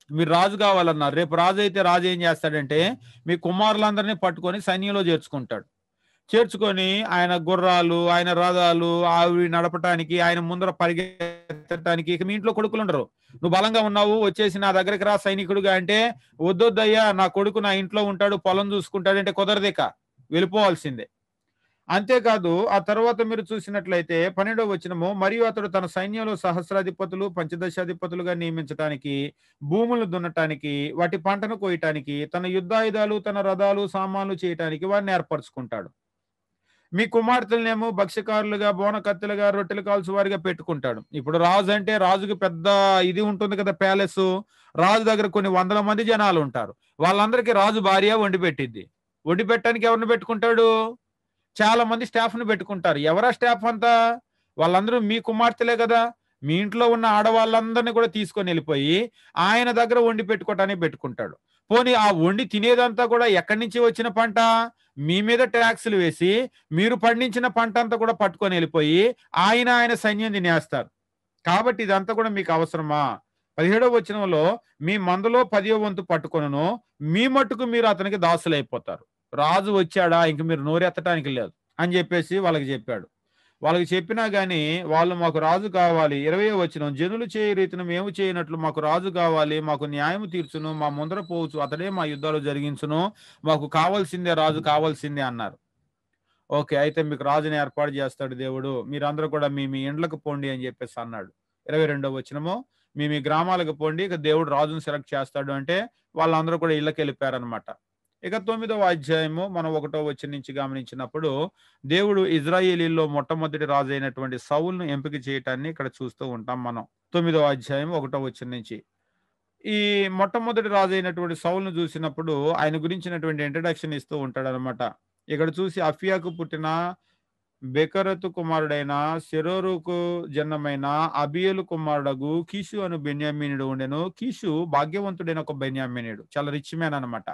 మీరు రాజు కావాలన్నారు. రేపు రాజు అయితే రాజు ఏం చేస్తాడంటే మీ కుమారులందరినీ పట్టుకొని సైన్యంలో చేర్చుకుంటాడు. చేర్చుకొని ఆయన గుర్రాలు, ఆయన రథాలు అవి నడపటానికి, ఆయన ముందర పరిగెత్తటానికి. ఇక మీ ఇంట్లో కొడుకులు ఉండరు. నువ్వు బలంగా ఉన్నావు, వచ్చేసి నా దగ్గరికి రా సైనికుడుగా అంటే, వద్దొద్దయ్యా నా కొడుకు నా ఇంట్లో ఉంటాడు, పొలం చూసుకుంటాడు అంటే కుదరదిక, వెళ్ళిపోవాల్సిందే. అంతేకాదు ఆ తర్వాత మీరు చూసినట్లయితే 12వ వచనము, మరియు అతడు తన సైన్యంలో సహస్రాధిపతులు పంచదశాధిపతులుగా నియమించటానికి, భూములు దున్నటానికి, వాటి పంటను కోయటానికి, తన యుద్ధాయుధాలు తన రథాలు సామాన్లు చేయటానికి వారిని ఏర్పరచుకుంటాడు. మీ కుమార్తెలనేమో భక్ష్యకారులుగా, బోనకత్తెలుగా, రొట్టెలు కాల్చు వారిగా పెట్టుకుంటాడు. ఇప్పుడు రాజు అంటే రాజుకి పెద్ద ఇది ఉంటుంది కదా, ప్యాలెస్. రాజు దగ్గర కొన్ని వందల మంది జనాలు ఉంటారు. వాళ్ళందరికీ రాజు భార్య వండి పెట్టిద్ది. వండి పెట్టడానికి ఎవరిని పెట్టుకుంటాడు? చాలా మంది స్టాఫ్ ను పెట్టుకుంటారు. ఎవరా స్టాఫ్ అంతా? వాళ్ళందరూ మీ కుమార్తెలే కదా. మీ ఇంట్లో ఉన్న ఆడవాళ్ళందరినీ కూడా తీసుకొని వెళ్ళిపోయి ఆయన దగ్గర వండి పెట్టుకోవటానికి పెట్టుకుంటాడు. పోనీ ఆ వండి తినేదంతా కూడా ఎక్కడి నుంచి వచ్చిన పంట? మీ మీద ట్యాక్సులు వేసి మీరు పండించిన పంట అంతా కూడా పట్టుకొని వెళ్ళిపోయి ఆయన సైన్యం తినేస్తారు. కాబట్టి ఇదంతా కూడా మీకు అవసరమా? 17వ వచనంలో, మీ మందలో 10వ వంతు పట్టుకొనును, మీ మట్టుకు మీరు అతనికి దాసులైపోతారు. రాజు వచ్చాడా ఇంక మీరు నోరెత్తటానికి లేదు అని చెప్పేసి వాళ్ళకి చెప్పాడు. వాళ్ళకి చెప్పినా గాని వాళ్ళు మాకు రాజు కావాలి. 20వ వచనం, జనులు చేయ రీతిని మేము చేయనట్లు మాకు రాజు కావాలి, మాకు న్యాయం తీర్చును, మా ముందర పోవచ్చు, అతడే మా యుద్ధాలు జరిగించును, మాకు కావాల్సిందే, రాజు కావాల్సిందే అన్నారు. ఓకే, అయితే మీకు రాజుని ఏర్పాటు చేస్తాడు దేవుడు, మీరందరూ కూడా మీ మీ ఇండ్లకు పోండి అని చెప్పేసి అన్నాడు. 22వ వచనము, మీ గ్రామాలకు పోండి, ఇక దేవుడు రాజును సెలెక్ట్ చేస్తాడు అంటే వాళ్ళందరూ కూడా ఇళ్ళకి వెళ్ళిపోయారనమాట. ఇక 9వ అధ్యాయము మనం 1వ వచనం నుంచి గమనించినప్పుడు, దేవుడు ఇజ్రాయేలీల్లో మొట్టమొదటి రాజు అయినటువంటి సౌలును ఎంపిక చేయటాన్ని ఇక్కడ చూస్తూ ఉంటాం మనం. 9వ అధ్యాయం 1వ వచనం నుంచి. ఈ మొట్టమొదటి రాజు అయినటువంటి సౌలును చూసినప్పుడు ఆయన గురించినటువంటి ఇంట్రడక్షన్ ఇస్తూ ఉంటాడు అనమాట. ఇక్కడ చూసి అఫియాకు పుట్టిన బెకరతు కుమారుడైన సెరోరుకు జన్మమైన అబియేలు కుమారుడగు కీషు అను బెన్యామీనుడు ఉండెను. కీషు భాగ్యవంతుడైన ఒక బెన్యామీనుడు, చాలా రిచ్ మ్యాన్ అనమాట.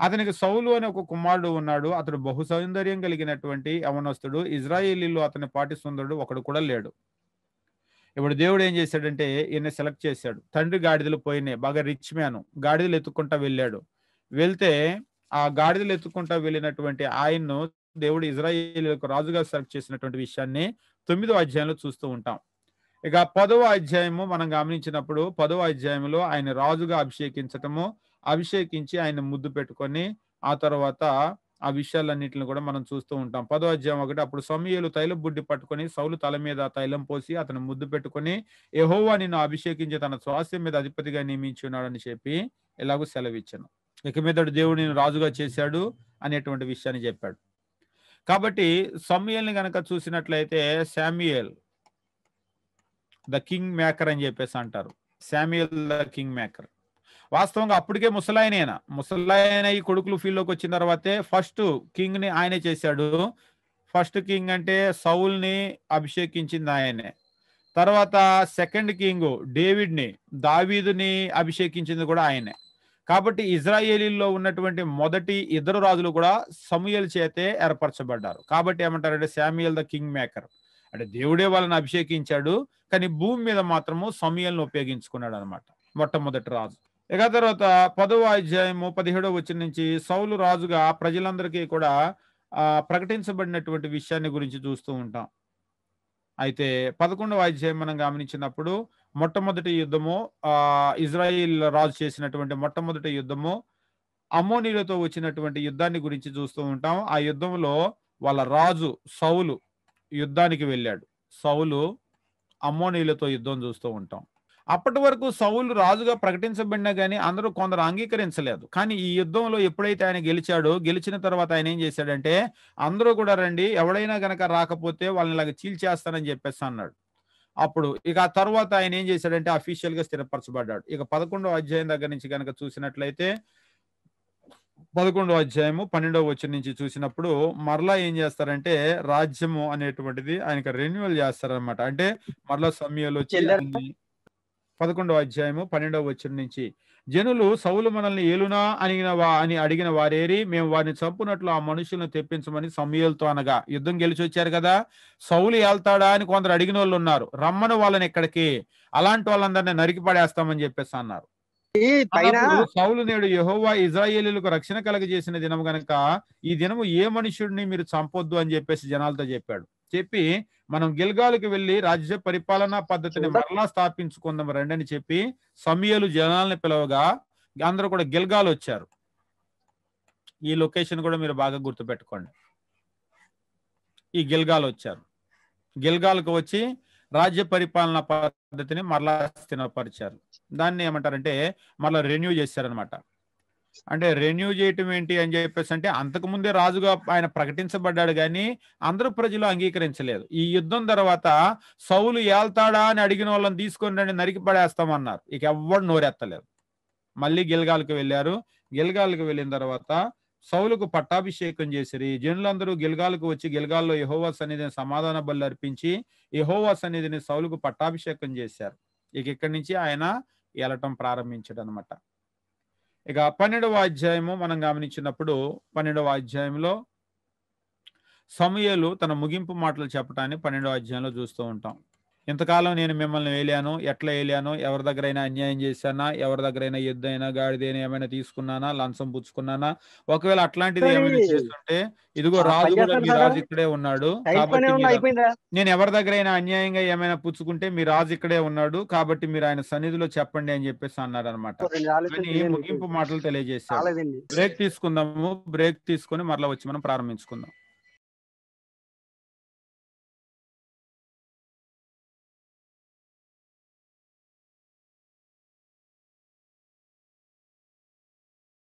అతనికి సౌలు అనే ఒక కుమారుడు ఉన్నాడు. అతడు బహు సౌందర్యం కలిగినటువంటి యవనస్తుడు. ఇజ్రాయేలీలో అతని పాటి సుందరుడు ఒకడు కూడా లేడు. ఇప్పుడు దేవుడు ఏం చేశాడంటే ఈయన సెలెక్ట్ చేశాడు. తండ్రి గాడిదలు పోయినాయి, బాగా రిచ్ మ్యాన్, గాడిదలు ఎత్తుకుంటా వెళ్ళాడు. వెళ్తే ఆ గాడిదలు ఎత్తుకుంటా వెళ్ళినటువంటి ఆయన్ను దేవుడు ఇజ్రాయేలీలకు రాజుగా సెలెక్ట్ చేసినటువంటి విషయాన్ని 9వ అధ్యాయంలో చూస్తూ ఉంటాం. ఇక 10వ అధ్యాయము మనం గమనించినప్పుడు 10వ అధ్యాయంలో ఆయన రాజుగా అభిషేకించి ఆయన ముద్దు పెట్టుకొని ఆ తర్వాత ఆ విషయాలన్నింటిని కూడా మనం చూస్తూ ఉంటాం. 10వ అధ్యాయం 1, అప్పుడు సమూయేలు తైలం బుడ్డి పట్టుకొని సౌలు తల మీద తైలం పోసి అతను ముద్దు పెట్టుకొని యెహోవా నిన్ను అభిషేకించి తన స్వాస్థ్యం మీద అధిపతిగా నియమించున్నాడని చెప్పి ఎలాగో సెలవిచ్చాను. ఇక మీదట దేవుడు నిన్ను రాజుగా చేశాడు అనేటువంటి విషయాన్ని చెప్పాడు. కాబట్టి సమూయేలుని గనక చూసినట్లయితే శామ్యూయల్ ద కింగ్ మేకర్ అని చెప్పేసి అంటారు. Samuel the king maker. వాస్తవంగా అప్పటికే ముసలాయన ఈ కొడుకులు ఫీల్డ్లోకి వచ్చిన తర్వాతే ఫస్ట్ కింగ్ ని ఆయనే చేశాడు. ఫస్ట్ కింగ్ అంటే సౌల్ని అభిషేకించింది ఆయనే. తర్వాత సెకండ్ కింగ్ దావీదుని అభిషేకించింది కూడా ఆయనే. కాబట్టి ఇజ్రాయేలీల్లో ఉన్నటువంటి మొదటి ఇద్దరు రాజులు కూడా సమూయేలు చేతే ఏర్పరచబడ్డారు. కాబట్టి ఏమంటారంటే శామ్యూయల్ ద కింగ్ మేకర్, అంటే దేవుడే వాళ్ళని అభిషేకించాడు, కానీ భూమి మీద మాత్రము సమూయేలును ఉపయోగించుకున్నాడు అనమాట, మొట్టమొదటి రాజు. ఇక తర్వాత 10వ అధ్యాయము 17వ వచనం నుంచి సౌలు రాజుగా ప్రజలందరికీ కూడా ప్రకటించబడినటువంటి విషయాన్ని గురించి చూస్తూ ఉంటాం. అయితే 11వ అధ్యాయం మనం గమనించినప్పుడు మొట్టమొదటి యుద్ధము, ఇజ్రాయిల్ రాజు చేసినటువంటి మొట్టమొదటి యుద్ధము అమ్మోనీలతో వచ్చినటువంటి యుద్ధాన్ని గురించి చూస్తూ ఉంటాం. ఆ యుద్ధంలో వాళ్ళ రాజు సౌలు యుద్ధానికి వెళ్ళాడు. సౌలు అమ్మోనీలతో యుద్ధం చూస్తూ ఉంటాం. అప్పటి వరకు సౌలు రాజుగా ప్రకటించబడినా కానీ కొందరు అంగీకరించలేదు. కానీ ఈ యుద్ధంలో ఎప్పుడైతే ఆయన గెలిచిన తర్వాత ఆయన ఏం చేశాడంటే అందరూ కూడా రండి, ఎవడైనా గనక రాకపోతే వాళ్ళని ఇలాగ చీల్చేస్తానని చెప్పేసి అన్నాడు. అప్పుడు ఇక ఆ తర్వాత ఆయన ఏం చేశాడంటే అఫీషియల్ గా స్థిరపరచబడ్డాడు. ఇక 11వ అధ్యాయం దగ్గర నుంచి కనుక చూసినట్లయితే 11వ అధ్యాయము 12వ వచనం నుంచి చూసినప్పుడు మరలా ఏం చేస్తారంటే రాజ్యము అనేటువంటిది ఆయనకి రెన్యువల్ చేస్తారనమాట. అంటే మరలా సమయంలో వచ్చి 11వ అధ్యాయము 12వ వచనం నుంచి జనులు సౌలు మనల్ని ఏలునా అని అడిగిన వారేరి, మేము వారిని చంపునట్లు ఆ మనుషులను తెప్పించమని సమూయేలుతో అనగా, యుద్ధం గెలిచి వచ్చారు కదా, సౌలు ఏల్తాడా అని కొందరు అడిగిన వాళ్ళు ఉన్నారు, రమ్మను వాళ్ళని ఇక్కడికి, అలాంటి వాళ్ళందరినీ నరికి పడేస్తామని చెప్పేసి అన్నారు. సౌలు నేడు యెహోవా ఇజ్రాయేలీలకు రక్షణ కలగజేసిన దినం గనక ఈ దినము ఏ మనుషుడిని మీరు చంపొద్దు అని చెప్పేసి జనాలతో చెప్పి మనం గిల్గాలుకి వెళ్లి రాజ్య పరిపాలనా పద్ధతిని మరలా స్థాపించుకుందాం రండి అని చెప్పి సమూయేలు జనాల్ని పిలవగా అందరూ కూడా గిల్గాల్ వచ్చారు. ఈ లొకేషన్ కూడా మీరు బాగా గుర్తుపెట్టుకోండి. ఈ గిల్గాల్ వచ్చారు. గిల్గాల్కు వచ్చి రాజ్య పరిపాలన పద్ధతిని మరలా స్థిరపరిచారు. దాన్ని ఏమంటారంటే మరలా రెన్యూ చేశారనమాట. అంటే రెన్యూ చేయటం ఏంటి అని చెప్పేసి అంటే అంతకుముందే రాజుగా ఆయన ప్రకటించబడ్డాడు, కానీ అందరూ ప్రజలు అంగీకరించలేదు. ఈ యుద్ధం తర్వాత సౌలు ఏల్తాడా అని అడిగిన వాళ్ళని తీసుకొని రండి, నరికి పడేస్తామన్నారు. ఇక ఎవ్వడు నోరెత్తలేదు. మళ్ళీ గిల్గాల్కి వెళ్ళారు. గిల్గాల్కి వెళ్ళిన తర్వాత సౌలుకు పట్టాభిషేకం చేసిరి. జనులందరూ గిల్గాల్కు వచ్చి గిల్గాల్లో యెహోవా సన్నిధిని సమాధాన బలి అర్పించి యెహోవా సన్నిధిని సౌలుకు పట్టాభిషేకం చేశారు. ఇక ఇక్కడి నుంచి ఆయన ఏలటం ప్రారంభించాడు అనమాట. ఇక 12వ అధ్యాయము మనం గమనించినప్పుడు 12వ అధ్యాయంలో సమూయేలు తన ముగింపు మాటలు చెప్పడాన్ని 12వ అధ్యాయంలో చూస్తూ ఉంటాం. ఇంతకాలం నేను మిమ్మల్ని ఏలాను, ఎట్లా ఏలాను, ఎవరి దగ్గరైనా అన్యాయం చేశానా, ఎవరి దగ్గరైనా యుద్ధైనా గాడిదైనా ఏమైనా తీసుకున్నానా, లంచం పుచ్చుకున్నానా, ఒకవేళ అట్లాంటిది ఏమైనా చేస్తుంటే ఇదిగో రాజు కూడా మీ రాజు ఇక్కడే ఉన్నాడు, కాబట్టి నేను ఎవరి దగ్గరైనా అన్యాయంగా ఏమైనా పుచ్చుకుంటే మీ రాజు ఇక్కడే ఉన్నాడు, కాబట్టి మీరు ఆయన సన్నిధిలో చెప్పండి అని చెప్పేసి అన్నాడు అనమాట. అని ముగింపు మాటలు తెలియజేశారు. బ్రేక్ తీసుకుందాము. బ్రేక్ తీసుకొని మరలా వచ్చి మనం ప్రారంభించుకుందాం.